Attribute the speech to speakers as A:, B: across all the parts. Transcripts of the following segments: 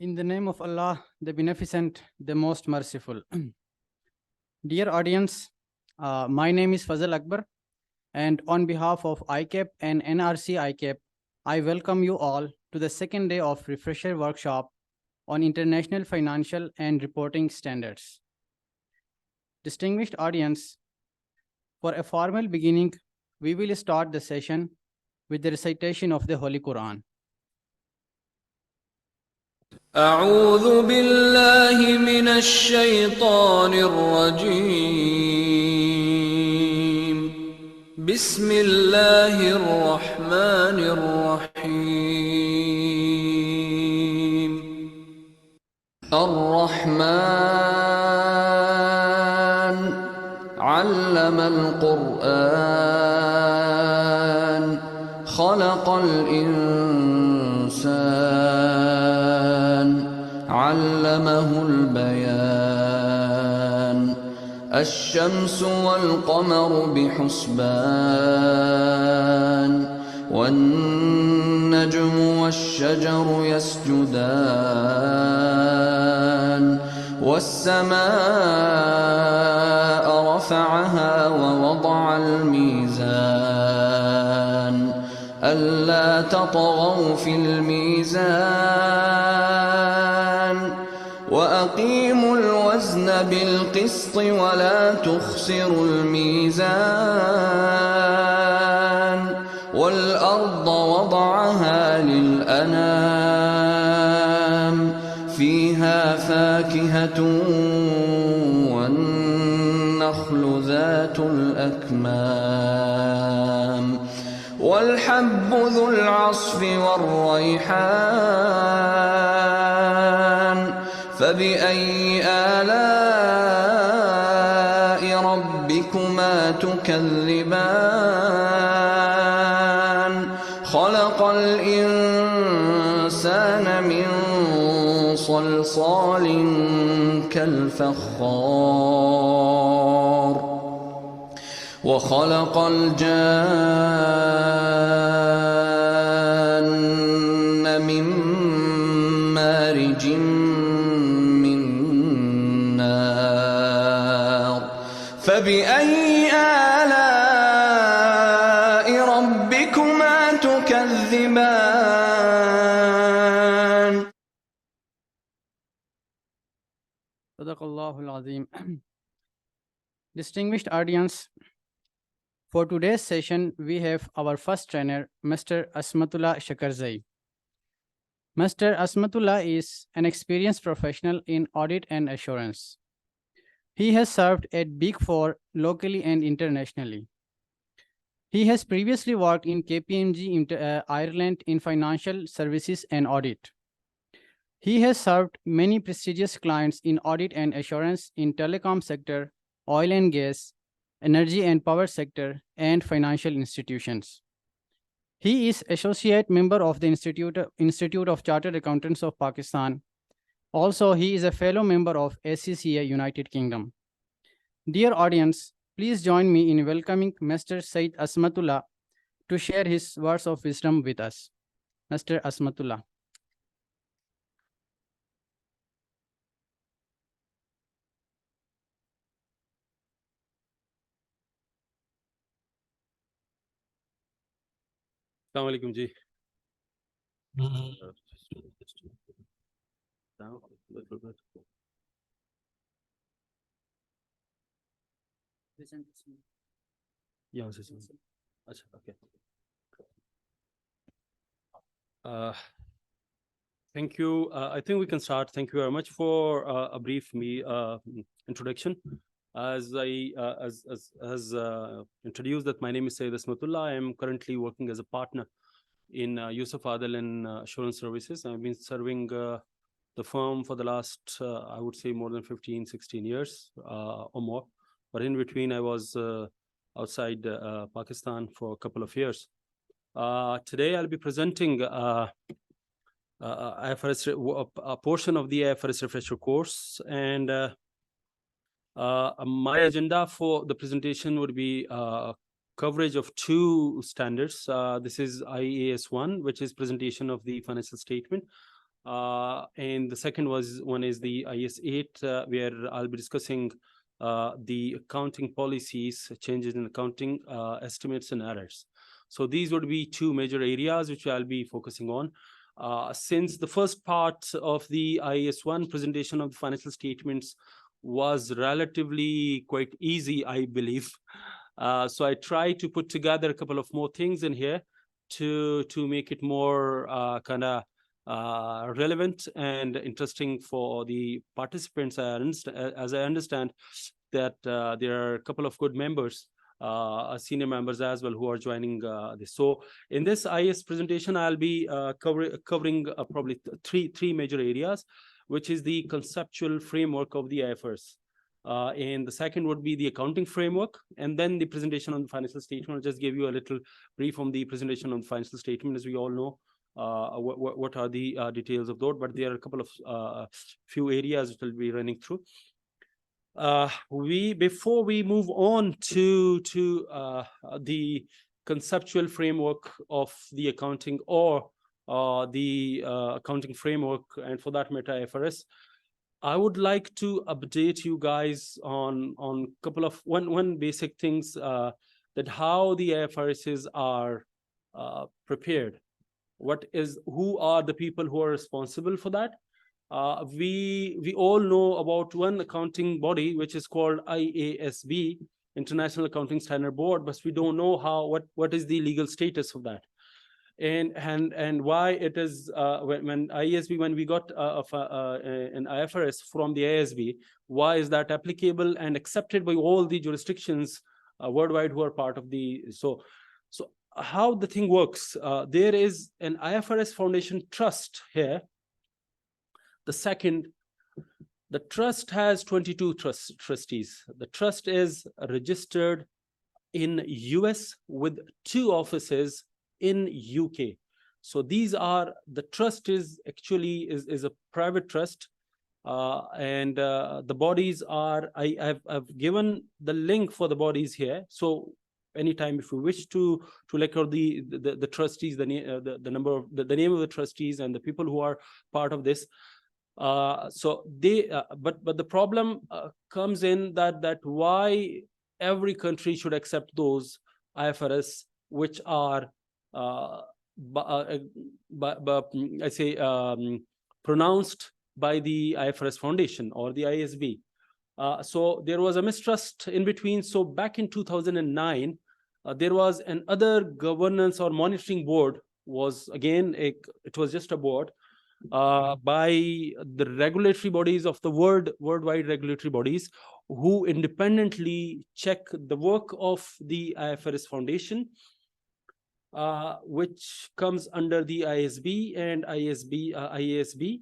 A: In the name of Allah, the Beneficent, the Most Merciful. Dear audience, my name is Fazal Akbar, and on behalf of ICAP and NRC ICAP, I welcome you all to the second day of Refresher Workshop on International Financial and Reporting Standards. Distinguished audience, for a formal beginning, we will start the session with the recitation of the Holy Quran.
B: أعوذ بالله من الشيطان الرجيم بسم الله الرحمن الرحيم الرحمن علم القرآن خلق الإنسان علمه البيان الشمس والقمر بحسبان والنجم والشجر يسجدان والسماء رفعها ووضع الميزان ألا تطغوا في الميزان وأقيموا الوزن بالقسط ولا تخسروا الميزان والأرض وضعها للأنام فيها فاكهة والنخل ذات الأكمام والحب ذو العصف والريحان فبأي آلاء ربكما تكذبان خلق الإنسان من صلصال كالفخار وخلق الجان من مارج من نار فبأي آلاء ربكما تكذبان
A: صدق الله العظيم. Distinguished audience, for today's session, we have our first trainer, Mr. Asmatullah Shakarzai. Mr. Asmatullah is an experienced professional in audit and assurance. He has served at Big Four locally and internationally. He has previously worked in KPMG Ireland in financial services and audit. He has served many prestigious clients in audit and assurance in telecom sector, oil and gas, energy and power sector, and financial institutions. He is associate member of the Institute of Chartered Accountants of Pakistan. Also, he is a fellow member of SCCA United Kingdom. Dear audience, please join me in welcoming Mr. Said Asmatullah to share his words of wisdom with us. Mr. Asmatullah.
C: Assalamu alaikum ji. Okay. Thank you. I think we can start. Thank you very much for a brief introduction. As I introduced that my name is Sayyid Asmatullah. I am currently working as a partner in Yusuf Adel and Assurance Services. I've been serving the firm for the last, I would say, more than 15, 16 years or more. But in between, I was outside Pakistan for a couple of years. Today, I'll be presenting IFRS, a portion of the IFRS refresher course, and my agenda for the presentation would be coverage of two standards. This is IAS 1, which is presentation of the financial statement. And the second one is the IS 8, where I'll be discussing the accounting policies, changes in accounting estimates and errors. So these would be two major areas which I'll be focusing on. Since the first part of the IAS 1 presentation of the financial statements was relatively quite easy, I believe. So I try to put together a couple of more things in here to make it more kind of relevant and interesting for the participants. As I understand that there are a couple of good members, senior members as well, who are joining this. So in this IS presentation, I'll be covering probably three major areas, which is the conceptual framework of the IFRS. And the second would be the accounting framework, and then the presentation on the financial statement. I'll just give you a little brief on the presentation on the financial statement. As we all know, what are the details of those, but there are a couple of few areas which we'll be running through. Before we move on to the conceptual framework of the accounting, or the accounting framework, and for that matter IFRS, I would like to update you guys on couple of one basic things, that how the IFRSs are prepared. Who are the people who are responsible for that? We all know about one accounting body which is called IASB, International Accounting Standard Board, but we don't know what is the legal status of that, and why it is when IASB, when we got an IFRS from the IASB, why is that applicable and accepted by all the jurisdictions worldwide who are part of the so how the thing works. There is an IFRS Foundation Trust here. The trust has 22 trustees. The trust is registered in US with 2 offices in UK. So these are, the trust is actually is a private trust, and the bodies are, I've given the link for the bodies here. So anytime if you wish to record the trustees, the number of the name of the trustees and the people who are part of this. So they but the problem comes in that why every country should accept those IFRS which are I say pronounced by the IFRS Foundation or the IASB. So there was a mistrust in between. So back in 2009, there was another governance or monitoring board. Was again it was just a board by the regulatory bodies of the worldwide regulatory bodies, who independently check the work of the IFRS Foundation, which comes under the IASB and IASB.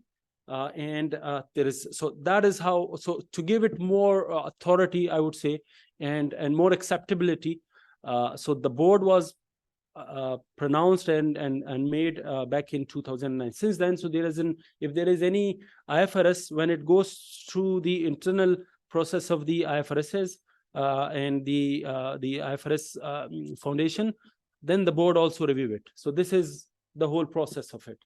C: And there is, so that is how, so to give it more authority, I would say, and more acceptability. So the board was pronounced and made back in 2009. Since then, so if there is any IFRS, when it goes through the internal process of the IFRSs and the IFRS Foundation, then the board also review it. So this is the whole process of it.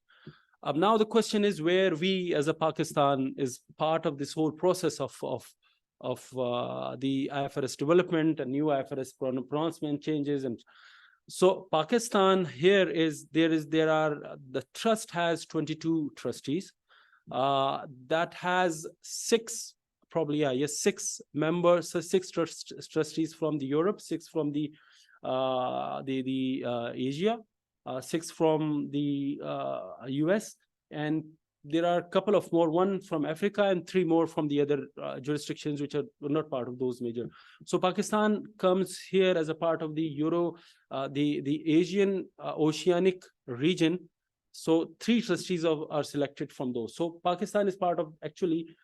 C: Now the question is where we as a Pakistan is part of this whole process of the IFRS development and new IFRS pronouncement changes. And so Pakistan here is, the trust has 22 trustees, that has 6 members, so 6 trustees from the Europe, 6 from the Asia, 6 from the US, and there are a couple of more, 1 from Africa and 3 more from the other jurisdictions which are not part of those major. So Pakistan comes here as a part of the the Asian Oceanic region. So 3 trustees are selected from those. So Pakistan is part of, actually,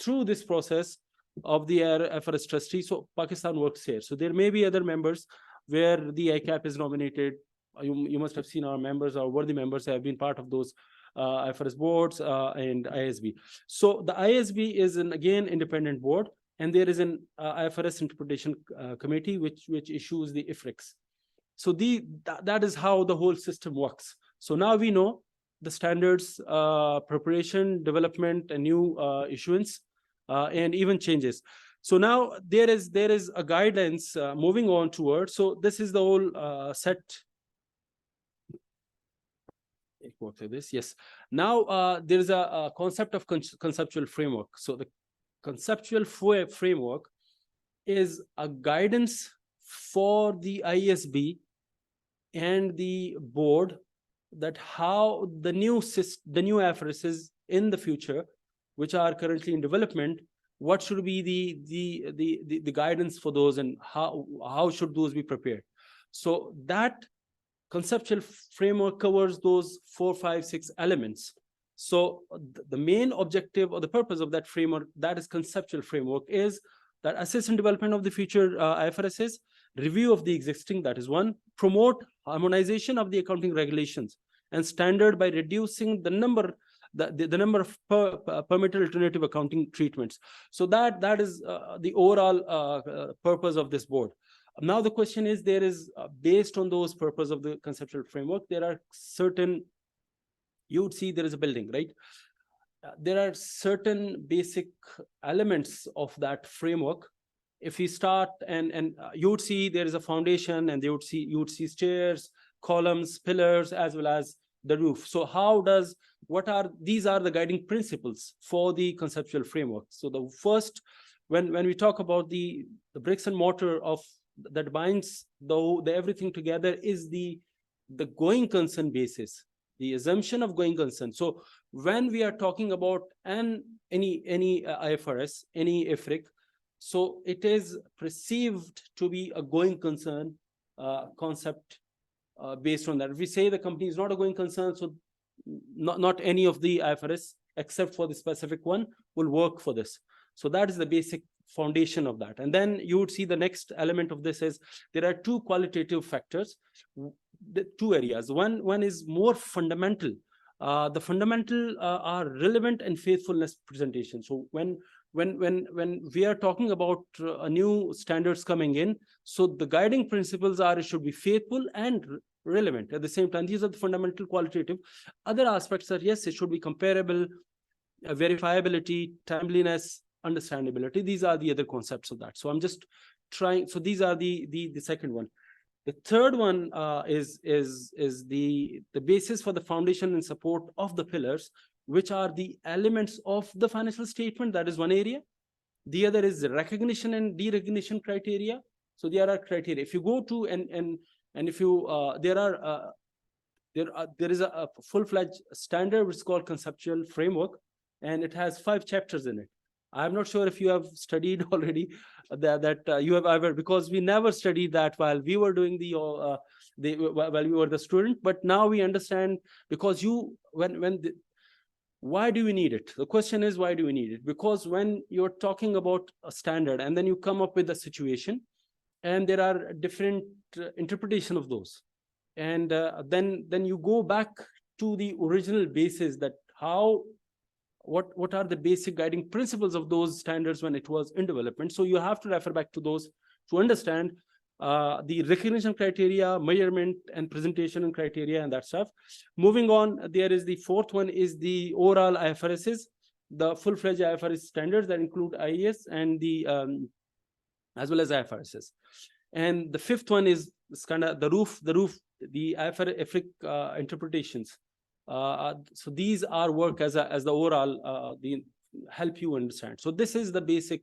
C: through this process of the IFRS trustee. So Pakistan works here. So there may be other members where the ICAP is nominated. You must have seen our members, our worthy members have been part of those IFRS boards and IASB. So the IASB is again independent board, and there is an IFRS interpretation committee which issues the IFRS. So that is how the whole system works. So now we know the standards preparation, development, and new issuance, and even changes. So now there is a guidance moving on towards. So this is the whole set. Go through this. Yes. Now there is a concept of conceptual framework. So the conceptual framework is a guidance for the ISB and the board, that how the new IFRSs in the future, which are currently in development, what should be the guidance for those, and how should those be prepared. So that conceptual framework covers those 4, 5, 6 elements. So the main objective or the purpose of that framework, that is conceptual framework, is that assess and development of the future IFRSs, review of the existing, that is one, promote harmonization of the accounting regulations and standard by reducing the number of permitted alternative accounting treatments. So that is the overall purpose of this board. Now the question is, there is based on those purpose of the conceptual framework, there are certain, you would see there is a building, right? There are certain basic elements of that framework. If we start and you would see there is a foundation, and you would see stairs, columns, pillars, as well as the roof. So these are the guiding principles for the conceptual framework. So the first, when we talk about the bricks and mortar of that binds the everything together, is the going concern basis, the assumption of going concern. So when we are talking about any IFRS, any IFRIC, so it is perceived to be a going concern concept based on that. If we say the company is not a going concern, so not any of the IFRS except for the specific one will work for this. So that is the basic foundation of that. And then you would see the next element of this is there are two qualitative factors, the two areas. One is more fundamental. The fundamental are relevant and faithfulness presentation. So when we are talking about new standards coming in, so the guiding principles are it should be faithful and relevant at the same time. These are the fundamental qualitative. Other aspects are, yes, it should be comparable, verifiability, timeliness, understandability. These are the other concepts of that. So I'm just trying. So these are the second one. The third one is the basis for the foundation and support of the pillars, which are the elements of the financial statement. That is one area. The other is the recognition and derecognition criteria. So there are criteria. If you go to and if you there is a full-fledged standard which is called conceptual framework, and it has 5 chapters in it. I'm not sure if you have studied already that you have ever, because we never studied that while we were doing while we were the student. But now we understand, because why do we need it? The question is, why do we need it? Because when you're talking about a standard and then you come up with a situation, and there are different interpretation of those, and then you go back to the original basis, that what are the basic guiding principles of those standards when it was in development. So you have to refer back to those to understand the recognition criteria, measurement and presentation and criteria, and that stuff. Moving on, there is the fourth one is the overall IFRSs, the full-fledged IFRS standards that include IAS and the as well as IFRSs. And the fifth one is kind of the IFRS interpretations. So these are work as the overall help you understand. So this is the basic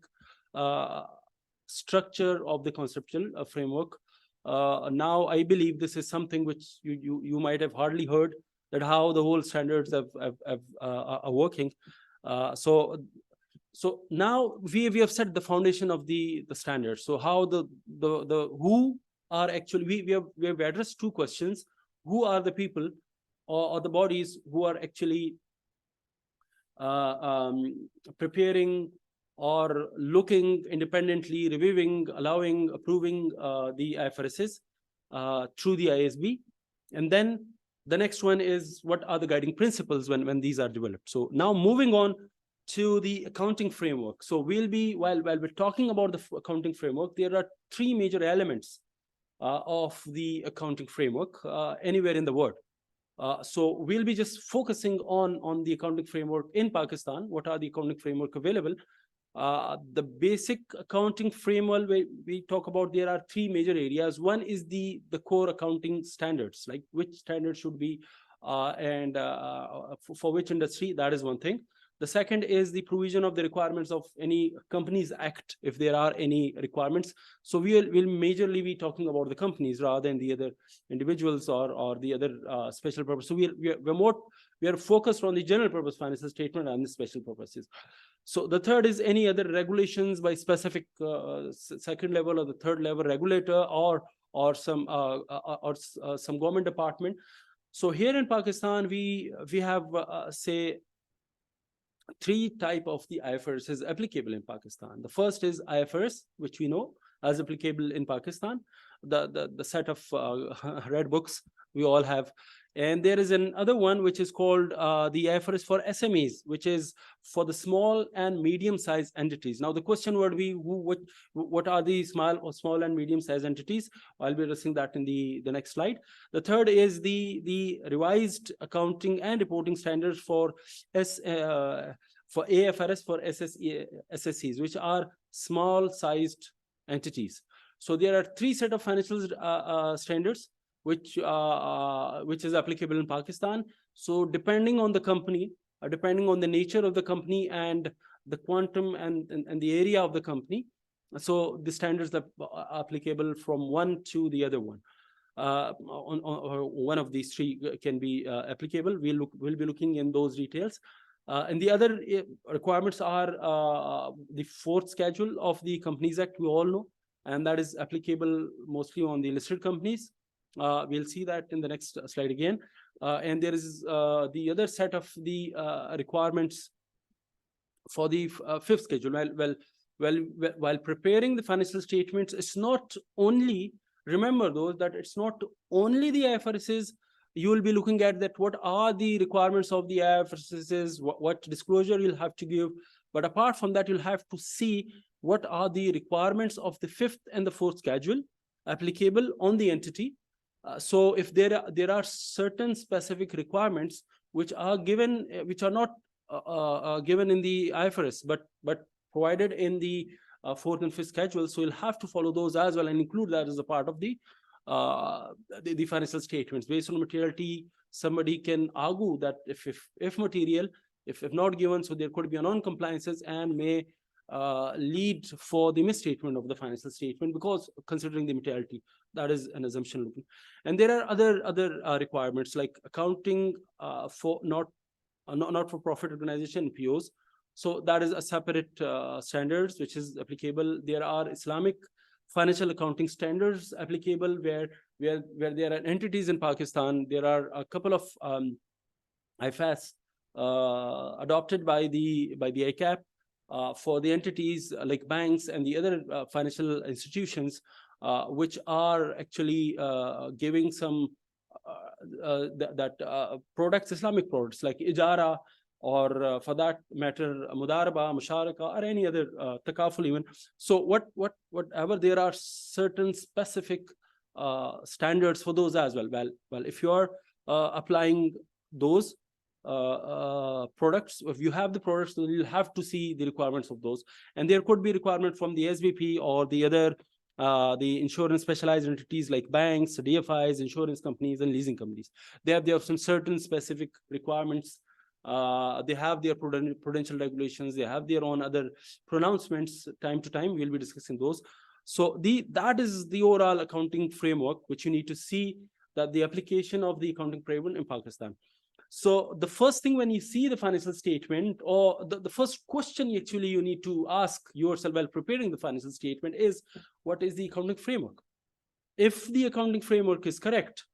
C: structure of the conceptual framework. Now I believe this is something which you might have hardly heard, that how the whole standards are working. So now we have set the foundation of the standards. So how the who are actually, we have addressed 2 questions. Who are the people or the bodies who are actually preparing or looking independently, reviewing, allowing, approving the IFRSs through the ISB. And then the next one is, what are the guiding principles when these are developed? So now moving on to the accounting framework. So we'll be, while we're talking about the accounting framework, there are 3 major elements of the accounting framework anywhere in the world. So we'll be just focusing on the accounting framework in Pakistan. What are the accounting framework available? The basic accounting framework we talk about, there are three major areas. One is the core accounting standards, like which standards should be and for which industry. That is one thing. The second is the provision of the requirements of any Companies Act, if there are any requirements. So we'll majorly be talking about the companies rather than the other individuals or the other special purpose. So we are focused on the general purpose financial statement and the special purposes. So the third is any other regulations by specific second level or the third level regulator or some government department. So here in Pakistan, we have say three type of the IFRS is applicable in Pakistan. The first is IFRS, which we know as applicable in Pakistan, the set of red books we all have. And there is another one which is called the IFRS for SMEs, which is for the small and medium-sized entities. Now, the question would be, what are the small and medium-sized entities? I'll be addressing that in the next slide. The third is the revised accounting and reporting standards for AFRS for SSEs, which are small-sized entities. So there are three set of financial standards which is applicable in Pakistan. So depending on the company, depending on the nature of the company and the quantum and the area of the company, so the standards are applicable from one to the other one. On one of these three can be applicable. We'll be looking in those details. And the other requirements are the fourth schedule of the Companies Act, we all know, and that is applicable mostly on the listed companies. We'll see that in the next slide again. And there is the other set of the requirements for the fifth schedule. While preparing the financial statements, it's not only, remember those, that it's not only the IFRSs. You will be looking at that what are the requirements of the IFRSs, what disclosure you'll have to give. But apart from that, you'll have to see what are the requirements of the fifth and the fourth schedule applicable on the entity. So if there are certain specific requirements which are given, which are not given in the IFRS, but provided in the fourth and fifth schedule, so you'll have to follow those as well and include that as a part of the financial statements. Based on materiality, somebody can argue that if material, if not given, so there could be a non-compliances and may lead for the misstatement of the financial statement, because considering the materiality, that is an assumption. And there are other requirements like accounting for not for profit organization, POs. So that is a separate standards which is applicable. There are Islamic financial accounting standards applicable where there are entities in Pakistan. There are a couple of IFRS adopted by the ICAP for the entities like banks and the other financial institutions, which are actually giving some products, Islamic products like ijara, or for that matter, mudaraba, musharaka, or any other takaful even. So whatever, there are certain specific standards for those as well. Well, if you are applying those products, if you have the products, then you'll have to see the requirements of those. And there could be requirement from the SBP or the other the insurance specialized entities like banks, DFIs, insurance companies, and leasing companies. They have some certain specific requirements. They have their prudential regulations. They have their own other pronouncements. Time to time, we'll be discussing those. So that is the overall accounting framework, which you need to see that the application of the accounting framework in Pakistan. So the first thing when you see the financial statement, or the first question actually you need to ask yourself while preparing the financial statement is, what is the accounting framework? If the accounting framework is correct,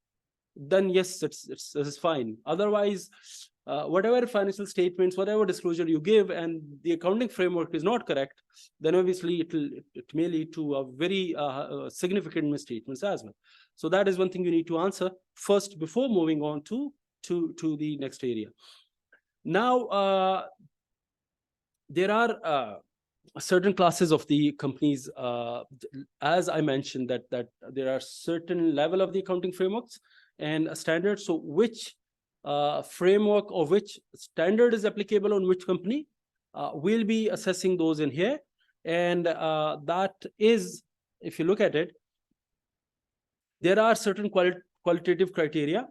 C: then yes, this is fine. Otherwise, whatever financial statements, whatever disclosure you give, and the accounting framework is not correct, then obviously it may lead to a very significant misstatements as well. So that is one thing you need to answer first before moving on to the next area. Now, there are certain classes of the companies, as I mentioned, that there are certain level of the accounting frameworks and standards, so which framework of which standard is applicable on which company, we'll be assessing those in here. And that is, if you look at it, there are certain qualitative criteria,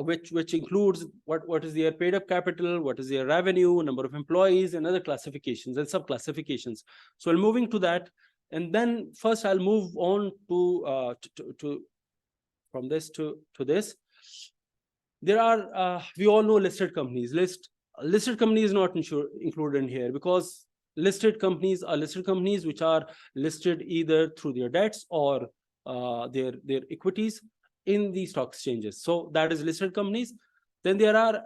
C: which includes what is their paid up capital, what is their revenue, number of employees, and other classifications and sub classifications. So I'm moving to that, and then first I'll move on to from this to this. There are we all know listed companies. Listed company is not included in here, because listed companies are listed companies which are listed either through their debts or their equities in the stock exchanges. So that is listed companies. Then there are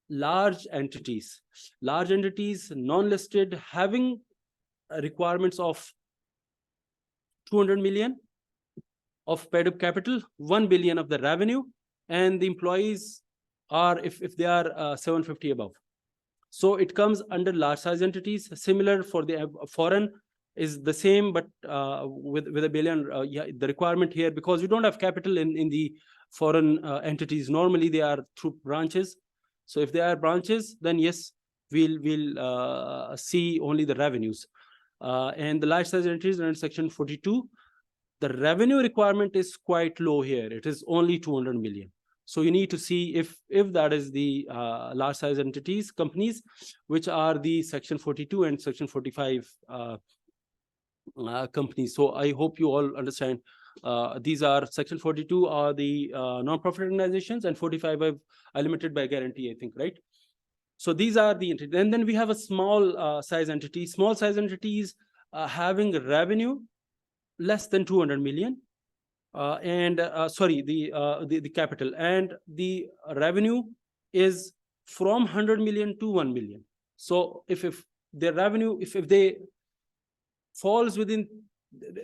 C: large entities, non-listed, having requirements of 200 million of paid up capital, 1 billion of the revenue, and the employees are, if they are 750 above. So it comes under large size entities. Similar for the foreign is the same, but with a billion. Yeah, the requirement here, because we don't have capital in the foreign entities. Normally they are through branches. So if they are branches, then yes, we'll see only the revenues. And the large size entities under section 42, the revenue requirement is quite low here. It is only 200 million. So you need to see if that is the large size entities, companies, which are the section 42 and section 45 companies. So I hope you all understand. These are section 42 are the non-profit organizations, and 45 are limited by guarantee, I think, right? So these are the entities. And then we have a small size entity. Small size entities having revenue less than 200 million. Sorry, the capital, and the revenue is from 100 million to 1 million. So if their revenue, if they falls within,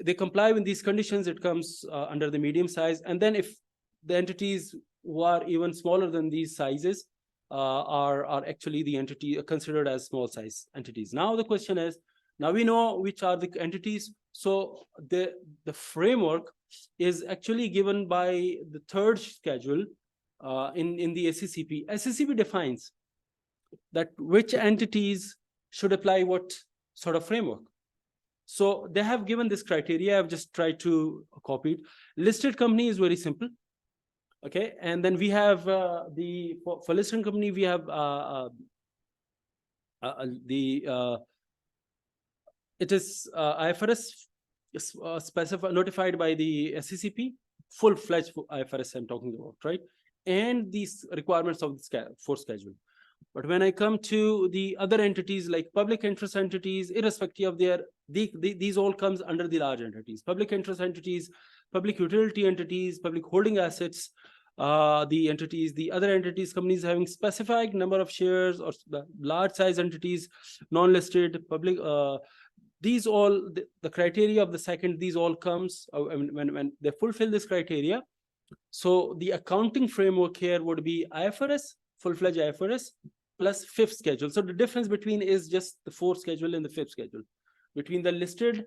C: they comply with these conditions, it comes under the medium size. And then if the entities who are even smaller than these sizes are actually the entity considered as small size entities. Now the question is, now we know which are the entities. So the framework is actually given by the third schedule in the SCCP. SCCP defines that which entities should apply what sort of framework. So they have given this criteria. I've just tried to copy it. Listed company is very simple. Okay, and then we have for listed company we have it is IFRS notified by the SCCP, full-fledged IFRS I'm talking about, right? And these requirements of the fourth schedule. But when I come to the other entities like public interest entities, irrespective of their, these all comes under the large entities. Public interest entities, public utility entities, public holding assets, the other entities, companies having specified number of shares, or the large size entities, non-listed, public, these all, the criteria of the second, these all comes when they fulfill this criteria. So the accounting framework here would be IFRS, full-fledged IFRS, plus fifth schedule. So the difference between is just the fourth schedule and the fifth schedule, between the listed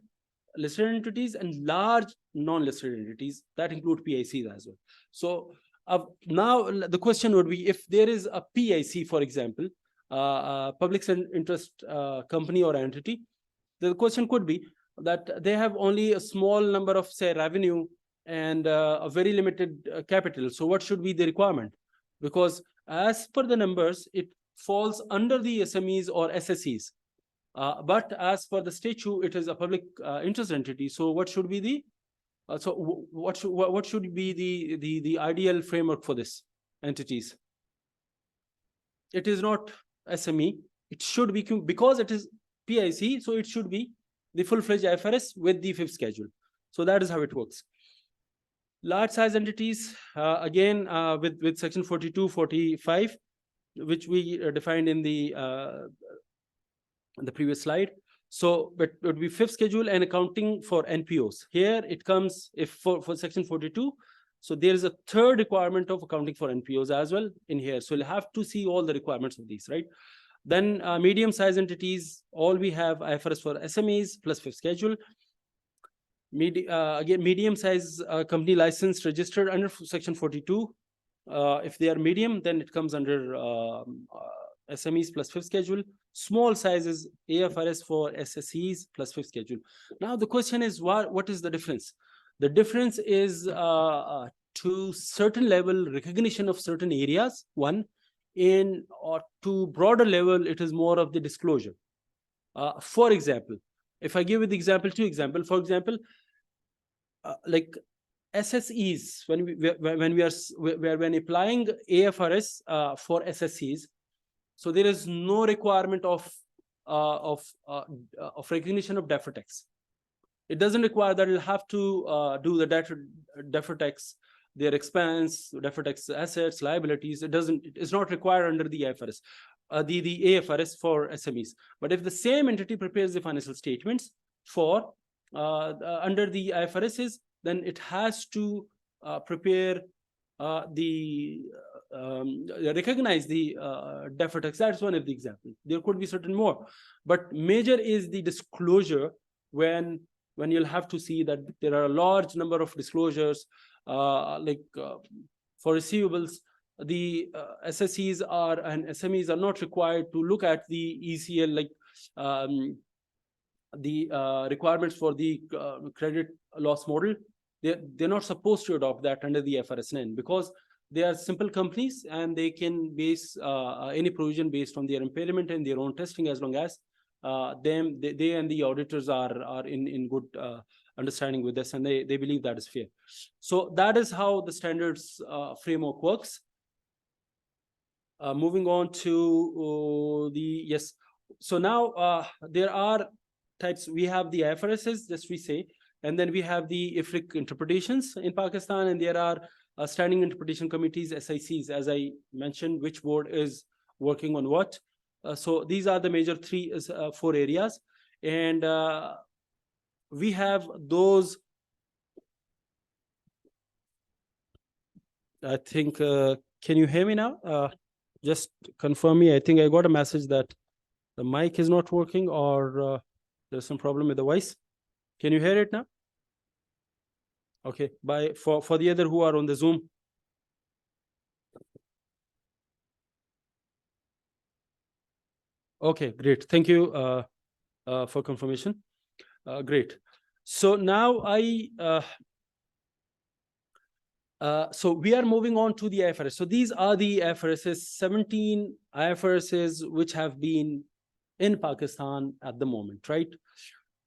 C: entities and large non-listed entities that include PICs as well. So now the question would be, if there is a PIC, for example, public interest company or entity, the question could be that they have only a small number of, say, revenue and a very limited capital. So what should be the requirement? Because as per the numbers, it falls under the SMEs or SSEs. But as per the statute, it is a public interest entity. So what should be the what should be the ideal framework for this entities? It is not SME. It should be, because it is PIC, so it should be the full-fledged IFRS with the fifth schedule. So that is how it works. Large size entities, again, with section 42, 45, which we defined in the previous slide. So but it would be fifth schedule and accounting for NPOs. Here it comes, if for section 42, so there is a third requirement of accounting for NPOs as well in here. So you'll have to see all the requirements of these, right? Then medium size entities, all we have IFRS for SMEs plus fifth schedule. Again, medium size company license registered under section 42, If they are medium, then it comes under SMEs plus fifth schedule. Small sizes, IFRS for SSEs plus fifth schedule. Now the question is, what is the difference? The difference is to certain level recognition of certain areas, one, or to broader level, it is more of the disclosure. For example, if I give you the example, two example, for example, like SSEs, when applying IFRS for SSEs, so there is no requirement of recognition of deferred tax. It doesn't require that you'll have to do the deferred tax, their expense, deferred tax assets, liabilities. It's not required under the IFRS, the IFRS for SMEs. But if the same entity prepares the financial statements for under the IFRSs, then it has to prepare recognize the deferred tax. That's one of the examples. There could be certain more, but major is the disclosure when you'll have to see that there are a large number of disclosures, for receivables, the SSEs and SMEs are not required to look at the ECL, like the requirements for the credit loss model. They're not supposed to adopt that under the IFRS 9 because they are simple companies and they can base any provision based on their impairment and their own testing, as long as they and the auditors are in good understanding with this, and they believe that is fair. So that is how the standards framework works. Moving on to yes. So now there are types. We have the IFRSs, just we say, and then we have the IFRIC interpretations in Pakistan, and there are standing interpretation committees, SICs, as I mentioned, which board is working on what. So these are the major four areas, and we have those. I think, can you hear me now? Just confirm me. I think I got a message that the mic is not working, or there's some problem with the voice. Can you hear it now? Okay, for the other who are on the Zoom. Okay, great. Thank you for confirmation. Great. So now so we are moving on to the IFRS. So these are the IFRSs, 17 IFRSs which have been in Pakistan at the moment, right?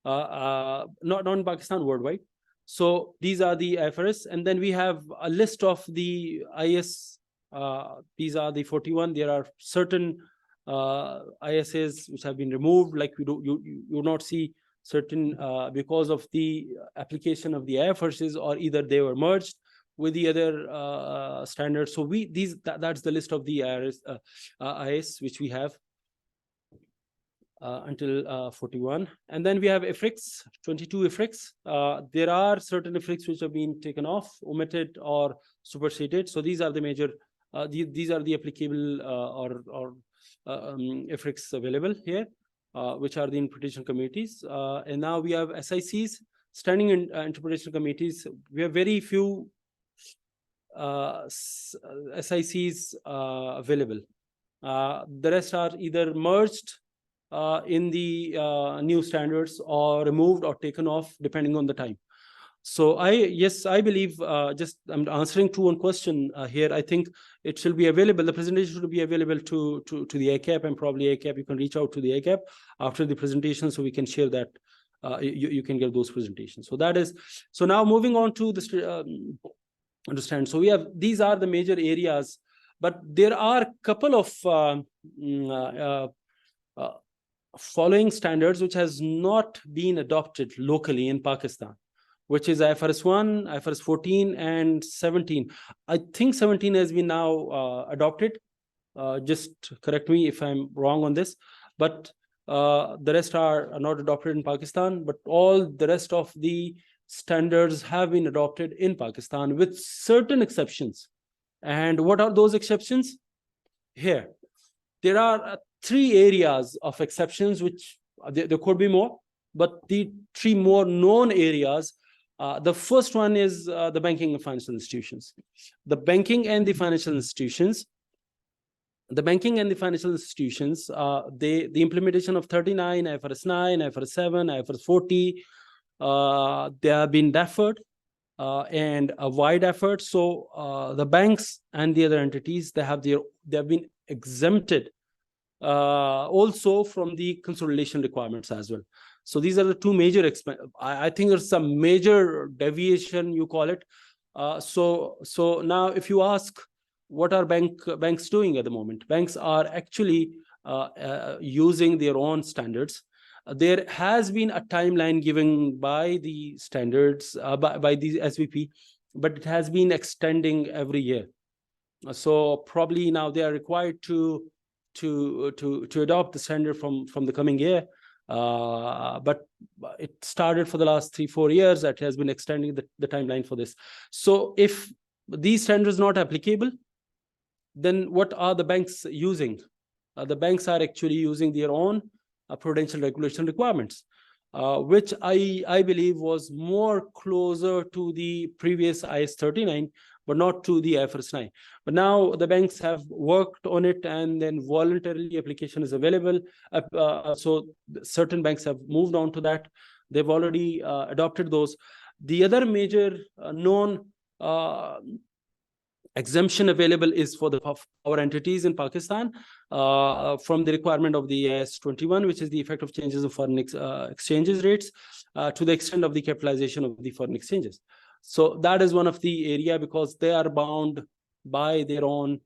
C: Not in Pakistan, worldwide. So these are the IFRS, and then we have a list of the IS. These are the 41. There are certain ISs which have been removed, like you will not see certain because of the application of the IFRSs, or either they were merged with the other standards. So that's the list of the IS which we have until 41. And then we have IFRICs, 22 IFRICs. There are certain IFRICs which have been taken off, omitted, or superseded. So these are the major, these are the applicable IFRICs available here, which are the interpretation committees. And now we have SICs, standing interpretation committees. We have very few SICs available. The rest are either merged in the new standards, or removed or taken off, depending on the time. So I believe, just I'm answering to one question here. I think it should be available. The presentation should be available to the ACAP, and probably ACAP, you can reach out to the ACAP after the presentation, so we can share that. You can get those presentations. So that is, so now moving on to this, understand. So we have, these are the major areas, but there are a couple of following standards which has not been adopted locally in Pakistan, which is IFRS 1, IFRS 14, and 17. I think 17 has been now adopted. Just correct me if I'm wrong on this, but the rest are not adopted in Pakistan, but all the rest of the standards have been adopted in Pakistan with certain exceptions. And what are those exceptions? Here, there are 3 areas of exceptions, which there could be more, but the 3 more known areas The first one is the banking and financial institutions. The banking and the financial institutions, the implementation of 39, IFRS 9, IFRS 7, IFRS 40, they have been deferred and a wide effort. So the banks and the other entities, they have been exempted also from the consolidation requirements as well. So these are the two major I think there's some major deviation, you call it. So now if you ask, what are banks doing at the moment? Banks are actually using their own standards. There has been a timeline given by the standards, by the SVP, but it has been extending every year. So probably now they are required to adopt the standard from the coming year. But it started for the last 3-4 years. That has been extending the timeline for this. So if these standards not applicable, then what are the banks using? The banks are actually using their own prudential regulation requirements, which I believe was more closer to the previous IS 39, but not to the IFRS 9. But now the banks have worked on it, and then voluntarily application is available. So certain banks have moved on to that. They've already adopted those. The other major known exemption available is for our entities in Pakistan from the requirement of the IAS 21, which is the effect of changes in foreign exchanges rates to the extent of the capitalization of the foreign exchanges. So that is one of the area, because they are bound by their own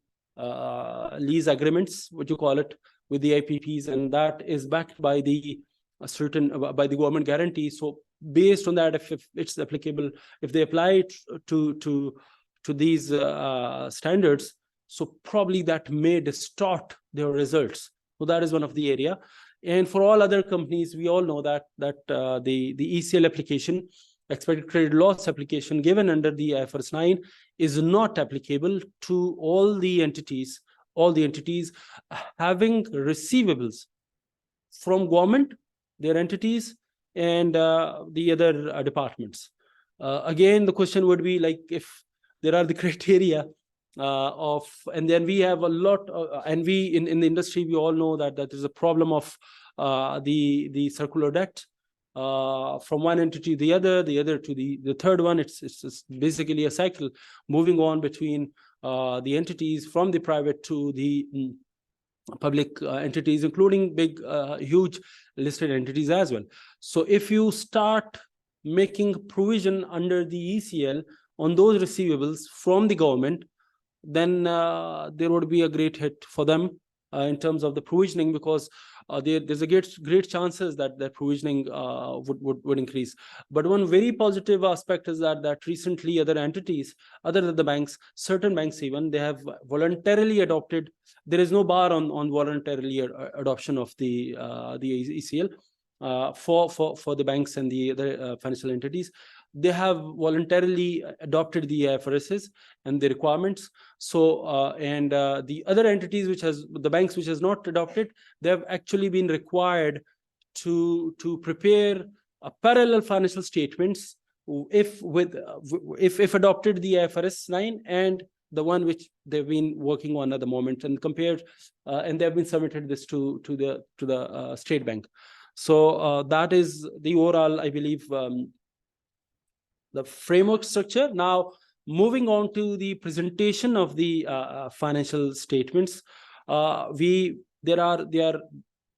C: lease agreements, what you call it, with the IPPs, and that is backed by the by the government guarantee. So based on that, if it's applicable, if they apply it to these standards, so probably that may distort their results. So that is one of the area. And for all other companies, we all know that the ECL application, expected credit loss application given under the IFRS 9, is not applicable to all the entities having receivables from government, their entities, and the other departments. Again, the question would be like, if there are the criteria and then we have a lot, and we in the industry, we all know that there's a problem of the circular debt from one entity to the other to the third one. It's basically a cycle moving on between the entities, from the private to the public entities, including big, huge listed entities as well. So if you start making provision under the ECL on those receivables from the government, then there would be a great hit for them in terms of the provisioning, because there's a great chances that their provisioning would increase. But one very positive aspect is that recently other entities, other than the banks, certain banks even, they have voluntarily adopted. There is no bar on voluntarily adoption of the ECL for the banks and the other financial entities. They have voluntarily adopted the IFRSs and the requirements. So and the other entities, the banks which has not adopted, they have actually been required to prepare a parallel financial statements if adopted the IFRS 9 and the one which they've been working on at the moment, and compared, and they've been submitted this to the State Bank. So that is the overall, I believe, the framework structure. Now, moving on to the presentation of the financial statements,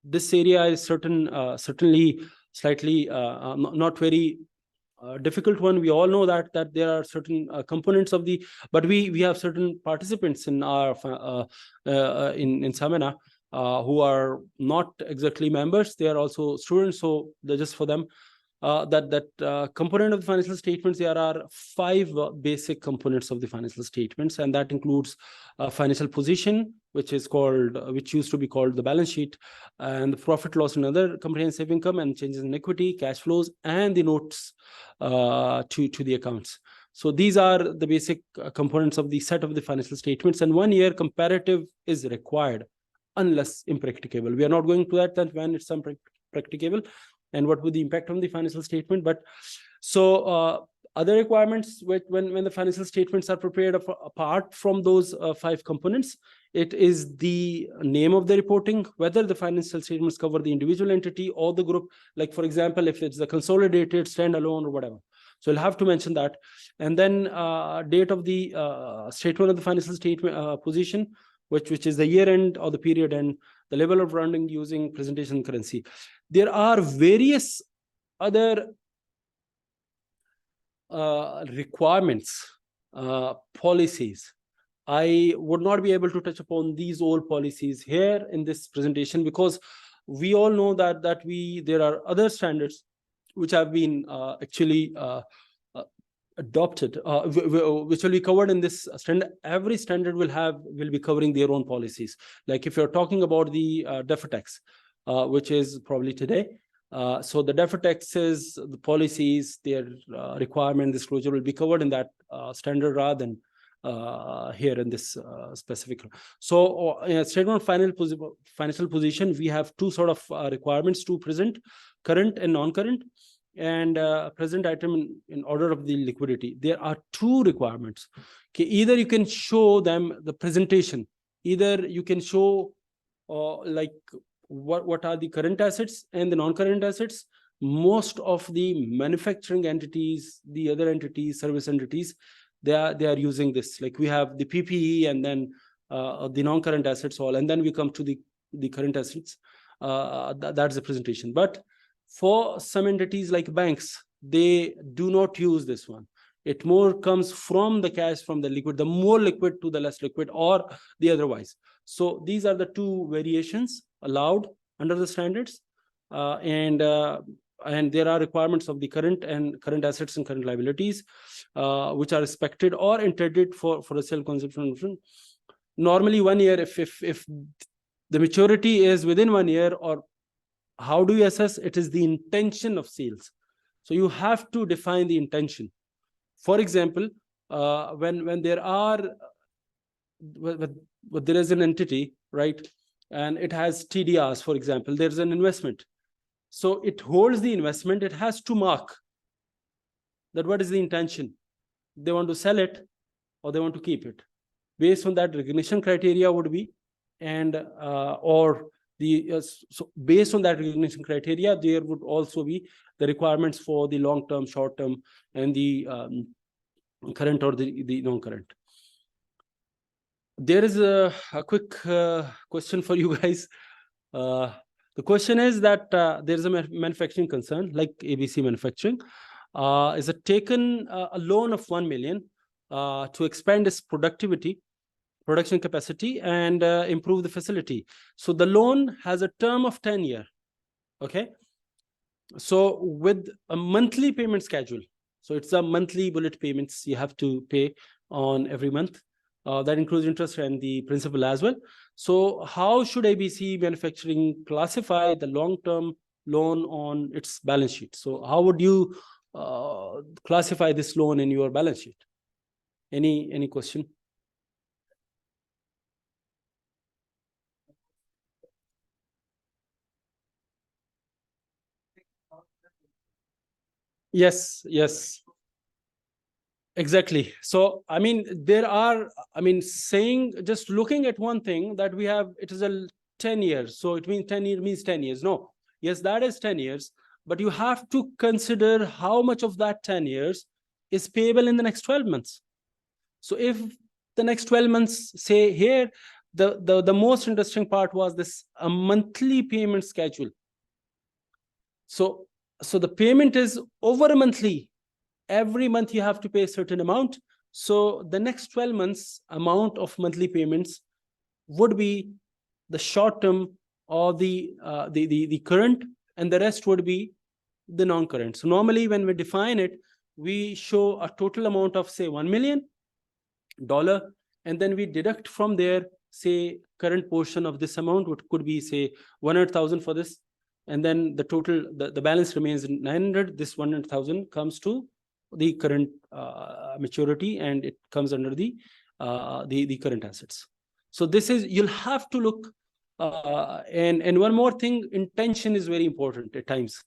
C: this area is certainly slightly not very difficult one. We all know that there are certain components of but we have certain participants in our in seminar who are not exactly members. They are also students, so they're just for them. That component of the financial statements, there are 5 basic components of the financial statements, and that includes financial position, which used to be called the balance sheet, and the profit, loss, and other comprehensive income, and changes in equity, cash flows, and the notes to the accounts. So these are the basic components of the set of the financial statements, and 1 year comparative is required unless impracticable. We are not going to that when it's impracticable and what would the impact on the financial statement. But so Other requirements, when the financial statements are prepared apart from those 5 components, it is the name of the reporting, whether the financial statements cover the individual entity or the group. Like, for example, if it's the consolidated, standalone, or whatever. So you'll have to mention that. And then date of the statement of the financial statement position, which is the year end or the period end, the level of rounding using presentation currency. There are various other requirements, policies. I would not be able to touch upon these old policies here in this presentation, because we all know that there are other standards which have been actually adopted, which will be covered in this standard. Every standard will be covering their own policies. Like if you're talking about the deferred tax, which is probably today. So the deferred taxes, the policies, their requirement, disclosure will be covered in that standard rather than here in this specific. So in a statement of financial position, we have 2 sort of requirements to present: current and non-current, and present item in order of the liquidity. There are 2 requirements. Okay, either you can show them the presentation, either you can show like what are the current assets and the non-current assets. Most of the manufacturing entities, the other entities, service entities, they are using this. Like we have the PPE and then the non-current assets all, and then we come to the current assets. That's the presentation. But for some entities like banks, they do not use this one. It more comes from the cash, from the liquid, the more liquid to the less liquid, or the otherwise. So these are the 2 variations allowed under the standards, and there are requirements of the current assets and current liabilities, which are expected or intended for a sale consumption. Normally 1 year, if the maturity is within 1 year, or how do you assess? It is the intention of sales. So you have to define the intention. For example, when there are there is an entity, right, and it has TDRs, for example, there's an investment. So it holds the investment. It has to mark that what is the intention. They want to sell it or they want to keep it. Based on that, recognition criteria would be, and so based on that recognition criteria, there would also be the requirements for the long-term, short-term, and the current or the non-current. There is a quick question for you guys. The question is that there is a manufacturing concern, like ABC Manufacturing. Is it taken a loan of 1 million to expand its production capacity, and improve the facility. So the loan has a term of 10 years. Okay. So with a monthly payment schedule. So it's a monthly bullet payments you have to pay on every month. That includes interest and the principal as well. So how should ABC Manufacturing classify the long-term loan on its balance sheet? So how would you classify this loan in your balance sheet? Any question? Yes. Exactly. So, I mean, saying, just looking at one thing that we have, it is a 10 years. So it means 10 years means 10 years. No. Yes, that is 10 years. But you have to consider how much of that 10 years is payable in the next 12 months. So if the next 12 months, say here, the most interesting part was this a monthly payment schedule. So the payment is over a monthly. Every month you have to pay a certain amount. So the next 12 months amount of monthly payments would be the short term or the current, and the rest would be the non-current. So normally when we define it, we show a total amount of say $1 million, and then we deduct from there, say, current portion of this amount, which could be say 100,000 for this. And then the total, the balance remains 900. This 100,000 comes to the current maturity, and it comes under the current assets. So this is, you'll have to look, and one more thing, intention is very important at times.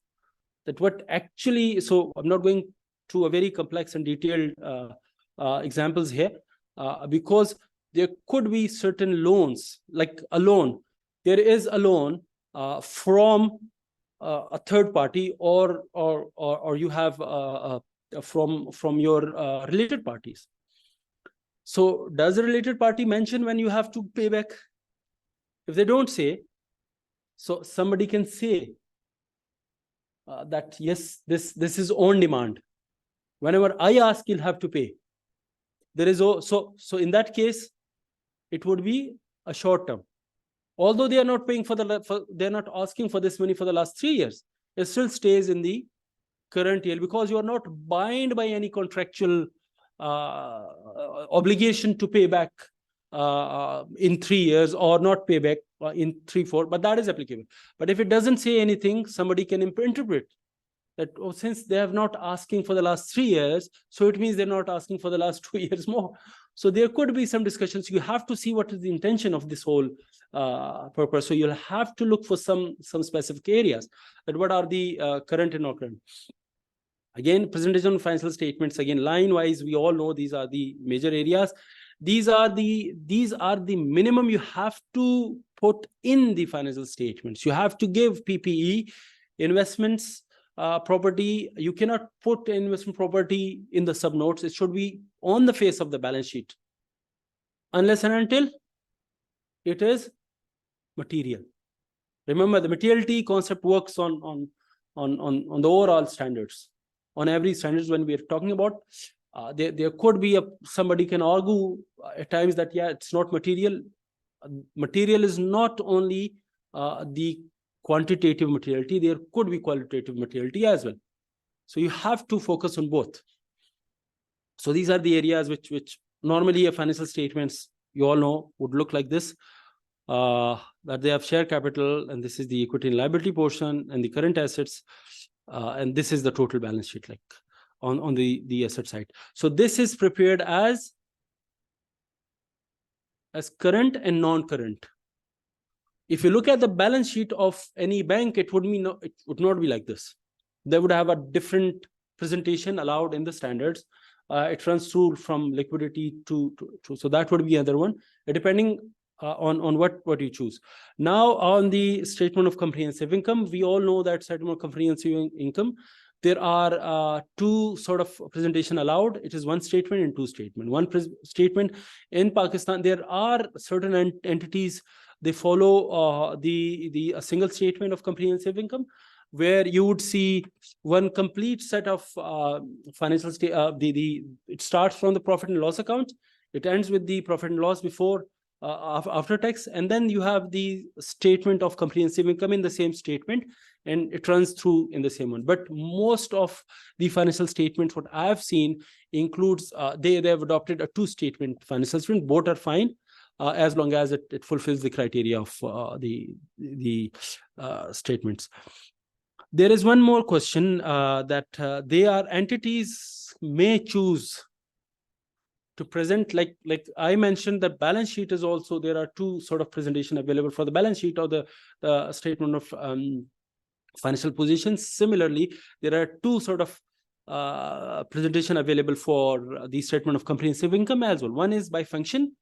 C: That what actually, so I'm not going to a very complex and detailed examples here, because there could be certain loans, like a loan. There is a loan from a third party, or you have from your related parties. So does the related party mention when you have to pay back? If they don't say, so somebody can say that yes, this is on demand. Whenever I ask, you'll have to pay. There is so in that case, it would be a short term. Although they are not paying they're not asking for this money for the last 3 years, it still stays in the current year, because you are not bound by any contractual obligation to pay back in 3 years, or not pay back in 3-4, but that is applicable. But if it doesn't say anything, somebody can interpret that, oh, since they have not asking for the last 3 years, so it means they're not asking for the last 2 years more. So there could be some discussions. You have to see what is the intention of this whole purpose. So you'll have to look for some specific areas, that what are the current and non-current. Again, presentation of financial statements, again, line wise, we all know these are the major areas. These are the minimum you have to put in the financial statements. You have to give PPE, investments, property. You cannot put investment property in the sub notes. It should be on the face of the balance sheet, unless and until it is material. Remember, the materiality concept works on the overall standards, on every standards. When we are talking about, there could be somebody can argue at times that, yeah, it's not material. Material is not only the quantitative materiality, there could be qualitative materiality as well. So you have to focus on both. So these are the areas which normally a financial statements, you all know, would look like this, that they have share capital, and this is the equity and liability portion, and the current assets, and this is the total balance sheet, like on the asset side. So this is prepared as current and non-current. If you look at the balance sheet of any bank, it would not be like this. They would have a different presentation allowed in the standards. It runs through from liquidity to so that would be another one, depending on what you choose. Now, on the statement of comprehensive income, we all know that statement of comprehensive income, there are two sort of presentation allowed. It is one statement and two statement. One statement in Pakistan, there are certain entities, they follow the single statement of comprehensive income, where you would see one complete set of financial it starts from the profit and loss account, it ends with the profit and loss before after tax, and then you have the statement of comprehensive income in the same statement, and it runs through in the same one. But most of the financial statements, what I have seen, includes they have adopted a two statement financial statement. Both are fine as long as it fulfills the criteria of the statements. There is one more question that they are entities may choose to present, like I mentioned, the balance sheet is also, there are two sort of presentation available for the balance sheet or the statement of financial positions. Similarly, there are two sort of presentation available for the statement of comprehensive income as well. One is by function.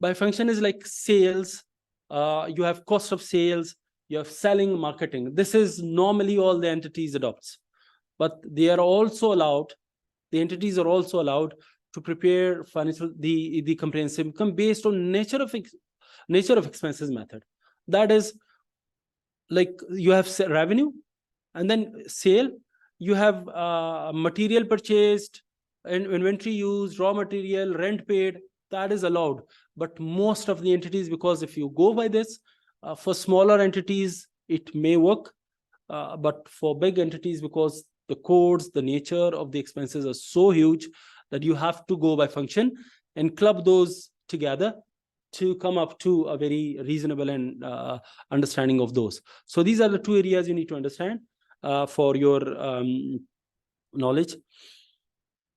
C: By function is like sales. You have cost of sales, you have selling, marketing. This is normally all the entities adopts, but they are also allowed, the entities are also allowed to prepare financial the comprehensive income based on nature of expenses method. That is, like, you have revenue and then sale, you have material purchased, and inventory used, raw material, rent paid, that is allowed. But most of the entities, because if you go by this, for smaller entities it may work, but for big entities, because the codes, the nature of the expenses are so huge, that you have to go by function and club those together to come up to a very reasonable and understanding of those. So these are the two areas you need to understand for your knowledge.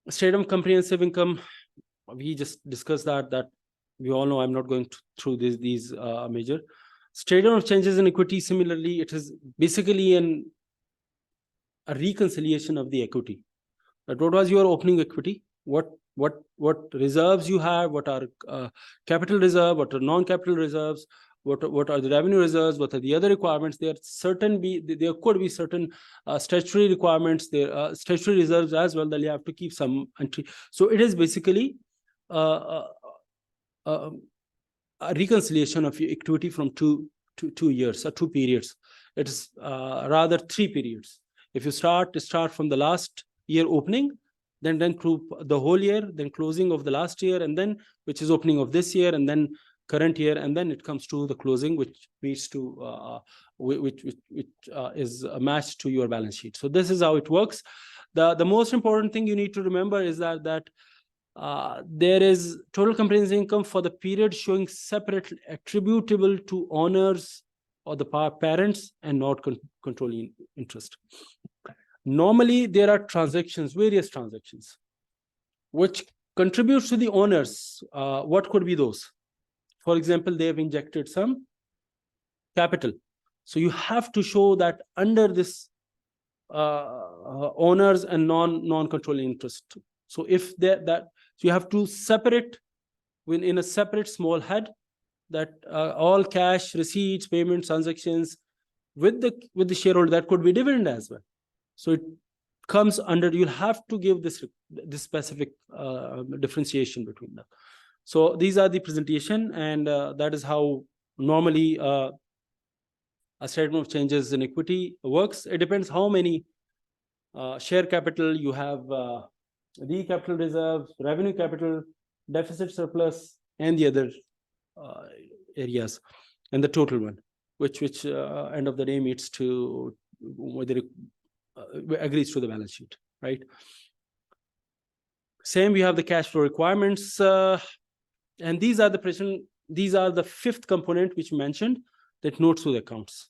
C: Statement of comprehensive income, we just discussed that we all know. I'm not going through these major. Statement of changes in equity, similarly, it is basically a reconciliation of the equity. That what was your opening equity? What reserves you have? What are capital reserve? What are non-capital reserves? What are the revenue reserves? What are the other requirements? There could be certain statutory requirements. There are statutory reserves as well that you have to keep some entry. So it is basically a reconciliation of your equity from two years or 2 periods. It is rather 3 periods. If you start from the last year opening, then through the whole year, then closing of the last year, and then which is opening of this year, and then current year, and then it comes to the closing, which leads to which is matched to your balance sheet. So this is how it works. The most important thing you need to remember is that there is total comprehensive income for the period showing separately attributable to owners or the parents and not controlling interest. Normally, there are transactions, various transactions, which contributes to the owners. What could be those? For example, they have injected some capital. So you have to show that under this owners and non-controlling interest. So if so you have to separate in a separate small head that all cash receipts, payments, transactions with the shareholder. That could be dividend as well. So it comes under, you'll have to give this specific differentiation between them. So these are the presentation, and that is how normally a statement of changes in equity works. It depends how many share capital you have, the capital reserves, revenue capital, deficit surplus, and the other areas, and the total one, which end of the day meets to whether it agrees to the balance sheet, right? Same, we have the cash flow requirements, and these are the fifth component which mentioned, that notes to the accounts.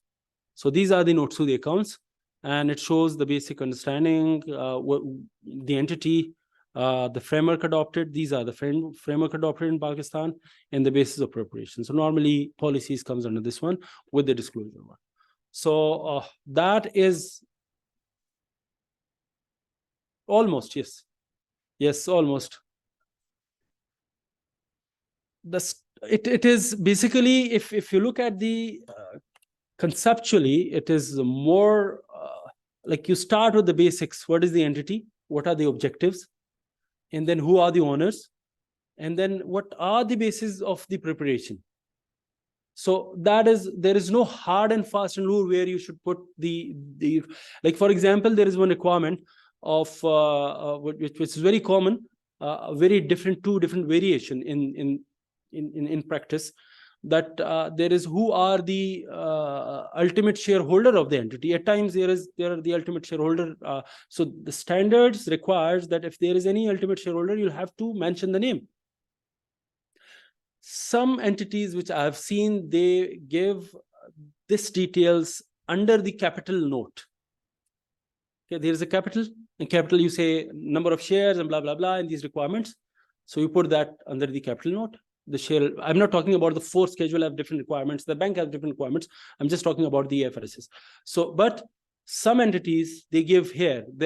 C: So these are the notes to the accounts, and it shows the basic understanding, what the entity, the framework adopted. These are the framework adopted in Pakistan, and the basis of preparation. So normally policies comes under this one with the disclosure one. So that is almost, yes, almost. It is basically, if you look at the conceptually, it is more like you start with the basics. What is the entity? What are the objectives? And then who are the owners? And then what are the bases of the preparation? So there is no hard and fast rule where you should put the like, for example, there is one requirement of which is very common, two different variation in practice, that there is who are the ultimate shareholder of the entity. At times there are the ultimate shareholder. So the standards requires that if there is any ultimate shareholder, you'll have to mention the name. Some entities which I have seen, they give this details under the capital note. Okay, there is a capital, and capital you say number of shares and blah blah blah in these requirements. So you put that under the capital note. The share, I'm not talking about the 4 schedule have different requirements, the bank has different requirements. I'm just talking about the IFRS. So, but some entities, they give here, they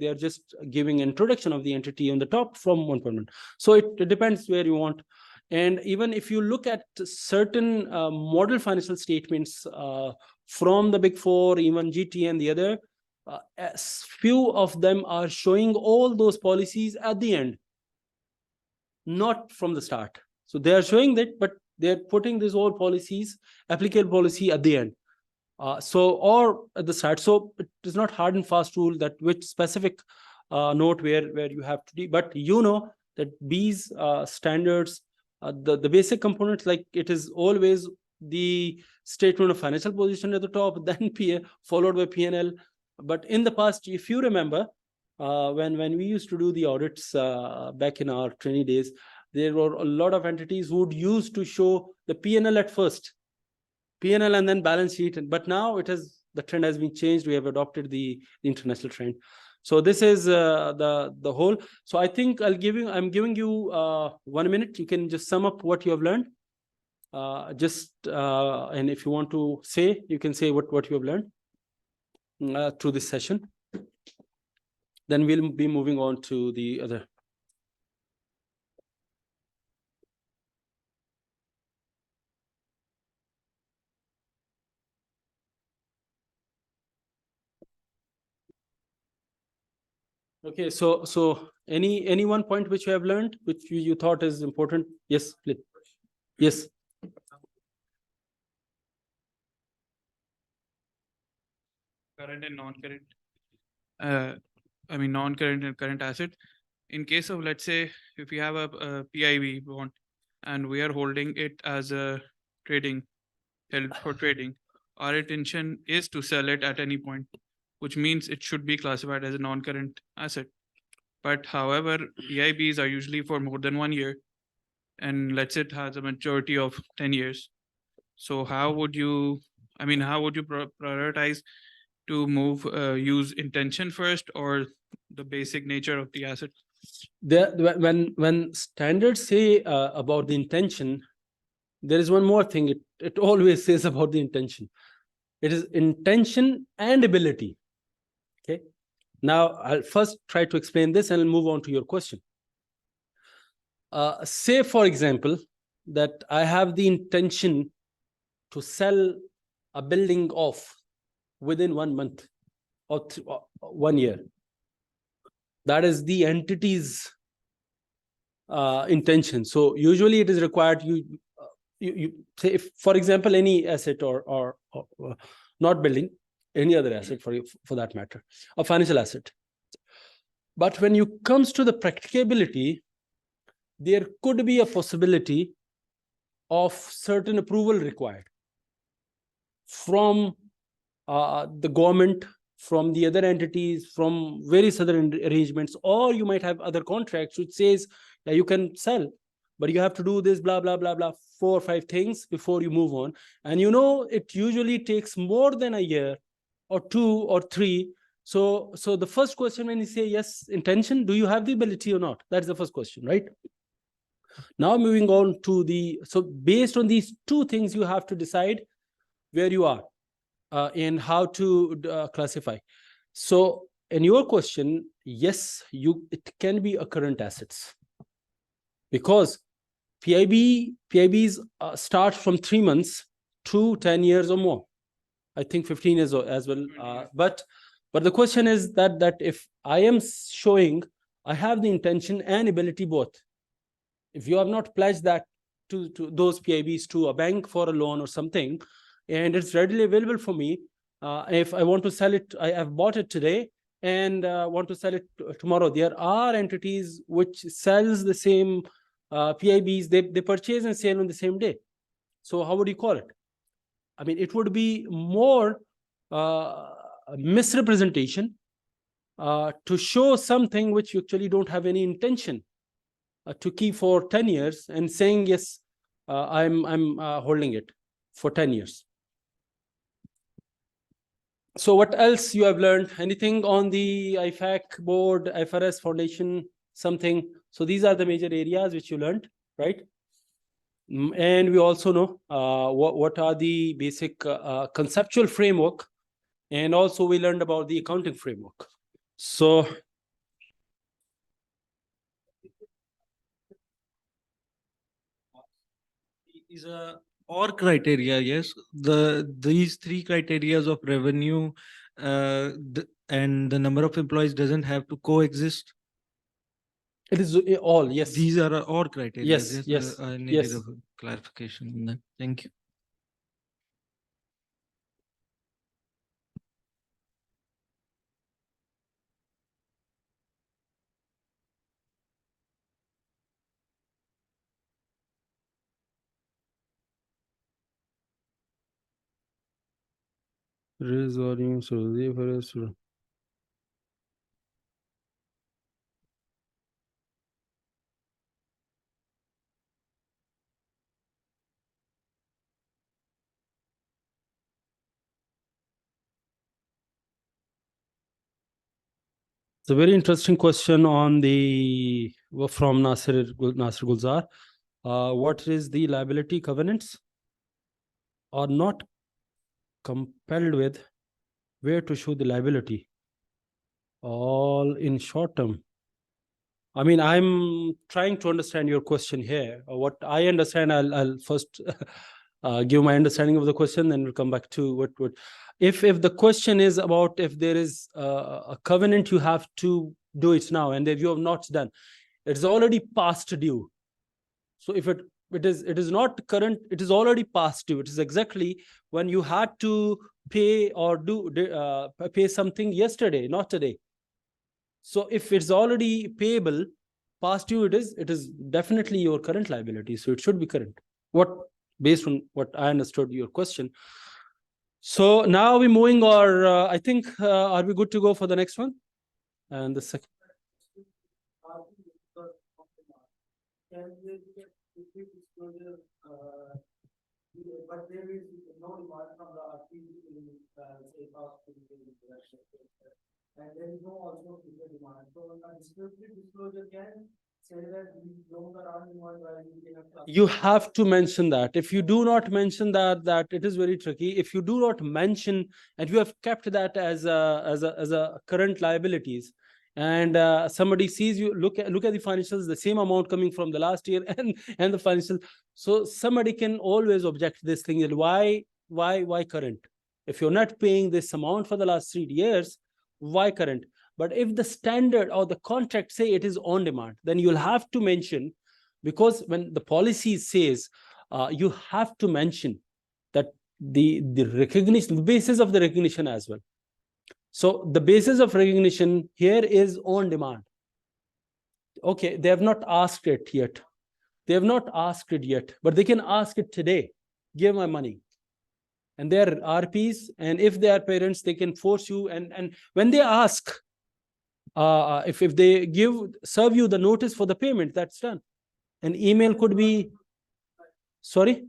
C: are just giving introduction of the entity on the top from 1.1. So it depends where you want. And even if you look at certain model financial statements from the Big Four, even GT and the other, few of them are showing all those policies at the end, not from the start. So they are showing that, but they're putting these all policies, applicable policy at the end. Or at the start. So it is not hard and fast rule that which specific note where you have to do, but you know that these standards, the basic components, like it is always the statement of financial position at the top, then PA followed by P&L. But in the past, if you remember, when we used to do the audits back in our training days, there were a lot of entities who would use to show the P&L at first, P&L and then balance sheet. But now the trend has been changed. We have adopted the international trend. So this is the whole. So I think I'm giving you 1 minute. You can just sum up what you have learned. And if you want to say, you can say what you have learned through this session. Then we'll be moving on to the other. Okay, so any one point which you have learned, which you thought is important? Yes, please. Yes.
D: Current and non-current. Non-current and current asset. In case of, let's say, if we have a PIB bond and we are holding it as a trading, held for trading, our intention is to sell it at any point, which means it should be classified as a non-current asset. But however, EIBs are usually for more than 1 year, and let's say it has a maturity of 10 years. So how would you prioritize to move, use intention first or the basic nature of the asset?
C: When standards say about the intention, there is one more thing. It always says about the intention. It is intention and ability. Okay. Now I'll first try to explain this and I'll move on to your question. Say, for example, that I have the intention to sell a building off within 1 month or 1 year. That is the entity's intention. So usually it is required you say, if, for example, any asset or not building, any other asset for that matter, a financial asset. But when you comes to the practicability, there could be a possibility of certain approval required from the government, from the other entities, from various other arrangements, or you might have other contracts which says that you can sell, but you have to do this, blah, blah, blah, blah, 4 or 5 things before you move on. And it usually takes more than a year or 2 or 3. So the first question, when you say yes, intention, do you have the ability or not? That's the first question, right? Now moving on to so based on these 2 things, you have to decide where you are and how to classify. So in your question, yes, it can be a current assets, because PIBs start from 3 months to 10 years or more. I think 15 years as well. But the question is that if I am showing I have the intention and ability both, if you have not pledged that to those PIBs to a bank for a loan or something, and it's readily available for me, if I want to sell it, I have bought it today and want to sell it tomorrow. There are entities which sells the same PIBs, they purchase and sell on the same day. So how would you call it? I mean, it would be more misrepresentation to show something which you actually don't have any intention to keep for 10 years and saying, yes, I'm holding it for 10 years. So what else you have learned? Anything on the IFAC board, IFRS foundation, something? So these are the major areas which you learned, right? And we also know what are the basic conceptual framework, and also we learned about the accounting framework. So
E: is a or criteria, yes. These 3 criterias of revenue and the number of employees doesn't have to coexist.
C: it is all, yes.
E: These are or criteria.
C: Yes.
E: I needed
C: Yes.
E: a clarification on that. Thank you.
C: It's a very interesting question on from Nasir Gulzar. What is the liability covenants are not compelled with, where to show the liability? All in short term. I mean, I'm trying to understand your question here. What I understand, I'll first give my understanding of the question, then we'll come back to what if the question is about if there is a covenant, you have to do it now, and if you have not done, it's already past due. So if it is not current, it is already past due. It is exactly when you had to pay or pay something yesterday, not today. So if it's already payable, past due, it is definitely your current liability. So it should be current. Based on what I understood your question. So now we're moving, or I think, are we good to go for the next one? And the second. But there is no demand from the RP in say past direction. And there is no also future demand. So a descriptive disclosure can say that these loans are on demand while you have to mention that. If you do not mention that it is very tricky. If you do not mention, and you have kept that as a current liabilities, and somebody sees you look at the financials, the same amount coming from the last year and the financials, so somebody can always object this thing, that why current? If you're not paying this amount for the last 3 years, why current? But if the standard or the contract say it is on demand, then you'll have to mention, because when the policy says you have to mention that the recognition, the basis of the recognition as well. So the basis of recognition here is on demand. Okay, they have not asked it yet. They have not asked it yet, but they can ask it today. Give my money. And they're RPs, and if they are parents, they can force you. And when they ask, if they serve you the notice for the payment, that's done. An email could be, sorry?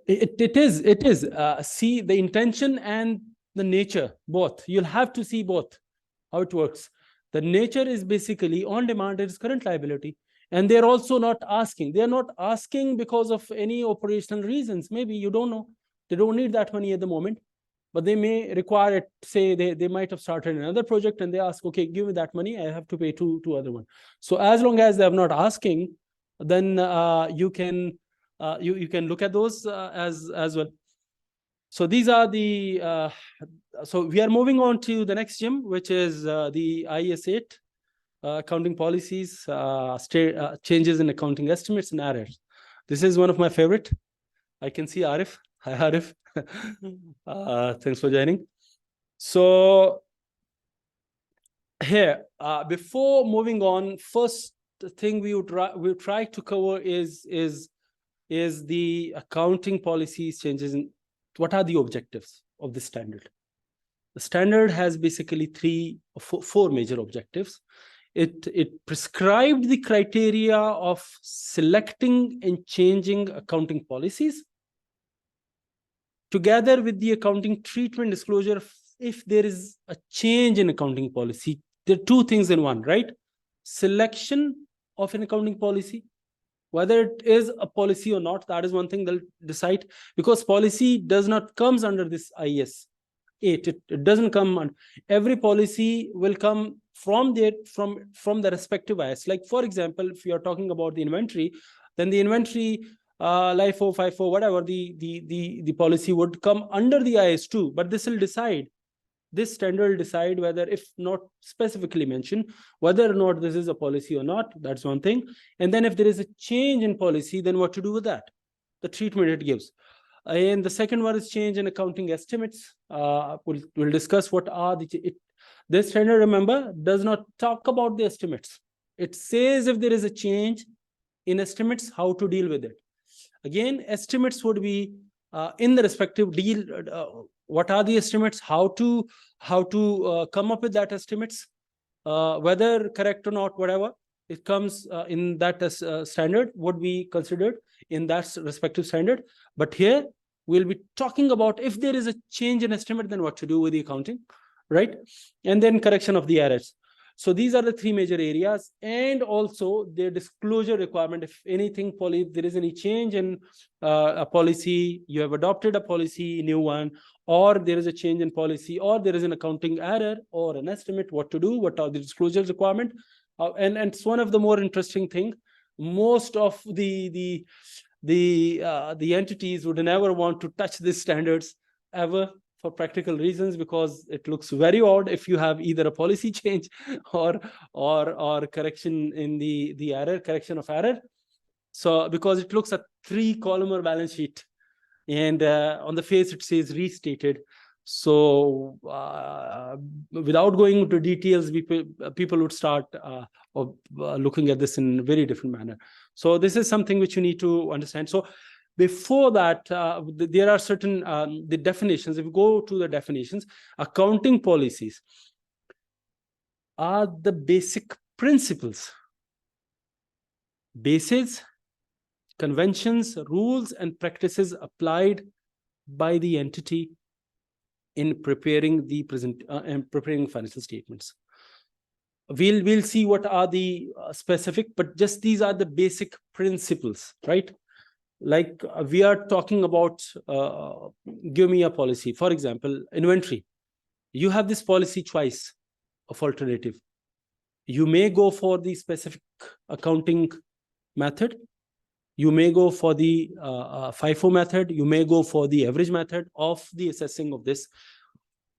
C: It is. See the intention and the nature, both. You'll have to see both, how it works. The nature is basically on demand, it is current liability. And they're also not asking. They're not asking because of any operational reasons. Maybe you don't know. They don't need that money at the moment, but they may require it. Say they might have started another project and they ask, okay, give me that money. I have to pay two other one. So as long as they are not asking, then you can look at those as well. So these are the, so we are moving on to the next gym, which is the IAS 8, accounting policies, changes in accounting estimates and errors. This is one of my favorite. I can see Arif. Hi, Arif. Thanks for joining. So here, before moving on, first thing we would try to cover is the accounting policies changes in what are the objectives of the standard. The standard has basically four major objectives. It prescribed the criteria of selecting and changing accounting policies, together with the accounting treatment disclosure. If there is a change in accounting policy, there are two things in one, right? Selection of an accounting policy, whether it is a policy or not, that is one thing they'll decide, because policy does not comes under this IAS 8. It doesn't come on. Every policy will come from the respective IAS. Like for example, if you are talking about the inventory, then the inventory LIFO, FIFO, whatever, the policy would come under the IAS 2, but this will decide. This standard will decide whether, if not specifically mentioned, whether or not this is a policy or not. That's one thing. And then if there is a change in policy, then what to do with that, the treatment it gives. And the second one is change in accounting estimates. We'll discuss what are this standard, remember, does not talk about the estimates. It says if there is a change in estimates, how to deal with it. Again, estimates would be in the respective deal. What are the estimates? How to come up with that estimates, whether correct or not, whatever it comes in that standard would be considered in that respective standard. But here we'll be talking about if there is a change in estimate, then what to do with the accounting, right? And then correction of the errors. So these are the three major areas, and also their disclosure requirement. If anything, there is any change in a policy, you have adopted a policy, new one, or there is a change in policy, or there is an accounting error or an estimate, what to do, what are the disclosure requirement. And it's one of the more interesting thing. Most of the entities would never want to touch these standards ever, for practical reasons, because it looks very odd if you have either a policy change or correction in the error, correction of error. So because it looks a 3-column balance sheet, and on the face it says restated. So without going into details, people would start looking at this in a very different manner. So this is something which you need to understand. So before that, there are certain the definitions. If you go to the definitions, accounting policies are the basic principles, bases, conventions, rules, and practices applied by the entity in preparing the preparing financial statements. We'll see what are the specific, but just these are the basic principles, right? Like we are talking about, give me a policy. For example, inventory. You have this policy choice of alternative. You may go for the specific accounting method. You may go for the FIFO method. You may go for the average method of the assessing of this.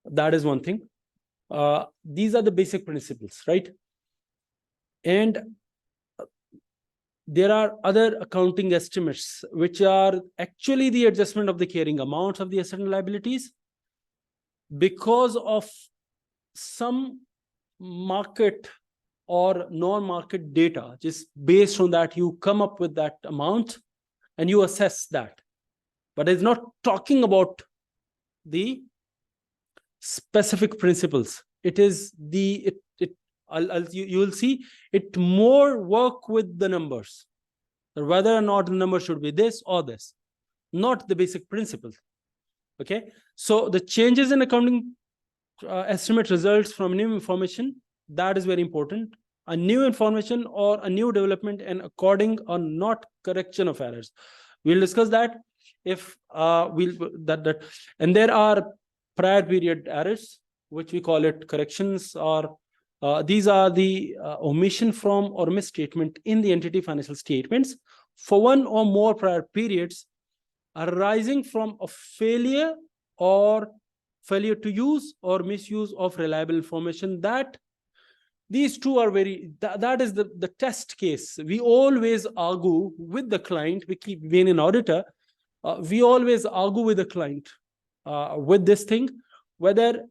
C: That is one thing. These are the basic principles, right? And there are other accounting estimates, which are actually the adjustment of the carrying amounts of the asset and liabilities because of some market or non-market data. Just based on that, you come up with that amount and you assess that. But it's not talking about the specific principles. It is the you will see it more work with the numbers, whether or not the number should be this or this, not the basic principles. Okay, so the changes in accounting estimate results from new information. That is very important. A new information or a new development, and according or not correction of errors. We'll discuss that if and there are prior period errors, which we call it corrections, or these are the omission from or misstatement in the entity financial statements for one or more prior periods arising from a failure to use or misuse of reliable information. That these two are that is the test case. We always argue with the client. We keep being an auditor. We always argue with the client with this thing, whether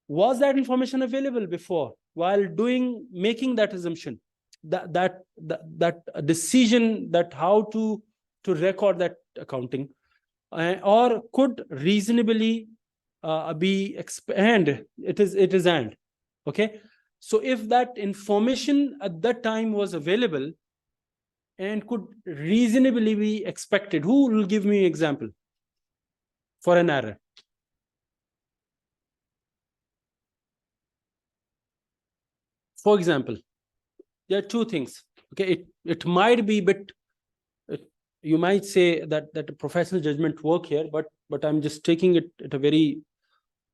C: was that information available before while making that assumption, that decision, that how to record that accounting, or could reasonably be expanded. It is and okay. So if that information at that time was available and could reasonably be expected, who will give me an example for an error? For example, there are two things. Okay, it might be, but you might say that a professional judgment work here, but I'm just taking it at a very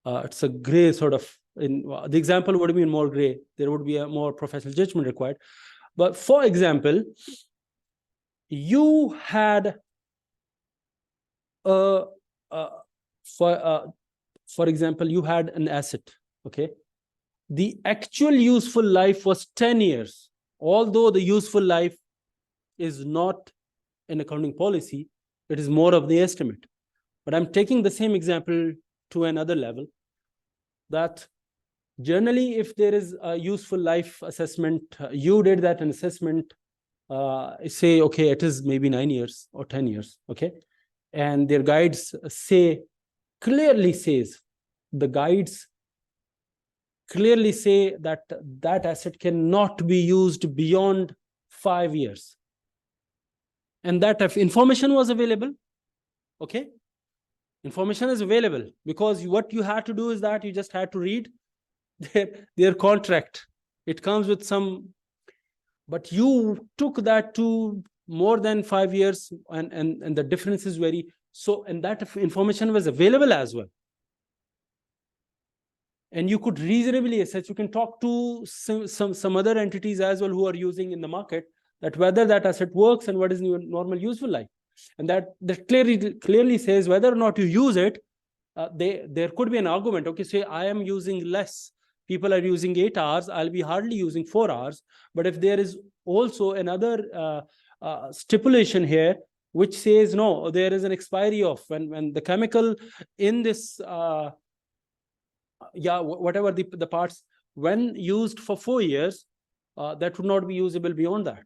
C: it's a gray sort of. The example would be more gray. There would be a more professional judgment required. But for example, you had for example, you had an asset. Okay, the actual useful life was 10 years, although the useful life is not an accounting policy. It is more of the estimate. But I'm taking the same example to another level, that generally, if there is a useful life assessment, you did that an assessment, say, okay, it is maybe 9 years or 10 years, okay? And their guides clearly say that that asset cannot be used beyond 5 years. And that if information was available, okay? Information is available, because what you had to do is that you just had to read their contract, It comes with some, but you took that to more than 5 years, and the difference is very, so, and that information was available as well. And you could reasonably assess, you can talk to some other entities as well who are using in the market, that whether that asset works and what is your normal useful life. And that clearly says whether or not you use it, there could be an argument. Okay, say I am using less, people are using 8 hours, I'll be hardly using 4 hours. But if there is also another stipulation here which says no, there is an expiry of when the chemical in this whatever the parts, when used for 4 years, that would not be usable beyond that.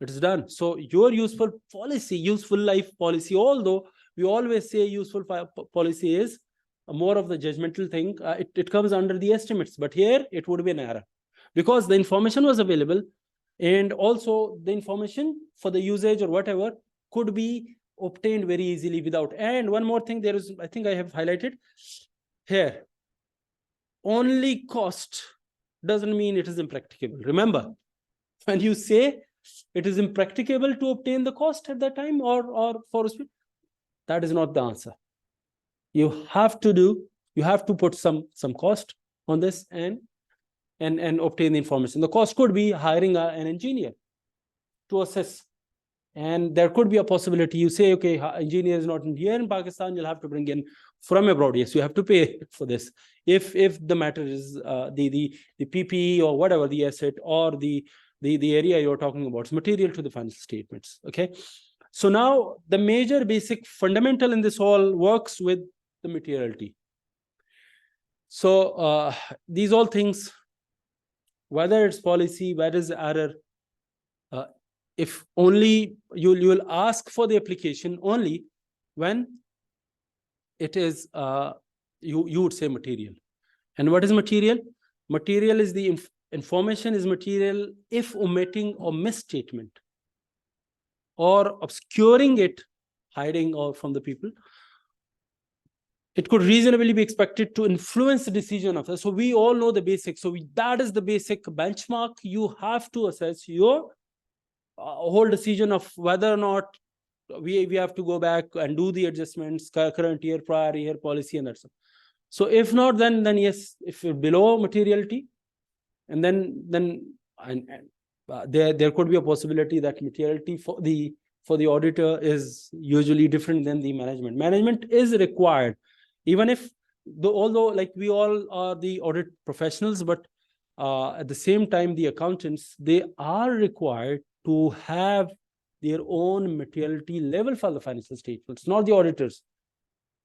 C: It is done. So your useful life policy, although we always say useful policy is more of the judgmental thing, it comes under the estimates, but here it would be an error because the information was available, and also the information for the usage or whatever could be obtained very easily without. And one more thing, there is, I think I have highlighted here, only cost doesn't mean it is impracticable. Remember, when you say it is impracticable to obtain the cost at that time or for speed, that is not the answer. You have to put some cost on this and obtain the information. The cost could be hiring an engineer to assess, and there could be a possibility you say, okay, engineer is not here in Pakistan, you'll have to bring in from abroad. Yes, you have to pay for this if the matter is the PPE or whatever the asset or the area you're talking about is material to the financial statements. Okay, so now the major basic fundamental in this all works with the materiality. So these all things, whether it's policy, whether it's error, if only you will ask for the application only when it is you would say material. And what is material? Material is the information is material if omitting or misstatement or obscuring it, hiding or from the people, it could reasonably be expected to influence the decision of that. So we all know the basics. So that is the basic benchmark. You have to assess your whole decision of whether or not we have to go back and do the adjustments, current year, prior year policy, and that's all. So if not, then yes, if you're below materiality, and then there could be a possibility that materiality for the auditor is usually different than the management. Management is required, even if although like we all are the audit professionals, but at the same time the accountants, they are required to have their own materiality level for the financial statements, not the auditors.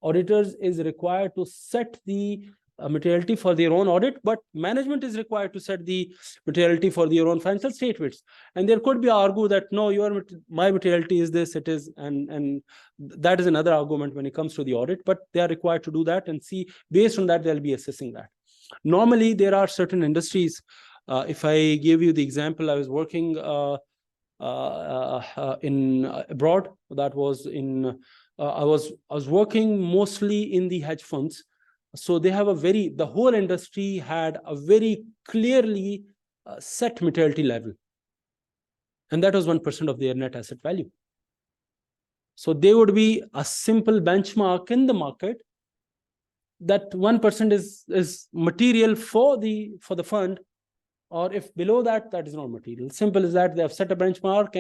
C: Auditors is required to set the materiality for their own audit, but management is required to set the materiality for their own financial statements. And there could be argue that no, my materiality is this, it is, and that is another argument when it comes to the audit, but they are required to do that and see, based on that, they'll be assessing that. Normally, there are certain industries. If I give you the example, I was working in abroad. That was in I was working mostly in the hedge funds. So they have the whole industry had a very clearly set materiality level, and that was 1% of their net asset value. So they would be a simple benchmark in the market that 1% is material for the fund, or if below that, that is not material. Simple as that. They have set a benchmark,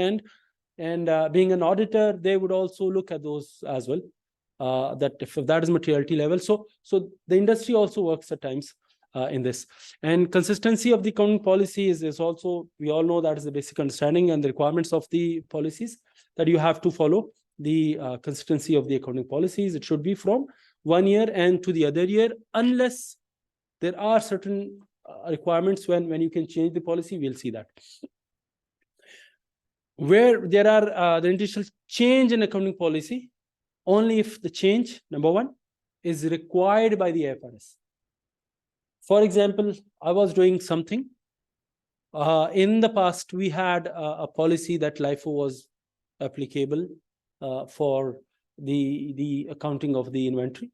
C: and being an auditor, they would also look at those as well. That if that is materiality level. So the industry also works at times in this. And consistency of the accounting policy is also, we all know that is the basic understanding and the requirements of the policies, that you have to follow the consistency of the accounting policies. It should be from 1 year and to the other year, unless there are certain requirements when you can change the policy. We'll see that. Where there are the initial change in accounting policy, only if the change, number one, is required by the IFRS. For example, I was doing something. In the past, we had a policy that LIFO was applicable for the accounting of the inventory.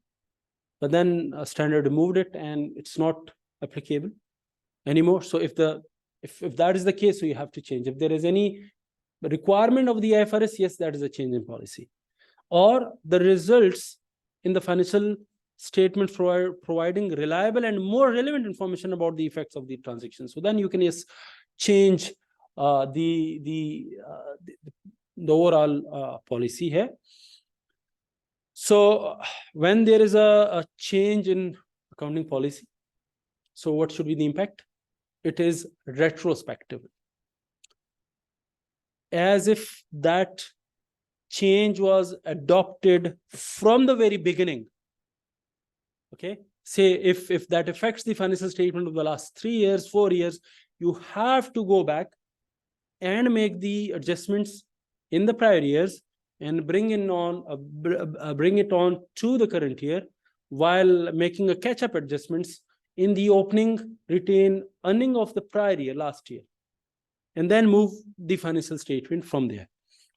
C: But then Standard removed it, and it's not applicable anymore. So if the If that is the case, so you have to change. If there is any requirement of the IFRS, yes, that is a change in policy. Or the results in the financial statements providing reliable and more relevant information about the effects of the transaction. So then you can just change the overall policy here. So when there is a change in accounting policy, so what should be the impact? It is retrospective, as if that change was adopted from the very beginning. Okay, say if that affects the financial statement of the last 3 years, 4 years, you have to go back and make the adjustments in the prior years and bring it on to the current year, while making a catch-up adjustments in the opening retained earning of the prior year, last year, and then move the financial statement from there.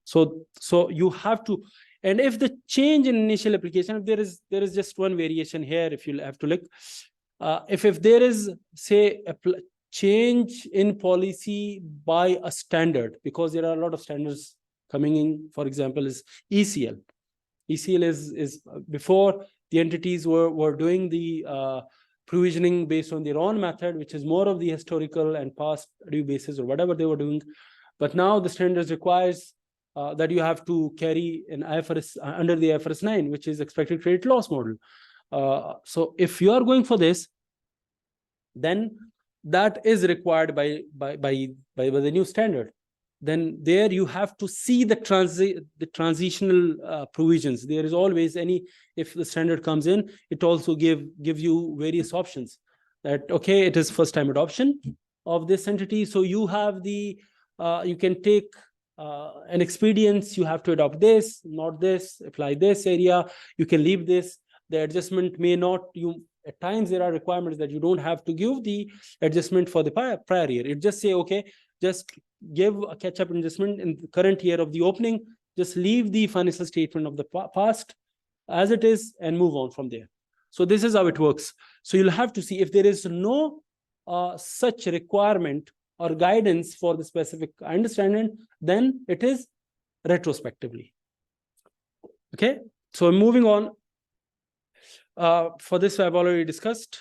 C: So you have to, and if the change in initial application, if there is just one variation here, if you have to look, if there is, say, a change in policy by a standard, because there are a lot of standards coming in, for example, is ECL. ECL is before the entities were doing the provisioning based on their own method, which is more of the historical and past due basis or whatever they were doing. But now the standards requires that you have to carry an IFRS under the IFRS 9, which is expected credit loss model. So if you are going for this, then that is required by the new standard. Then there you have to see the transitional provisions. There is always if the standard comes in, it also give you various options that, okay, it is first time adoption of this entity. So you have you can take an expedience, you have to adopt this, not this, apply this area, you can leave this. The adjustment may not, at times there are requirements that you don't have to give the adjustment for the prior year. It just say, okay, just give a catch-up adjustment in the current year of the opening, just leave the financial statement of the past as it is and move on from there. So this is how it works. So you'll have to see if there is no such requirement or guidance for the specific understanding, then it is retrospectively. Okay, so moving on. For this, I've already discussed.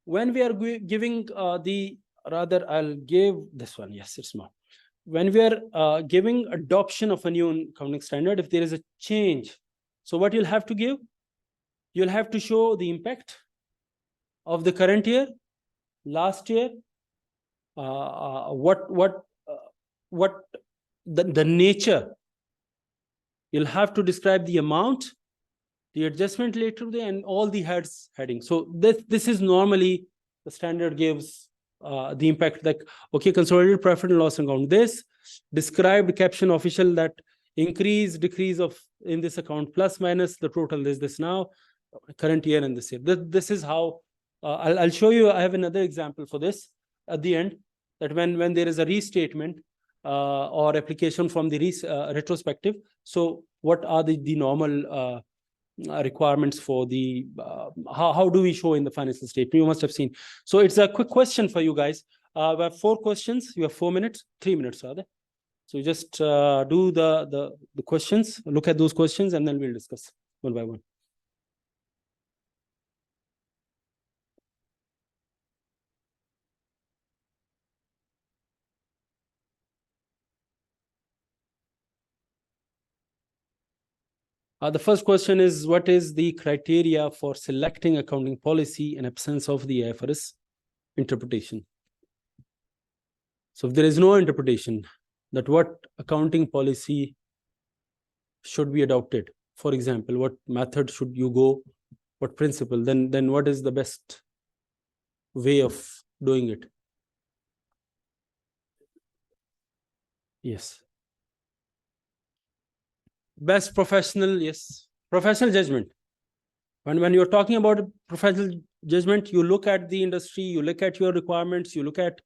C: When we are giving I'll give this one. Yes, it's more. When we are giving adoption of a new accounting standard, if there is a change, so what you'll have to give? You'll have to show the impact of the current year, last year, what the nature. You'll have to describe the amount, the adjustment later, and all the headings. So this is normally the standard gives the impact, like, okay, consolidated profit and loss account, this described caption official, that increase, decrease of in this account, plus minus the total is this now, current year and this year. This is how I'll show you. I have another example for this at the end, that when there is a restatement or application from the retrospective, so what are the normal requirements for the how do we show in the financial statement? You must have seen. So it's a quick question for you guys. We have 4 questions. You have 4 minutes, 3 minutes rather. So you just do the questions, look at those questions, and then we'll discuss one by one. The first question is, what is the criteria for selecting accounting policy in absence of the IFRS interpretation? So if there is no interpretation, that what accounting policy should be adopted? For example, what method should you go? What principle? Then what is the best way of doing it? Yes. Best professional, yes. Professional judgment. When you're talking about professional judgment, you look at the industry, you look at your requirements, you look at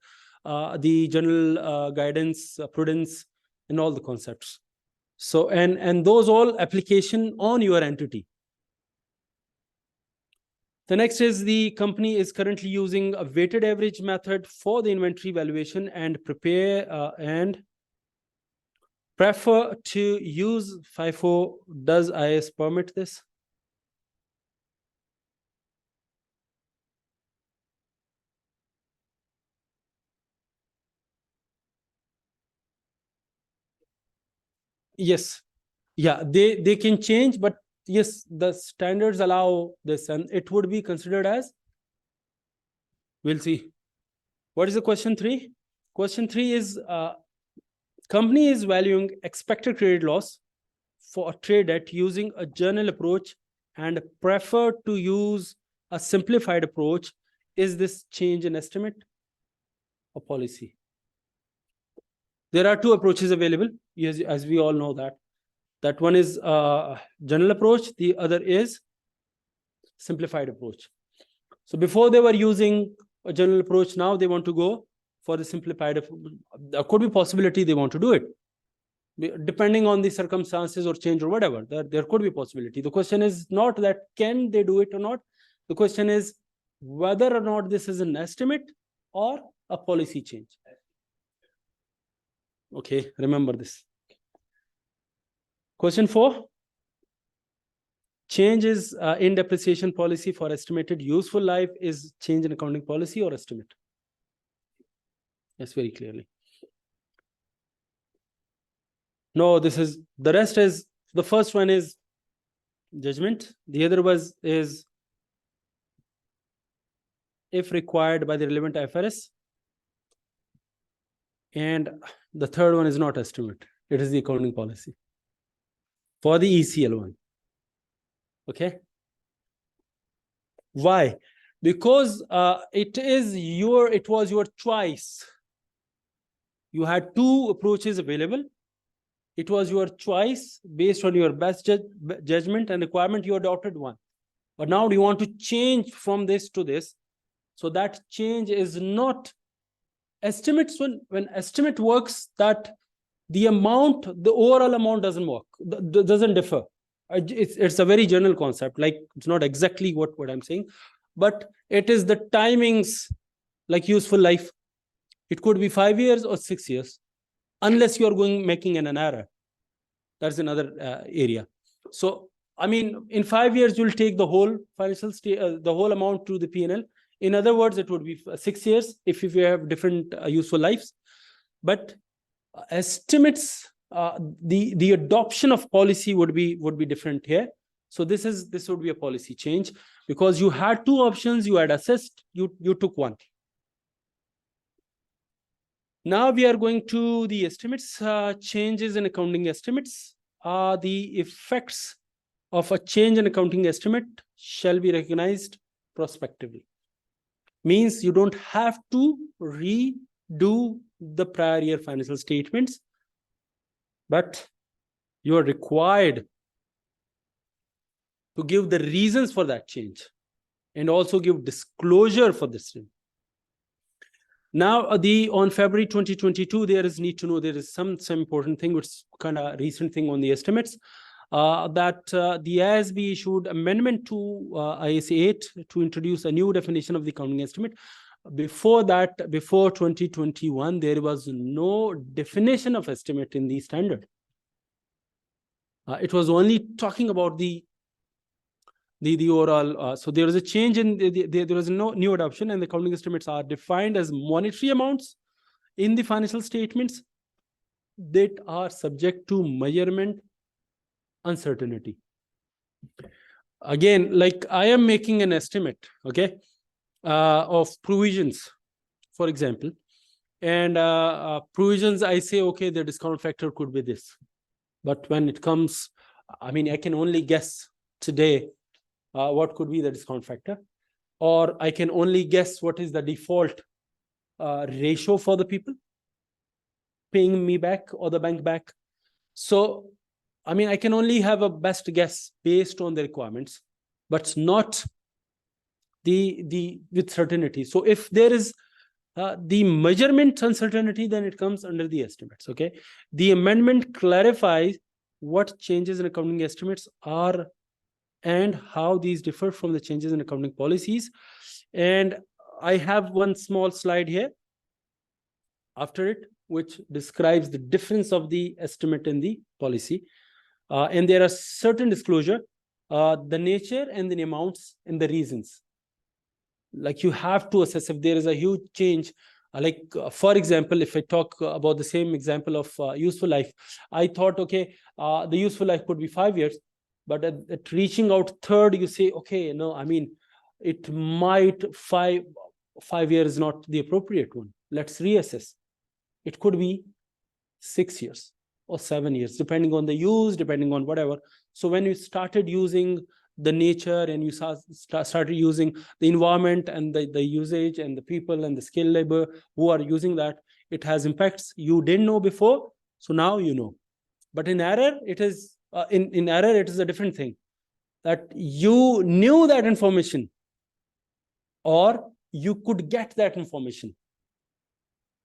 C: the general guidance, prudence, and all the concepts. So, and those all application on your entity. The next is the company is currently using a weighted average method for the inventory valuation and prefer to use FIFO. Does IAS permit this? Yes. Yeah, they can change, but yes, the standards allow this, and it would be considered as, we'll see. What is the question 3? Question 3 is company is valuing expected credit loss for a trade debt using a journal approach and prefer to use a simplified approach. Is this change in estimate or policy? There are two approaches available, as we all know that. That one is general approach, the other is simplified approach. So before they were using a general approach, now they want to go for the simplified. There could be possibility they want to do it, depending on the circumstances or change or whatever. There could be possibility. The question is not that can they do it or not. The question is whether or not this is an estimate or a policy change. Okay, remember this. Question 4. Change is in depreciation policy for estimated useful life is change in accounting policy or estimate? Yes, very clearly. No, this is, the rest is, the first one is judgment. The other is if required by the relevant IFRS. And the third one is not estimate. It is the accounting policy for the ECL one. Okay. Why? Because it was your choice. You had two approaches available. It was your choice based on your best judgment and requirement. You adopted one. But now you want to change from this to this. So that change is not estimates. When estimate works, that the overall amount doesn't work, doesn't differ. It's a very general concept. Like, it's not exactly what I'm saying, but it is the timings, like useful life. It could be 5 years or 6 years, unless you're making an error. That's another area. So, I mean, in 5 years, you'll take the whole financial the whole amount to the P&L. In other words, it would be 6 years if you have different useful lives. But estimates, the adoption of policy would be different here. So this would be a policy change, because you had two options, you had assessed, you took one. Now we are going to the estimates. Changes in accounting estimates. The effects of a change in accounting estimate shall be recognized prospectively. Means you don't have to redo the prior year financial statements, but you are required to give the reasons for that change and also give disclosure for this. Now, on February 2022, there is need to know, there is some important thing, which is kind of recent thing on the estimates, that the IASB issued amendment to IAS 8 to introduce a new definition of the accounting estimate. Before that, before 2021, there was no definition of estimate in the standard. It was only talking about the overall. So there is a change in there is no new adoption, and the accounting estimates are defined as monetary amounts in the financial statements that are subject to measurement uncertainty. Again, like I am making an estimate, okay, of provisions, for example, and provisions, I say, okay, the discount factor could be this. But when it comes, I mean, I can only guess today what could be the discount factor, or I can only guess what is the default ratio for the people paying me back or the bank back. So, I mean, I can only have a best guess based on the requirements, but not with certainty. So if there is the measurement uncertainty, then it comes under the estimates. Okay, the amendment clarifies what changes in accounting estimates are and how these differ from the changes in accounting policies. And I have one small slide here after it, which describes the difference of the estimate and the policy. And there are certain disclosure, the nature and the amounts and the reasons. Like you have to assess if there is a huge change. For example, if I talk about the same example of useful life, I thought, okay, the useful life could be 5 years, but at reaching out third, you say, okay, no, I mean, it might 5 years is not the appropriate one. Let's reassess. It could be 6 years or 7 years, depending on the use, depending on whatever. So when you started using the nature and you started using the environment and the usage and the people and the skilled labor who are using that, it has impacts you didn't know before. So now you know. But in error, it is in error, it is a different thing, that you knew that information or you could get that information,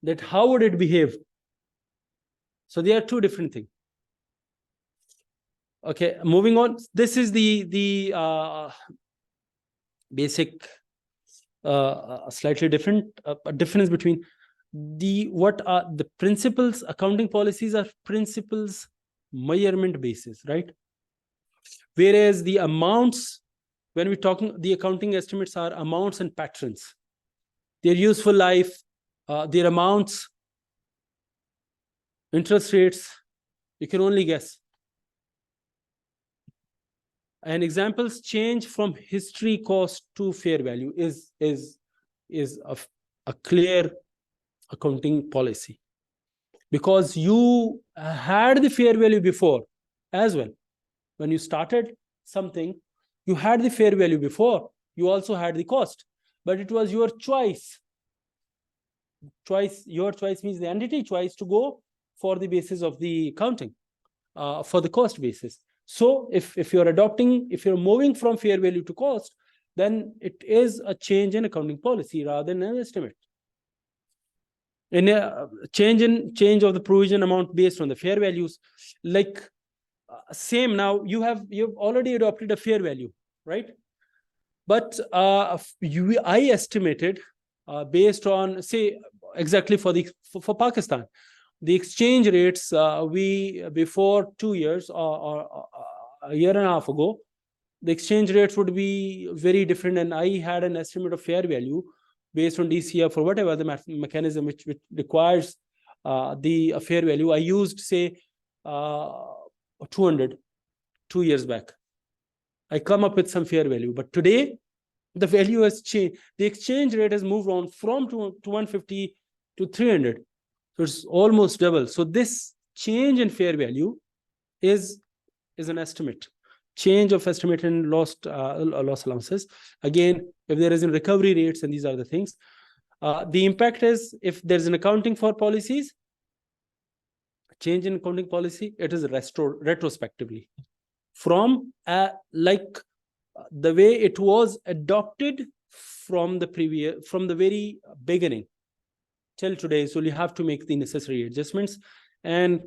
C: that how would it behave. So they are two different things. Okay, moving on. This is the basic slightly different difference between what are the principles. Accounting policies are principles measurement basis, right? Whereas the amounts, when we're talking, the accounting estimates are amounts and patterns. Their useful life, their amounts, interest rates, you can only guess. And examples change from history cost to fair value is a clear accounting policy, because you had the fair value before as well. When you started something, you had the fair value before, you also had the cost, but it was your choice. Your choice means the entity choice to go for the basis of the accounting, for the cost basis. So if you're adopting, if you're moving from fair value to cost, then it is a change in accounting policy rather than an estimate. In a change of the provision amount based on the fair values, like same, now you've already adopted a fair value, right? But I estimated based on, say, exactly for Pakistan, the exchange rates, we before 2 years or a year and a half ago, the exchange rates would be very different, and I had an estimate of fair value based on DCF or whatever the mechanism which requires the fair value. I used, say, 200 2 years back. I come up with some fair value, but today the value has changed. The exchange rate has moved on from 150 to 300. So it's almost double. So this change in fair value is an estimate. Change of estimate in loss allowances. Again, if there is a recovery rates, and these are the things. The impact is, if there's an accounting for policies, change in accounting policy, it is retrospectively from like the way it was adopted from the very beginning till today. So you have to make the necessary adjustments, and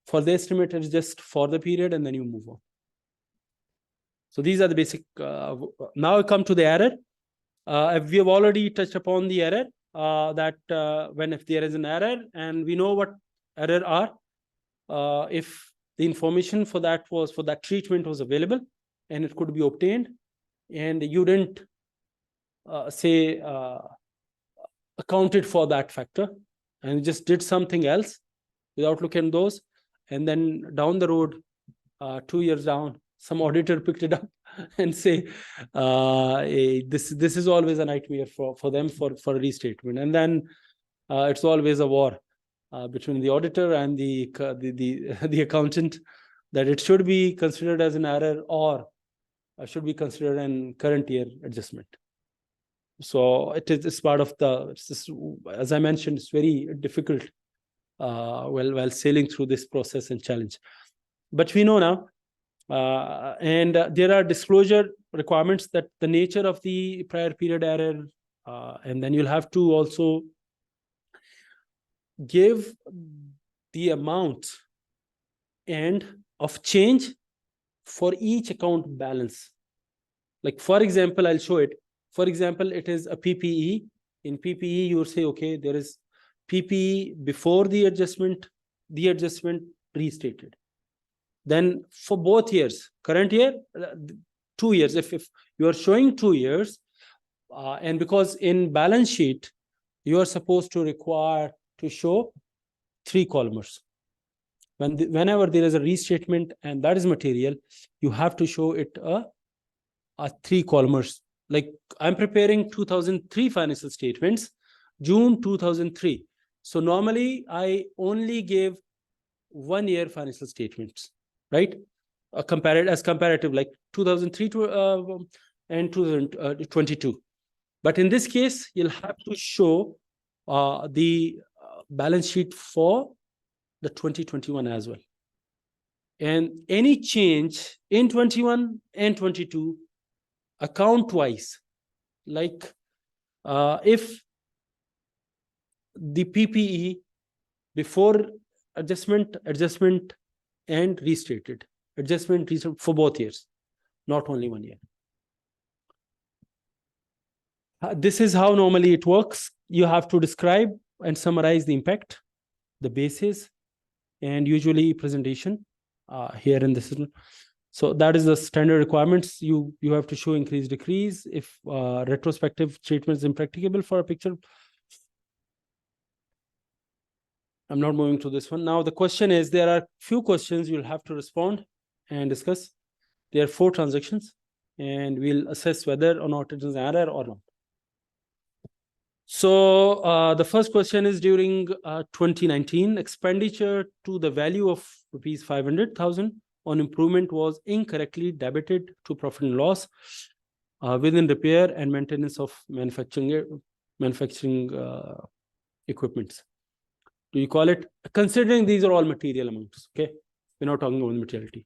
C: for the estimate, it's just for the period, and then you move on. So these are the basic. Now I come to the error. We have already touched upon the error, that if there is an error, and we know what error are, if the information for that treatment was available and it could be obtained, and you didn't accounted for that factor and you just did something else without looking at those, and then down the road, 2 years down, some auditor picked it up and say, this is always a nightmare for them for a restatement, and then it's always a war between the auditor and the accountant, that it should be considered as an error or should be considered an current year adjustment. So it's part of as I mentioned, it's very difficult while sailing through this process and challenge. But we know now, and there are disclosure requirements, that the nature of the prior period error, and then you'll have to also give the amount and of change for each account balance. Like, for example, I'll show it. For example, it is a PPE. In PPE, you say, okay, there is PPE before the adjustment restated. Then for both years, current year, 2 years, if you are showing 2 years, and because in balance sheet, you are supposed to require to show 3 columns. Whenever there is a restatement and that is material, you have to show it a 3 columns. Like, I'm preparing 2003 financial statements, June 2003. So normally I only give 1 year financial statements, right? Comparative, like 2003 to and 2022. But in this case, you'll have to show the balance sheet for the 2021 as well. And any change in 21 and 22 account wise, like if the PPE before adjustment and restated, adjustment for both years, not only 1 year. This is how normally it works. You have to describe and summarize the impact, the basis, and usually presentation here in this. So that is the standard requirements. You have to show increase, decrease. If retrospective treatment is impracticable for a picture. I'm not moving to this one. Now the question is, there are few questions you'll have to respond and discuss. There are 4 transactions, and we'll assess whether or not it is an error or not. So the first question is, during 2019, expenditure to the value of rupees 500,000 on improvement was incorrectly debited to profit and loss within repair and maintenance of manufacturing equipments. Do you call it? Considering these are all material amounts, okay? We're not talking about materiality.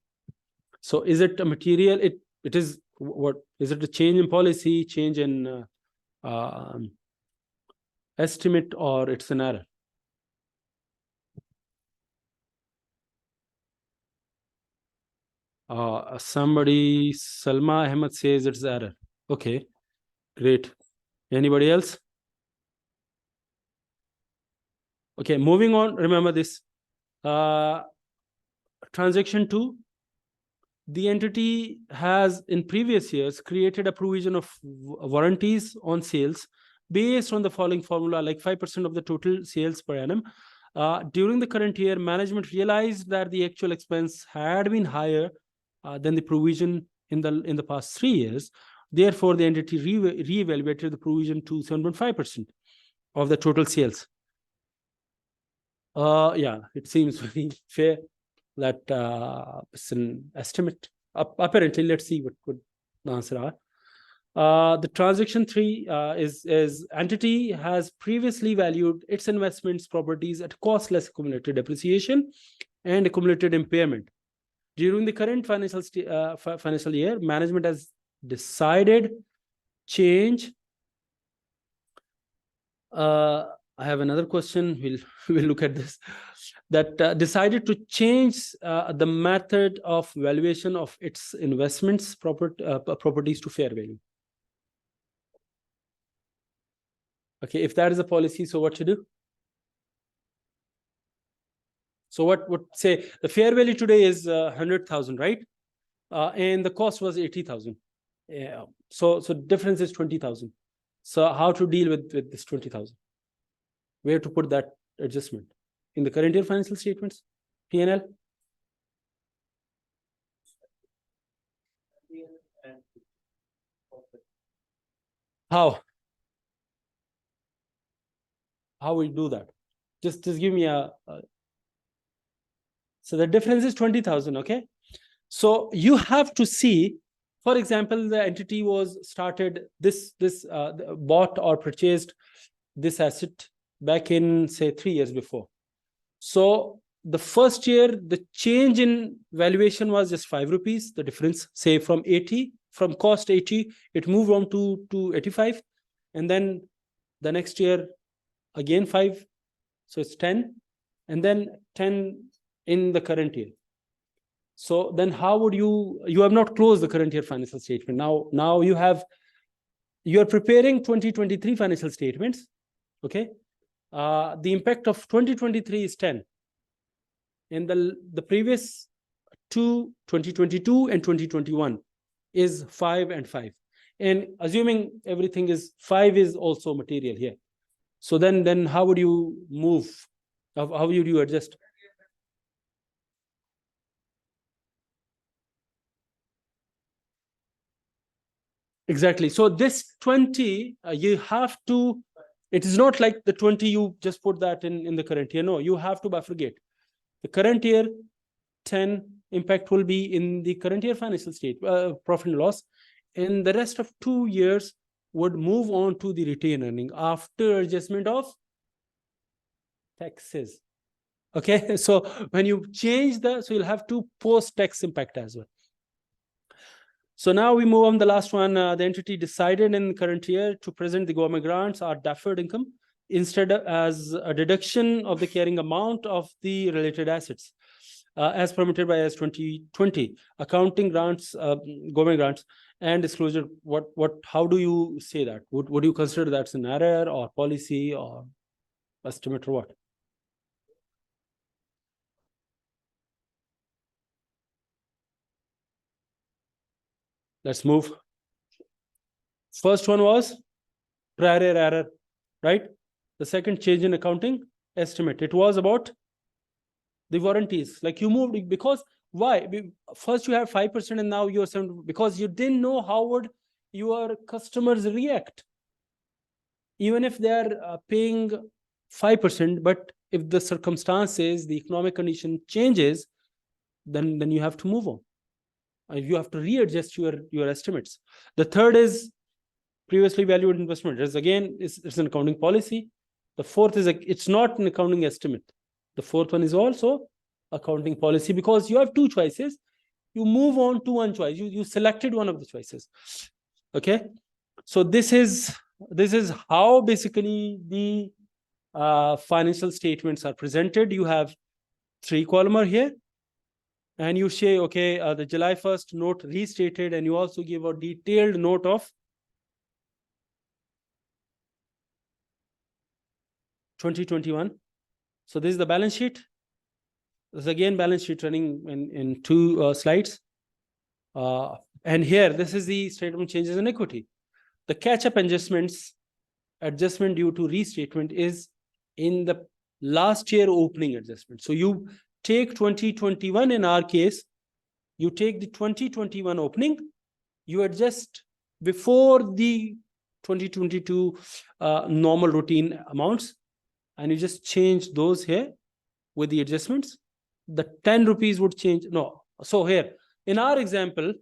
C: So is it a material? It is what? Is it a change in policy, change in estimate, or it's an error? Somebody, Salma Ahmed, says it's error. Okay, great. Anybody else? Okay, moving on. Remember this. Transaction 2. The entity has in previous years created a provision of warranties on sales based on the following formula, like 5% of the total sales per annum. During the current year, management realized that the actual expense had been higher than the provision in the past 3 years. Therefore, the entity re-evaluated the provision to 7.5% of the total sales. Yeah, it seems very fair that it's an estimate. Apparently, let's see what could the answer are. The transaction 3 is entity has previously valued its investments properties at cost less accumulated depreciation and accumulated impairment. During the current financial year, management has decided change. I have another question. We'll look at this. That decided to change the method of valuation of its investments properties to fair value. Okay, if that is a policy, so what to do? So what would say the fair value today is 100,000, right? And the cost was 80,000. Yeah. So difference is 20,000. So how to deal with this 20,000? Where to put that adjustment? In the current year financial statements, P&L? How we do that? Just give me so the difference is 20,000, okay? So you have to see, for example, the entity was started bought or purchased this asset back in, say, 3 years before. So the first year, the change in valuation was just 5 rupees. The difference, say, from cost 80, it moved on to 85. And then the next year, again 5. So it's 10. And then 10 in the current year. So then how would you have not closed the current year financial statement. Now you are preparing 2023 financial statements. Okay. The impact of 2023 is 10. And the previous two, 2022 and 2021, is 5 and 5. And assuming everything is 5 is also material here. So then how would you move? How would you adjust? Exactly. So this 20, you have to, it is not like the 20 you just put that in the current year. No, you have to bifurcate. The current year 10 impact will be in the current year financial state, profit and loss. And the rest of 2 years would move on to the retained earning after adjustment of taxes. Okay, so when you change so you'll have to post-tax impact as well. So now we move on the last one. The entity decided in current year to present the government grants or deferred income instead as a deduction of the carrying amount of the related assets. As permitted by AS 2020, accounting grants, government grants, and disclosure. How do you say that? Would you consider that's an error or policy or estimate or what? Let's move. First one was prior year error, right? The second change in accounting estimate. It was about the warranties. Like you moved because why? First you have 5% and now you're 7%, because you didn't know how would your customers react. Even if they're paying 5%, but if the circumstances, the economic condition changes, then you have to move on. You have to readjust your estimates. The third is previously valued investment. It's an accounting policy. The fourth is it's not an accounting estimate. The fourth one is also accounting policy, because you have two choices. You move on to one choice. You selected one of the choices. Okay. So this is how basically the financial statements are presented. You have 3 columnar here, and you say, okay, the July 1st note restated, and you also give a detailed note of 2021. So this is the balance sheet. This is again balance sheet running in 2 slides. And here, this is the statement changes in equity. The catch-up adjustment due to restatement is in the last year opening adjustment. So you take 2021 in our case, you take the 2021 opening, you adjust before the 2022 normal routine amounts, and you just change those here with the adjustments. The 10 rupees would change. No. So here, in our example,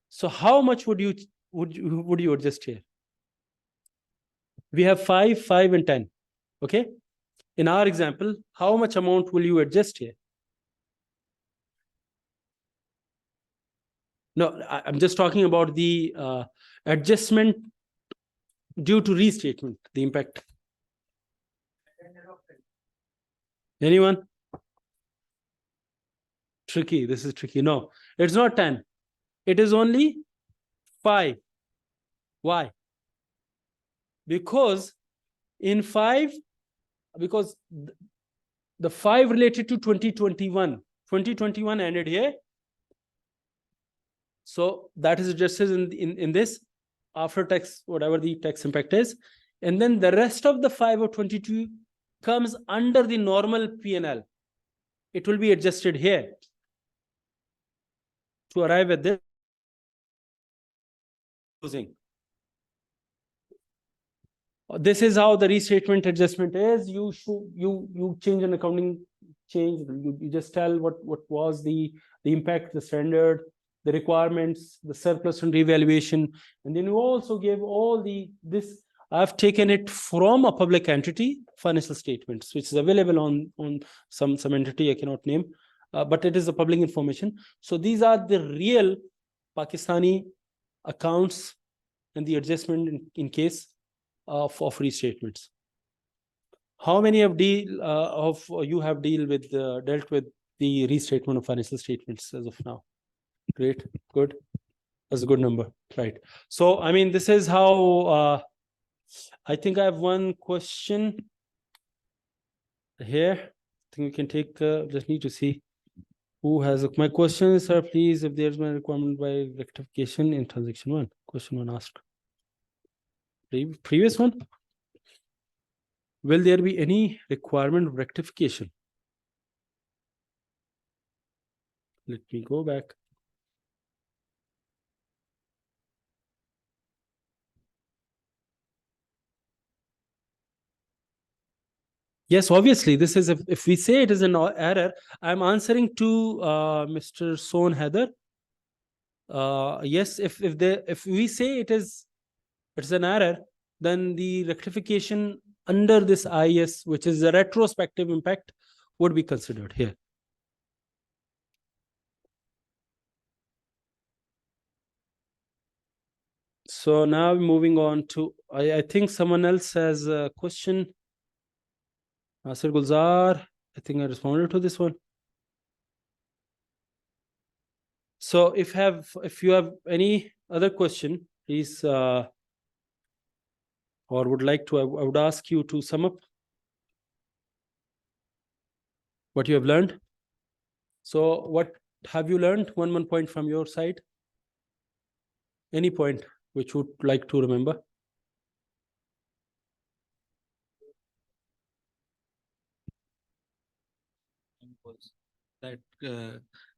C: so how much would you adjust here? We have 5, 5, and 10. Okay. In our example, how much amount will you adjust here? No, I'm just talking about the adjustment due to restatement, the impact. Anyone? Tricky. This is tricky. No, it's not 10. It is only 5. Why? Because in 5, because the 5 related to 2021. 2021 ended here. So that is adjusted in this after tax, whatever the tax impact is. And then the rest of the 5 of 22 comes under the normal P&L. It will be adjusted here to arrive at this closing. This is how the restatement adjustment is. You change an accounting change. You just tell what was the impact, the standard, the requirements, the surplus and revaluation, and then you also give all this. I've taken it from a public entity financial statements, which is available on some entity I cannot name, but it is a public information. So these are the real Pakistani accounts and the adjustment in case of restatements. How many of you have dealt with the restatement of financial statements as of now. Great, good. That's a good number, right? So, I mean, this is how, I think I have one question here. I think we can take, just need to see who has, my question is, sir, please, if there's a requirement by rectification in transaction one, question one asked. Previous one? Will there be any requirement of rectification? Let me go back. Yes, obviously, this is, if we say it is an error, I'm answering to Mr. Son Heather. Yes, if we say it's an error, then the rectification under this IS, which is a retrospective impact, would be considered here. So now moving on to, I think someone else has a question. Nasir Gulzar, I think I responded to this one. So if you have any other question, please, or would like to, I would ask you to sum up what you have learned. So what have you learned? One point from your side. Any point which would like to remember?
E: That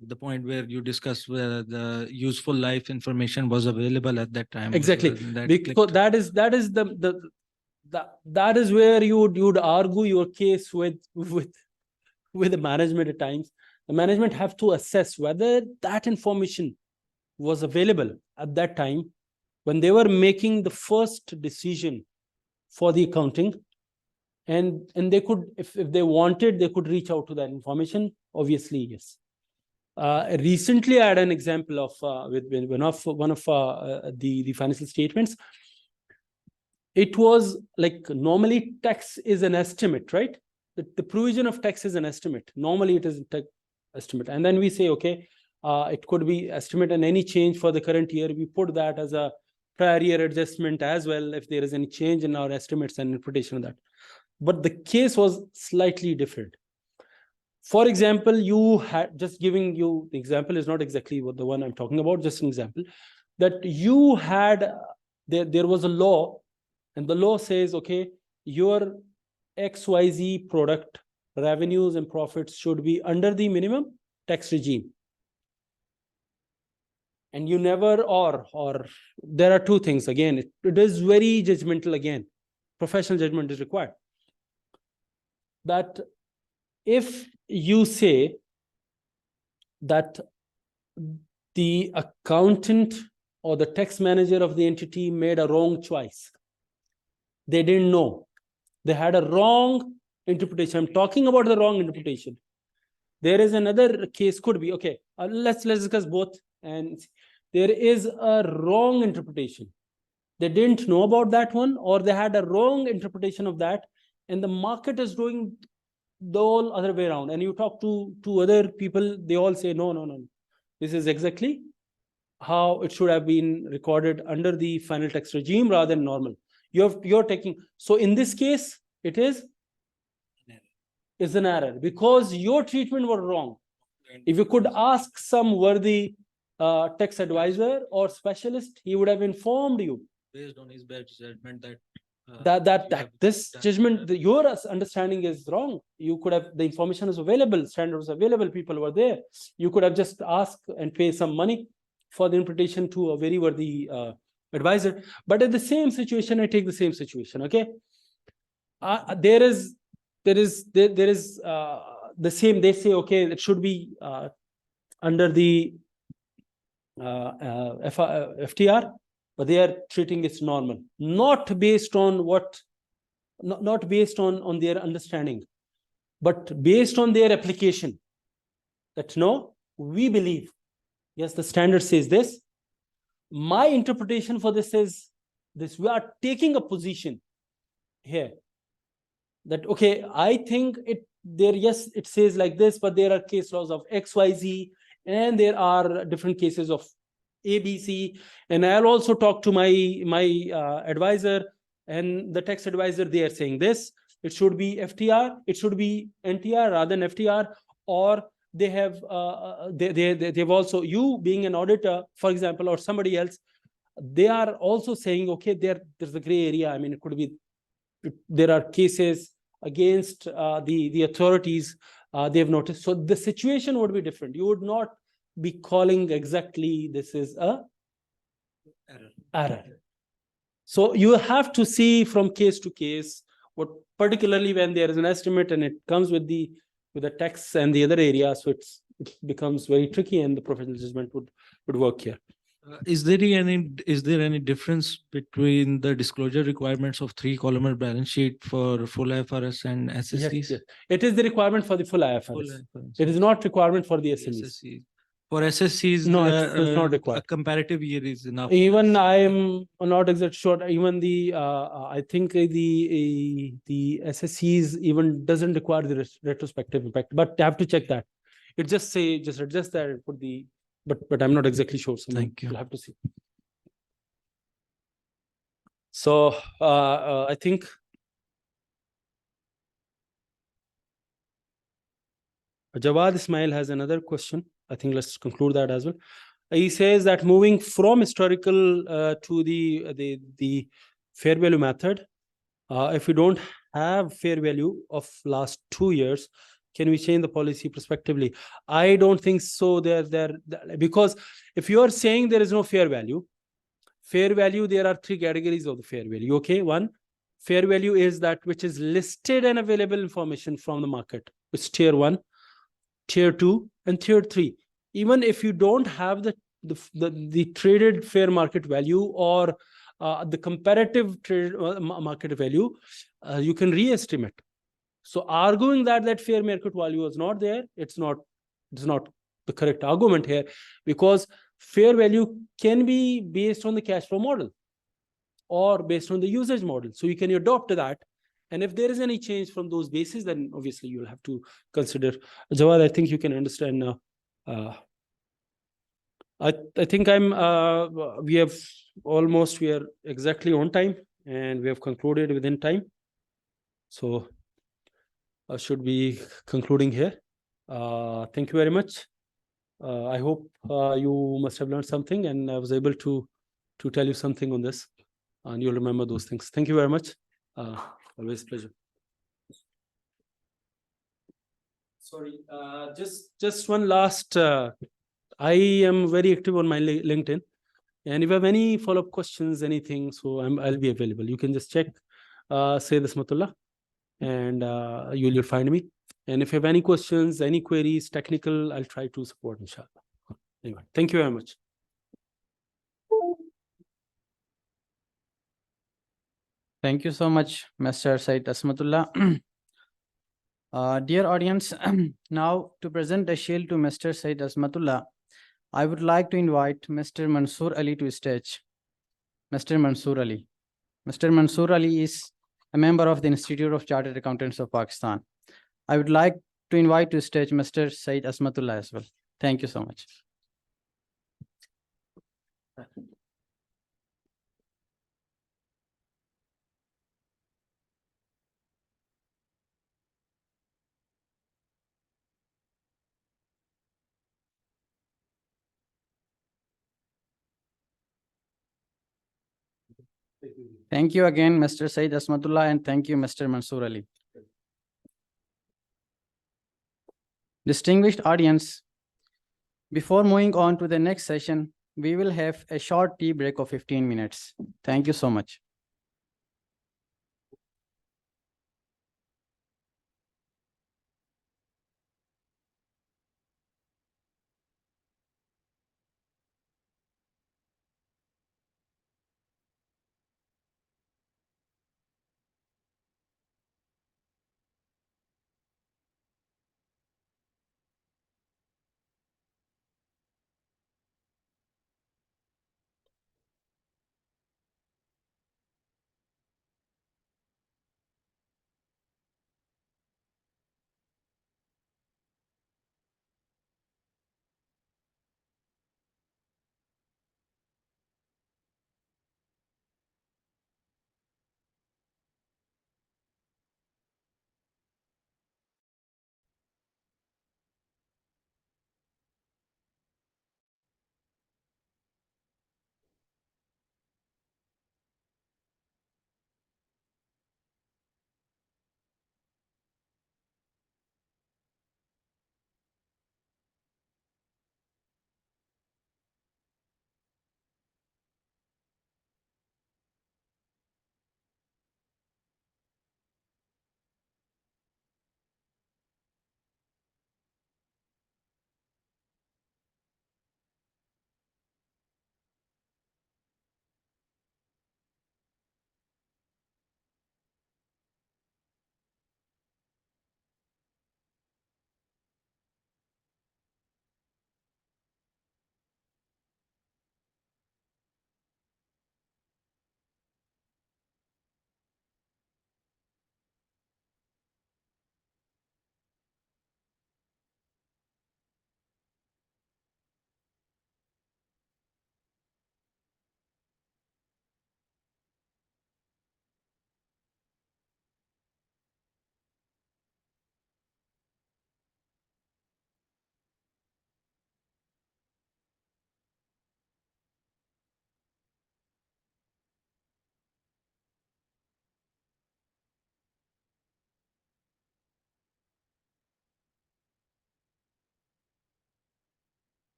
E: the point where you discussed whether the useful life information was available at that time.
C: Exactly. Because that is that is where you would argue your case with the management at times. The management have to assess whether that information was available at that time when they were making the first decision for the accounting. And they could, if they wanted, they could reach out to that information. Obviously, yes. Recently, I had an example of with one of the financial statements. It was like, normally tax is an estimate, right? The provision of tax is an estimate. Normally, it is an estimate, and then we say, okay, it could be estimate, and any change for the current year, we put that as a prior year adjustment as well if there is any change in our estimates and interpretation of that. But the case was slightly different. For example, you had, just giving you the example is not exactly what the one I'm talking about, just an example, that you had, there was a law, and the law says, okay, your XYZ product revenues and profits should be under the minimum tax regime. And you never, or there are two things. Again, it is very judgmental. Again, professional judgment is required. That if you say that the accountant or the tax manager of the entity made a wrong choice, they didn't know, they had a wrong interpretation. I'm talking about the wrong interpretation. There is another case, could be, okay, let's discuss both. And there is a wrong interpretation. They didn't know about that one, or they had a wrong interpretation of that, and the market is doing the whole other way around. And you talk to other people, they all say, no. This is exactly how it should have been recorded under the final tax regime rather than normal. You're taking, so in this case, it is an error because your treatment was wrong. If you could ask some worthy tax advisor or specialist, he would have informed you.
E: Based on his bad judgment
C: that this judgment, your understanding is wrong. You could have, the information is available, standard was available, people were there. You could have just asked and pay some money for the interpretation to a very worthy advisor. But at the same situation, I take the same situation. Okay, there is the same. They say, okay, it should be under the FTR. But they are treating it normal, not based on what, not based on their understanding, but based on their application. That no, we believe, yes, the standard says this. My interpretation for this is this. We are taking a position here that, okay, I think there, yes, it says like this, but there are case laws of XYZ, and there are different cases of ABC. And I'll also talk to my advisor and the tax advisor. They are saying this. It should be FTR. It should be NTR rather than FTR. Or they have they've also, you being an auditor, for example, or somebody else, they are also saying, okay, there's a gray area. I mean, it could be, there are cases against the authorities. They've noticed. So the situation would be different. You would not be calling exactly this is a error. So you have to see from case to case, what, particularly when there is an estimate and it comes with the tax and the other areas. So it becomes very tricky, and the professional judgment would work here.
E: Is there any difference between the disclosure requirements of 3-column balance sheet for full IFRS and SSCs?
C: Yes. It is the requirement for the full IFRS.
E: Full IFRS.
C: It is not requirement for the SMEs.
E: SSCs. For SSCs,
C: No, it's not required.
E: A comparative year is enough.
C: Even I am not exactly sure. Even the I think the SSCs even doesn't require the retrospective impact, but I have to check that. It just adjust that and put the, but I'm not exactly sure. So
E: Thank you.
C: You'll have to see. So I think Jawad Ismail has another question. I think let's conclude that as well. He says that moving from historical to the fair value method, if we don't have fair value of last 2 years, can we change the policy prospectively? I don't think so. Because if you are saying there is no fair value, there are 3 categories of the fair value. Okay, one, fair value is that which is listed and available information from the market. It's tier 1, tier 2, and tier 3. Even if you don't have the traded fair market value or the comparative trade market value, you can re-estimate. So arguing that fair market value was not there, it's not the correct argument here, because fair value can be based on the cash flow model or based on the usage model. So you can adopt that. And if there is any change from those bases, then obviously you'll have to consider. Jawad, I think you can understand now. I think we are exactly on time, and we have concluded within time. So I should be concluding here. Thank you very much. I hope you must have learned something, and I was able to tell you something on this, and you'll remember those things. Thank you very much. Always a pleasure. Sorry, just one last. I am very active on my LinkedIn, and if you have any follow-up questions, anything, so I'll be available. You can just check Sayyid Asmatullah, and you'll find me. And if you have any questions, any queries, technical, I'll try to support, inshallah. Anyway, thank you very much.
A: Thank you so much, Mr. Said Asmatullah. Dear audience, now to present a shield to Mr. Said Asmatullah, I would like to invite Mr. Mansoor Ali to stage. Mr. Mansoor Ali. Mr. Mansoor Ali is a member of the Institute of Chartered Accountants of Pakistan. I would like to invite to stage Mr. Said Asmatullah as well. Thank you so much. Thank you again, Mr. Said Asmatullah, and thank you, Mr. Mansoor Ali. Distinguished audience, before moving on to the next session, we will have a short tea break of 15 minutes. Thank you so much.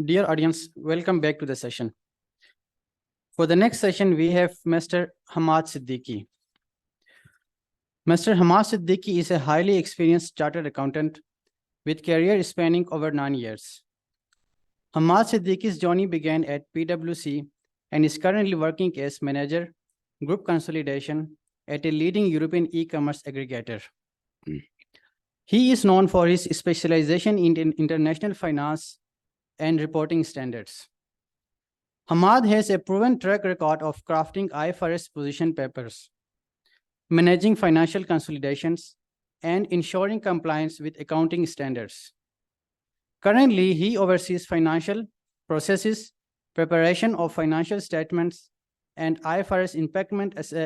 A: Dear audience, welcome back to the session. For the next session, we have Mr. Hamad Siddiqui. Mr. Hamad Siddiqui is a highly experienced chartered accountant with career spanning over 9 years. Hamad Siddiqui's journey began at PwC and is currently working as manager, group consolidation at a leading European e-commerce aggregator. He is known for his specialization in international finance and reporting standards. Hamad has a proven track record of crafting IFRS position papers, managing financial consolidations, and ensuring compliance with accounting standards. Currently, he oversees financial processes, preparation of financial statements, and IFRS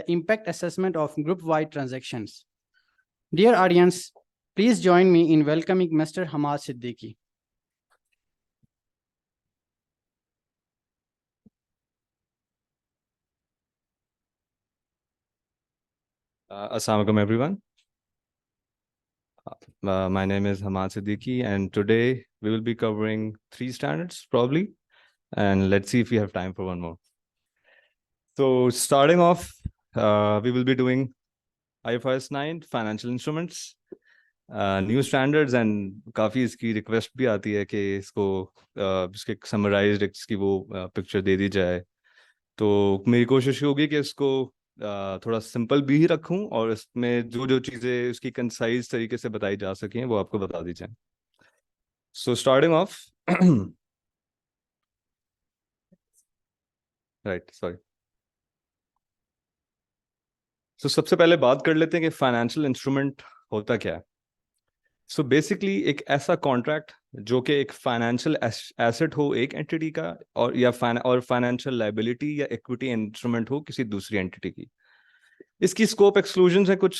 A: impact assessment of group-wide transactions. Dear audience, please join me in welcoming Mr. Hamad Siddiqui.
F: Assalamu alaikum, everyone. My name is Hamad Siddiqui, and today we will be covering 3 standards, probably. And let's see if we have time for one more. So starting off, we will be doing IFRS 9, financial instruments, new standards, and काफ़ी इसकी request भी आती है कि इसको इसके summarized इसकी वो picture दे दी जाए. तो मेरी कोशिश होगी कि इसको थोड़ा सिंपल भी रखूं और इसमें जो जो चीजें उसकी कंसाइज तरीके से बताई जा सकें वो आपको बता दी जाए. So starting of right sorry. So सबसे पहले बात कर लेते हैं कि फाइनेंशियल इंस्ट्रूमेंट होता क्या है. सो बेसिकली एक ऐसा कॉन्ट्रैक्ट जो कि एक फाइनेंशियल एसेट हो एक एंटिटी का और फाइनेंशियल लायबिलिटी या इक्विटी इंस्ट्रूमेंट हो किसी दूसरी एंटिटी की. इसकी स्कोप एक्सक्लूजन्स है कुछ.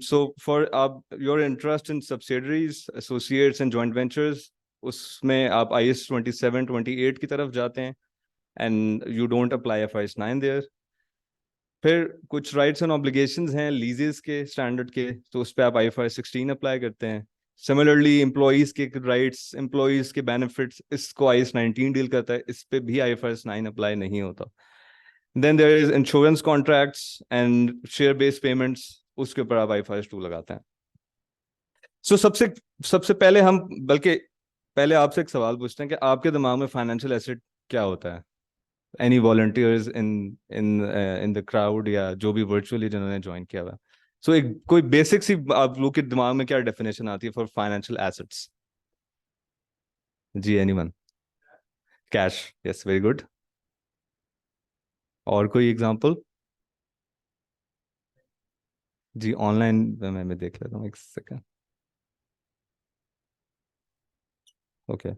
F: सो फॉर आप your interest in subsidiaries, associates and joint ventures, उसमें आप IAS 27, 28 की तरफ जाते हैं and you don't apply IFRS 9 there. फिर कुछ राइट्स एंड ऑब्लिगेशंस हैं लीजेस के स्टैंडर्ड के, तो उस पर आप IFRS 16 अप्लाई करते हैं. सिमिलरली एम्प्लॉइज के राइट्स, एम्प्लॉइज के बेनिफिट्स, इसको IAS 19 डील करता है, इस पे भी IFRS 9 अप्लाई नहीं होता. Then there is insurance contracts and share-based payments, उसके ऊपर आप IFRS 2 लगाते हैं. So सबसे पहले हम बल्कि पहले आपसे एक सवाल पूछते हैं कि आपके दिमाग में फाइनेंशियल एसेट क्या होता है. Any volunteers in the crowd या जो भी virtually जिन्होंने ज्वाइन किया हुआ. So एक कोई बेसिक सी आप लोग के दिमाग में क्या डेफिनेशन आती है फॉर फाइनेंशियल एसेट्स? जी, anyone? Cash. Yes, very good. और कोई एग्जांपल? जी, ऑनलाइन मैं देख लेता हूँ, एक second. Okay,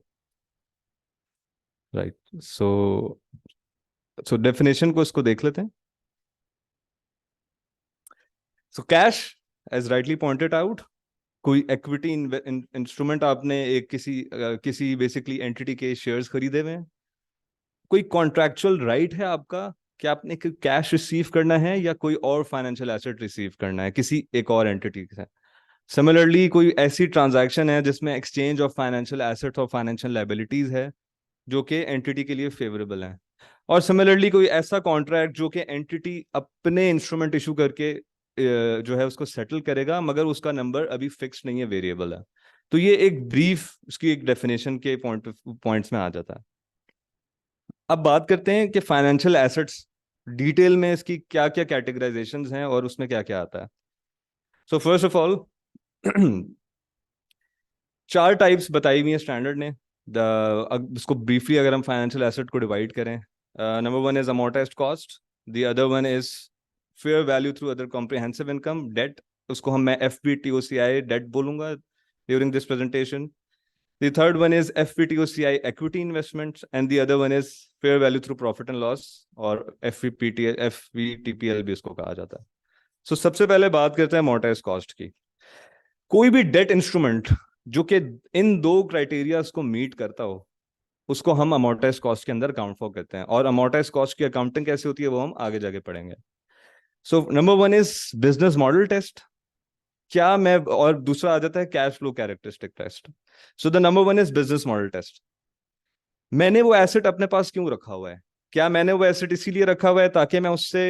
F: right. So definition को इसको देख लेते हैं. So cash, as rightly pointed out, कोई इक्विटी इंस्ट्रूमेंट आपने एक किसी बेसिकली एंटिटी के शेयर्स खरीदे हुए हैं. कोई कॉन्ट्रैक्चुअल राइट है आपका कि आपने कैश रिसीव करना है या कोई और फाइनेंशियल एसेट रिसीव करना है किसी एक और एंटिटी से. सिमिलरली कोई ऐसी ट्रांजैक्शन है जिसमें एक्सचेंज ऑफ फाइनेंशियल एसेट और फाइनेंशियल लायबिलिटीज है जो कि एंटिटी के लिए फेवरेबल है. और सिमिलरली कोई ऐसा कॉन्ट्रैक्ट जो कि एंटिटी अपने इंस्ट्रूमेंट इशू करके जो है उसको सेटल करेगा, मगर उसका नंबर अभी फिक्स नहीं है, वेरिएबल है. तो ये एक ब्रीफ उसकी एक डेफिनेशन के पॉइंट्स में आ जाता है. अब बात करते हैं कि फाइनेंशियल एसेट्स डिटेल में इसकी क्या क्या कैटेगराइजेशंस हैं और उसमें क्या क्या आता है. So first of all 4 types बताई हुई है स्टैंडर्ड ने. इसको ब्रीफली अगर हम फाइनेंशियल एसेट को डिवाइड करें, number 1 is amortised cost, the other one is fair value through other comprehensive income, debt, उसको मैं FVTOCI डेट बोलूंगा during this presentation. The third one is FVTOCI equity investments, and the other one is fair value through profit and loss, और FVTPL भी इसको कहा जाता है. So सबसे पहले बात करते हैं amortized cost की. कोई भी डेट इंस्ट्रूमेंट जो कि इन 2 क्राइटेरियाज को मीट करता हो उसको हम amortized cost के अंदर काउंट फॉर करते हैं. और amortized cost की अकाउंटिंग कैसे होती है वो हम आगे जाके पढ़ेंगे. So number 1 is business model test. क्या मैं, और दूसरा आ जाता है cash flow characteristic test. So the number 1 is business model test. मैंने वो एसेट अपने पास क्यों रखा हुआ है? क्या मैंने वो एसेट इसीलिए रखा हुआ है ताकि मैं उससे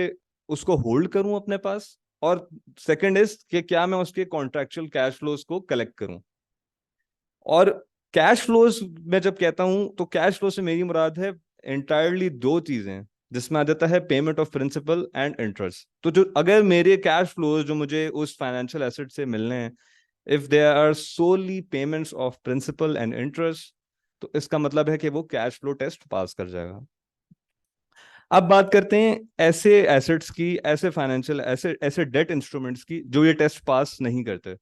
F: उसको होल्ड करूं अपने पास, और सेकंड इज कि क्या मैं उसके कॉन्ट्रेक्चुअल कैश फ्लोज को कलेक्ट करूं। और कैश फ्लोज में जब कहता हूं तो कैश फ्लो से मेरी मुराद है एंटायरली दो चीजें, जिसमें आ जाता है payment of principal and interest. तो जो अगर मेरे कैश फ्लोज जो मुझे उस फाइनेंशियल एसेट से मिलने हैं, if they are solely payments of principal and interest, तो इसका मतलब है कि वो कैश फ्लो टेस्ट पास कर जाएगा। अब बात करते हैं ऐसे एसेट्स की, ऐसे फाइनेंशियल ऐसे ऐसे डेट इंस्ट्रूमेंट्स की जो ये टेस्ट पास नहीं करते।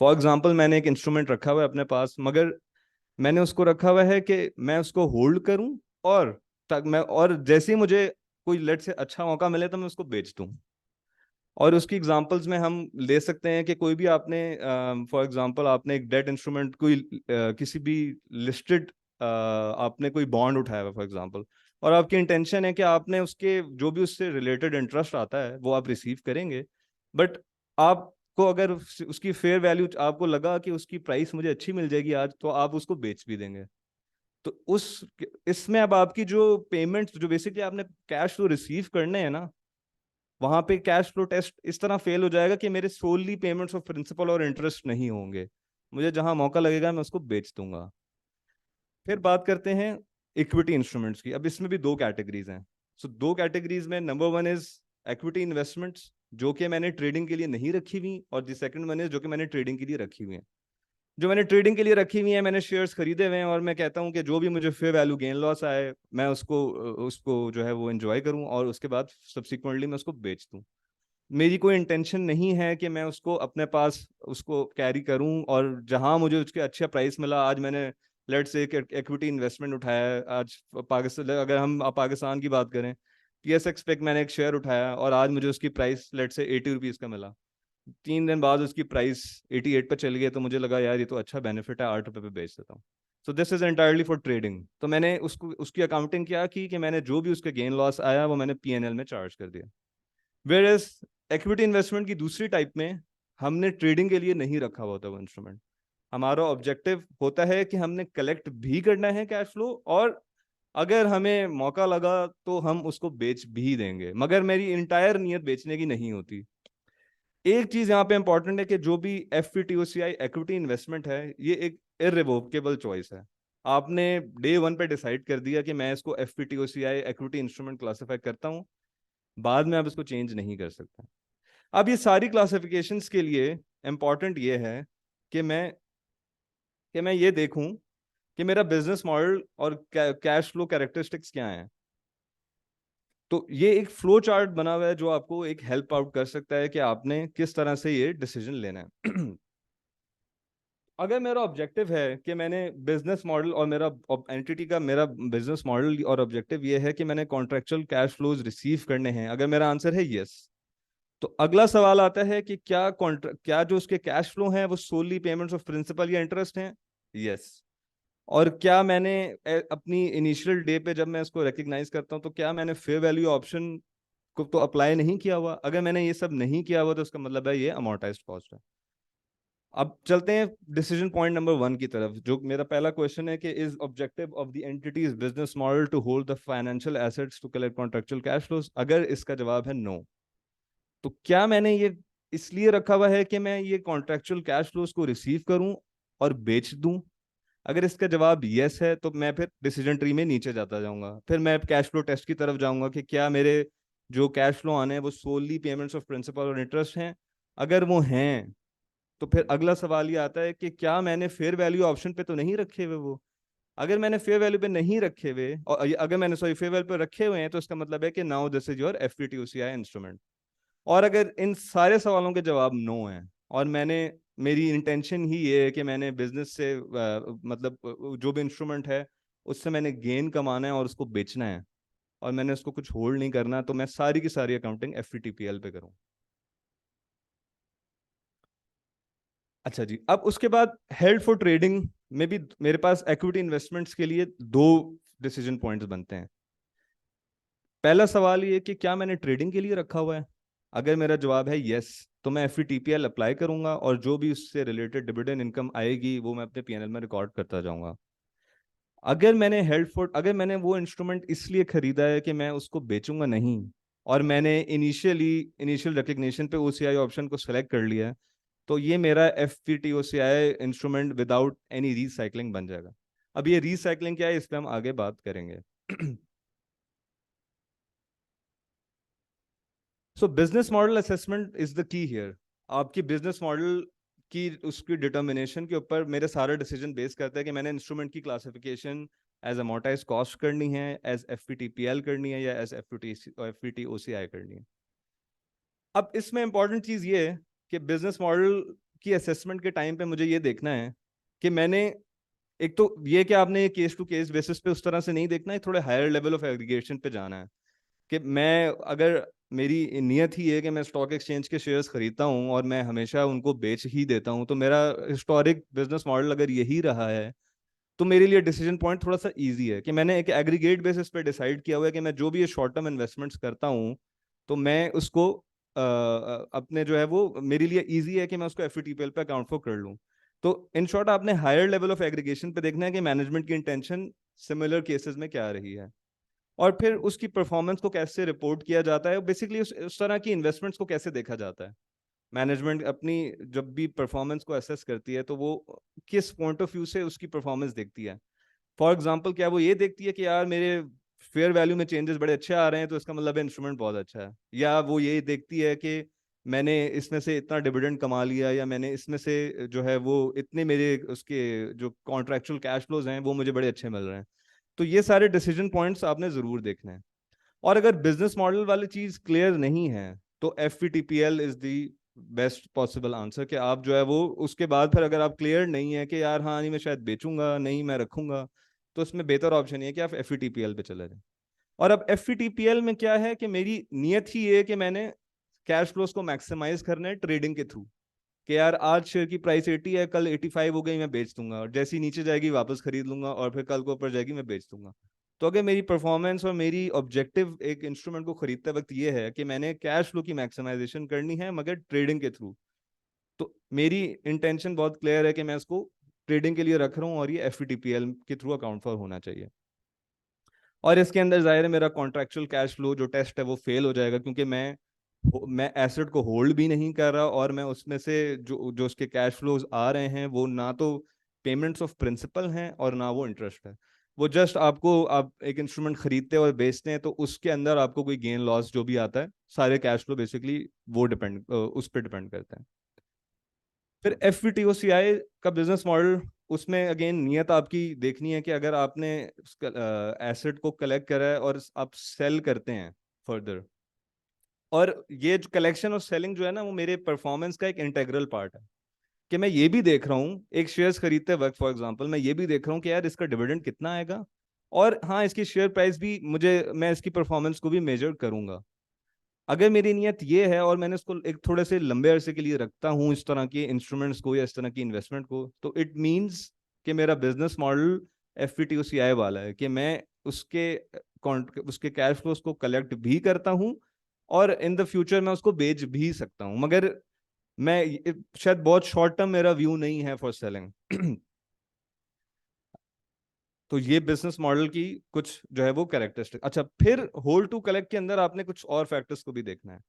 F: फॉर एग्जांपल, मैंने एक इंस्ट्रूमेंट रखा हुआ है अपने पास, मगर मैंने उसको रखा हुआ है कि मैं उसको होल्ड करूं, और तक मैं और जैसे ही मुझे कोई लेट से अच्छा मौका मिले तो मैं उसको बेच दूं। और उसकी एग्जांपल्स में हम ले सकते हैं कि कोई भी आपने फॉर एग्जांपल आपने एक डेट इंस्ट्रूमेंट कोई किसी भी लिस्टेड आपने कोई बॉन्ड उठाया हुआ फॉर एग्जांपल, और आपकी इंटेंशन है कि आपने उसके जो भी उससे रिलेटेड इंटरेस्ट आता है वो आप रिसीव करेंगे, बट आपको अगर उसकी फेयर वैल्यू आपको लगा कि उसकी प्राइस मुझे अच्छी मिल जाएगी आज, तो आप उसको बेच भी देंगे। तो उस इसमें अब आपकी जो पेमेंट जो बेसिकली आपने कैश फ्लो रिसीव करने हैं ना, वहां पे कैश फ्लो टेस्ट इस तरह फेल हो जाएगा कि मेरे सोली पेमेंट्स ऑफ प्रिंसिपल और इंटरेस्ट नहीं होंगे, मुझे जहां मौका लगेगा मैं उसको बेच दूंगा। फिर बात करते हैं इक्विटी इंस्ट्रूमेंट्स की। अब इसमें भी दो कैटेगरीज हैं। सो दो कैटेगरीज में number one is equity investments, जो कि मैंने ट्रेडिंग के लिए नहीं रखी हुई, और दी सेकंड वन इज जो कि मैंने ट्रेडिंग के लिए रखी हुई है। जो मैंने ट्रेडिंग के लिए रखी हुई है, मैंने शेयर्स खरीदे हुए हैं, और मैं कहता हूं कि जो भी मुझे फेयर वैल्यू गेन लॉस आए मैं उसको उसको जो है वो एंजॉय करूं, और उसके बाद सब्सिक्वेंटली मैं उसको बेच दूं। मेरी कोई इंटेंशन नहीं है कि मैं उसको अपने पास उसको कैरी करूं, और जहां मुझे उसके अच्छा प्राइस मिला, आज मैंने लेट से एक इक्विटी इन्वेस्टमेंट उठाया है, आज पाकिस्तान, अगर हम पाकिस्तान की बात करें, PSX पे मैंने एक शेयर उठाया और आज मुझे उसकी प्राइस लेट से 80 रुपीज़ का मिला। 3 दिन बाद उसकी प्राइस 88 पे चल गई, तो मुझे लगा यार ये तो अच्छा बेनिफिट है, 8 रुपये पे बेच देता हूँ। So this is entirely for trading. तो मैंने उसको उसकी अकाउंटिंग क्या की कि मैंने जो भी उसके गेन लॉस आया वो मैंने PNL में चार्ज कर दिया। वेयर एज इक्विटी इन्वेस्टमेंट की दूसरी टाइप में हमने ट्रेडिंग के लिए नहीं रखा हुआ होता वो इंस्ट्रूमेंट। हमारा ऑब्जेक्टिव होता है कि हमने कलेक्ट भी करना है कैश फ्लो, और अगर हमें मौका लगा तो हम उसको बेच भी देंगे, मगर मेरी इंटायर नियत बेचने की नहीं होती। एक चीज यहाँ पे इंपॉर्टेंट है कि जो भी FVTOCI इक्विटी इन्वेस्टमेंट है, ये एक इररिवोकेबल चॉइस है। आपने डे वन पे डिसाइड कर दिया कि मैं इसको FVTOCI इक्विटी इंस्ट्रूमेंट क्लासिफाई करता हूँ, बाद में आप इसको चेंज नहीं कर सकते। अब ये सारी क्लासिफिकेशंस के लिए इंपॉर्टेंट ये है कि मैं ये देखूं कि मेरा बिजनेस मॉडल और कैश फ्लो कैरेक्टरिस्टिक्स क्या हैं। तो ये एक फ्लो चार्ट बना हुआ है जो आपको एक हेल्प आउट कर सकता है कि आपने किस तरह से ये डिसीजन लेना है। अगर मेरा ऑब्जेक्टिव है कि मैंने बिजनेस मॉडल और मेरा एंटिटी का मेरा बिजनेस मॉडल और ऑब्जेक्टिव ये है कि मैंने कॉन्ट्रेक्चुअल कैश फ्लोज रिसीव करने हैं, अगर मेरा आंसर है यस, तो अगला सवाल आता है कि क्या जो उसके कैश फ्लो हैं वो सोली पेमेंट्स ऑफ प्रिंसिपल या इंटरेस्ट हैं? यस। और क्या मैंने अपनी इनिशियल डे पे जब मैं इसको रिकग्नाइज करता हूं तो क्या मैंने फेयर वैल्यू ऑप्शन को तो अप्लाई नहीं किया हुआ? अगर मैंने ये सब नहीं किया हुआ तो उसका मतलब है ये अमोर्टाइज्ड कॉस्ट है। अब चलते हैं डिसीजन पॉइंट नंबर 1 की तरफ, जो मेरा पहला क्वेश्चन है कि is objective of the entity's business model to hold the financial assets to collect contractual cash flows. अगर इसका जवाब है नो, तो क्या मैंने ये इसलिए रखा हुआ है कि मैं ये कॉन्ट्रेक्चुअल कैश फ्लोज को रिसीव करूं और बेच दूं? अगर इसका जवाब यस है तो मैं फिर डिसीजन ट्री में नीचे जाता जाऊंगा, फिर मैं कैश फ्लो टेस्ट की तरफ जाऊंगा कि क्या मेरे जो कैश फ्लो आने हैं वो सोली पेमेंट्स ऑफ प्रिंसिपल और इंटरेस्ट हैं। अगर वो हैं तो फिर अगला सवाल ये आता है कि क्या मैंने फेयर वैल्यू ऑप्शन पे तो नहीं रखे हुए वो? अगर मैंने फेयर वैल्यू पे नहीं रखे हुए, और अगर मैंने सॉरी फेयर वैल्यू पे रखे हुए हैं, तो इसका मतलब है कि now this is your FVTOCI instrument. और अगर इन सारे सवालों के जवाब नो हैं, और मेरी इंटेंशन ही ये है कि मैंने बिजनेस से मतलब जो भी इंस्ट्रूमेंट है उससे मैंने गेन कमाना है और उसको बेचना है, और मैंने उसको कुछ होल्ड नहीं करना, तो मैं सारी की सारी अकाउंटिंग FVTPL पे करूँ। अच्छा जी, अब उसके बाद हेल्ड फॉर ट्रेडिंग में भी मेरे पास इक्विटी इन्वेस्टमेंट्स के लिए दो डिसीजन पॉइंट्स बनते हैं। पहला सवाल ये कि क्या मैंने ट्रेडिंग के लिए रखा हुआ है? अगर मेरा जवाब है यस, तो मैं FVTPL अप्लाई करूंगा, और जो भी उससे रिलेटेड डिविडेंड इनकम आएगी वो मैं अपने PNL में रिकॉर्ड करता जाऊंगा। अगर मैंने अगर मैंने वो इंस्ट्रूमेंट इसलिए खरीदा है कि मैं उसको बेचूंगा नहीं, और मैंने इनिशियल रिकग्निशन पे ओसीआई ऑप्शन को सेलेक्ट कर लिया है, तो ये मेरा FPT OCI instrument without any recycling बन जाएगा। अब ये रीसाइकलिंग क्या है, इस पे हम आगे बात करेंगे। सो business model assessment is the key here. आपकी बिजनेस मॉडल की उसकी डिटर्मिनेशन के ऊपर मेरे सारा डिसीजन बेस करता है कि मैंने इंस्ट्रूमेंट की क्लासिफिकेशन एज अमोर्टाइज कॉस्ट करनी है, एज एफपीटीपीएल करनी है, या एज एफपीटी ओसीआई करनी है। अब इसमें इंपॉर्टेंट चीज ये है कि बिजनेस मॉडल की असेसमेंट के टाइम पे मुझे ये देखना है कि मैंने, एक तो ये कि आपने केस टू केस बेसिस पे उस तरह से नहीं देखना है, थोड़े हायर लेवल ऑफ एग्रीगेशन पे जाना है कि मैं, अगर मेरी नियत ही है कि मैं स्टॉक एक्सचेंज के शेयर्स खरीदता हूं और मैं हमेशा उनको बेच ही देता हूं, तो मेरा हिस्टोरिक बिजनेस मॉडल अगर यही रहा है, तो मेरे लिए डिसीजन पॉइंट थोड़ा सा इजी है कि मैंने एक एग्रीगेट बेसिस पे डिसाइड किया हुआ है कि मैं जो भी ये शॉर्ट टर्म इन्वेस्टमेंट्स करता हूं, तो मैं उसको अपने जो है वो मेरे लिए इजी है कि मैं उसको एफटीपीएल पे अकाउंट फॉर कर लूं। तो इन शॉर्ट आपने हायर लेवल ऑफ एग्रीगेशन पे देखना है कि मैनेजमेंट की इंटेंशन सिमिलर केसेस में क्या रही है, और फिर उसकी परफॉर्मेंस को कैसे रिपोर्ट किया जाता है, बेसिकली उस तरह की इन्वेस्टमेंट्स को कैसे देखा जाता है। मैनेजमेंट अपनी जब भी परफॉर्मेंस को असेस करती है, तो वो किस पॉइंट ऑफ व्यू से उसकी परफॉर्मेंस देखती है। फॉर एग्जाम्पल, क्या वो ये देखती है कि यार मेरे फेयर वैल्यू में चेंजेस बड़े अच्छे आ रहे हैं, तो इसका मतलब इंस्ट्रूमेंट बहुत अच्छा है, या वो ये देखती है कि मैंने इसमें से इतना डिविडेंड कमा लिया, या मैंने इसमें से जो है वो इतने मेरे उसके जो कॉन्ट्रेक्चुअल कैश फ्लोज हैं वो मुझे बड़े अच्छे मिल रहे हैं। तो ये सारे डिसीजन पॉइंट्स आपने जरूर देखने हैं। और अगर बिजनेस मॉडल वाली चीज क्लियर नहीं है, तो FPTPL is the best possible answer, कि आप जो है वो उसके बाद फिर अगर आप क्लियर नहीं है कि यार हाँ नहीं मैं शायद बेचूंगा, नहीं मैं रखूंगा, तो इसमें बेहतर ऑप्शन ये है कि आप एफपीटीपीएल पे चले जाएं। और अब एफपीटीपीएल में क्या है कि मेरी नियत ही ये है कि मैंने कैश फ्लोज को मैक्सिमाइज करना है ट्रेडिंग के थ्रू, कि यार आज शेयर की प्राइस 80 है, कल 85 हो गई, मैं बेच दूंगा, और जैसी नीचे जाएगी वापस खरीद लूंगा, और फिर कल को ऊपर जाएगी मैं बेच दूंगा। तो अगर मेरी परफॉर्मेंस और मेरी ऑब्जेक्टिव एक इंस्ट्रूमेंट को खरीदते वक्त ये है कि मैंने कैश फ्लो की मैक्सिमाइजेशन करनी है मगर ट्रेडिंग के थ्रू, तो मेरी इंटेंशन बहुत क्लियर है कि मैं इसको ट्रेडिंग के लिए रख रहा हूँ, और ये एफटीपीएल के थ्रू अकाउंट फॉर होना चाहिए। और इसके अंदर जाहिर है मेरा कॉन्ट्रेक्चुअल कैश फ्लो जो टेस्ट है वो फेल हो जाएगा, क्योंकि मैं एसेट को होल्ड भी नहीं कर रहा, और मैं उसमें से जो जो उसके कैश फ्लोज आ रहे हैं वो ना तो पेमेंट्स ऑफ प्रिंसिपल हैं और ना वो इंटरेस्ट है। वो जस्ट आपको, आप एक इंस्ट्रूमेंट खरीदते हैं और बेचते हैं, तो उसके अंदर आपको कोई गेन लॉस जो भी आता है, सारे कैश फ्लो बेसिकली वो उस पर डिपेंड करते हैं। फिर एफवीटीओसीआई का बिजनेस मॉडल, उसमें अगेन नियत आपकी देखनी है कि अगर आपने एसेट को कलेक्ट करा है और आप सेल करते हैं फर्दर, और ये जो कलेक्शन और सेलिंग जो है ना, वो मेरे परफॉर्मेंस का एक इंटेग्रल पार्ट है, कि मैं ये भी देख रहा हूँ एक शेयर्स खरीदते वक्त, फॉर एग्जांपल मैं ये भी देख रहा हूँ कि यार इसका डिविडेंड कितना आएगा, और हाँ इसकी शेयर प्राइस भी मैं इसकी परफॉर्मेंस को भी मेजर करूंगा। अगर मेरी नियत ये है और मैंने इसको एक थोड़े से लंबे अरसे के लिए रखता हूँ इस तरह के इंस्ट्रूमेंट्स को या इस तरह की इन्वेस्टमेंट को, तो इट मीन्स कि मेरा बिजनेस मॉडल एफपीटीओसीआई वाला है, कि मैं उसके कैश फ्लोज को कलेक्ट भी करता हूँ, और इन द फ्यूचर मैं उसको बेच भी सकता हूँ, मगर शायद बहुत शॉर्ट टर्म मेरा व्यू नहीं है फॉर सेलिंग। तो ये बिजनेस मॉडल की कुछ जो है वो कैरेक्टरिस्टिक। अच्छा, फिर होल्ड टू कलेक्ट के अंदर आपने कुछ और फैक्टर्स को भी देखना है।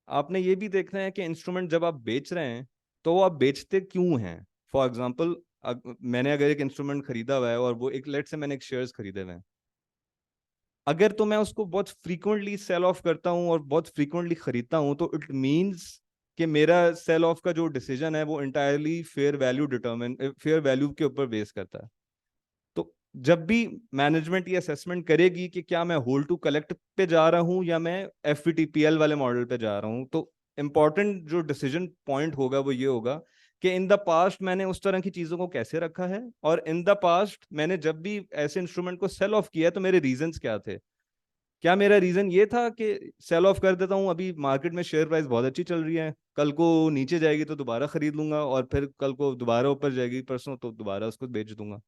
F: आपने ये भी देखना है कि इंस्ट्रूमेंट जब आप बेच रहे हैं तो वो आप बेचते क्यों हैं। फॉर एग्जाम्पल, मैंने अगर एक इंस्ट्रूमेंट खरीदा हुआ है और वो एक लेट से मैंने एक शेयर्स खरीदे हुए हैं, अगर तो मैं उसको बहुत फ्रीक्वेंटली सेल ऑफ करता हूं और बहुत फ्रीक्वेंटली खरीदता हूं, तो इट मींस कि मेरा सेल ऑफ का जो डिसीजन है वो इंटायरली फेयर वैल्यू के ऊपर बेस करता है। तो जब भी मैनेजमेंट ये असेसमेंट करेगी कि क्या मैं होल्ड टू कलेक्ट पे जा रहा हूं या मैं एफवीटीपीएल वाले मॉडल पे जा रहा हूं, तो इंपॉर्टेंट जो डिसीजन पॉइंट होगा वो ये होगा कि इन द पास्ट मैंने उस तरह की चीजों को कैसे रखा है, और इन द पास्ट मैंने जब भी ऐसे इंस्ट्रूमेंट को सेल ऑफ किया तो मेरे रीजंस क्या थे। क्या मेरा रीजन ये था कि सेल ऑफ कर देता हूं, अभी मार्केट में शेयर प्राइस बहुत अच्छी चल रही है, कल को नीचे जाएगी तो दोबारा खरीद लूंगा, और फिर कल को दोबारा ऊपर जाएगी परसों तो दोबारा उसको बेच दूंगा।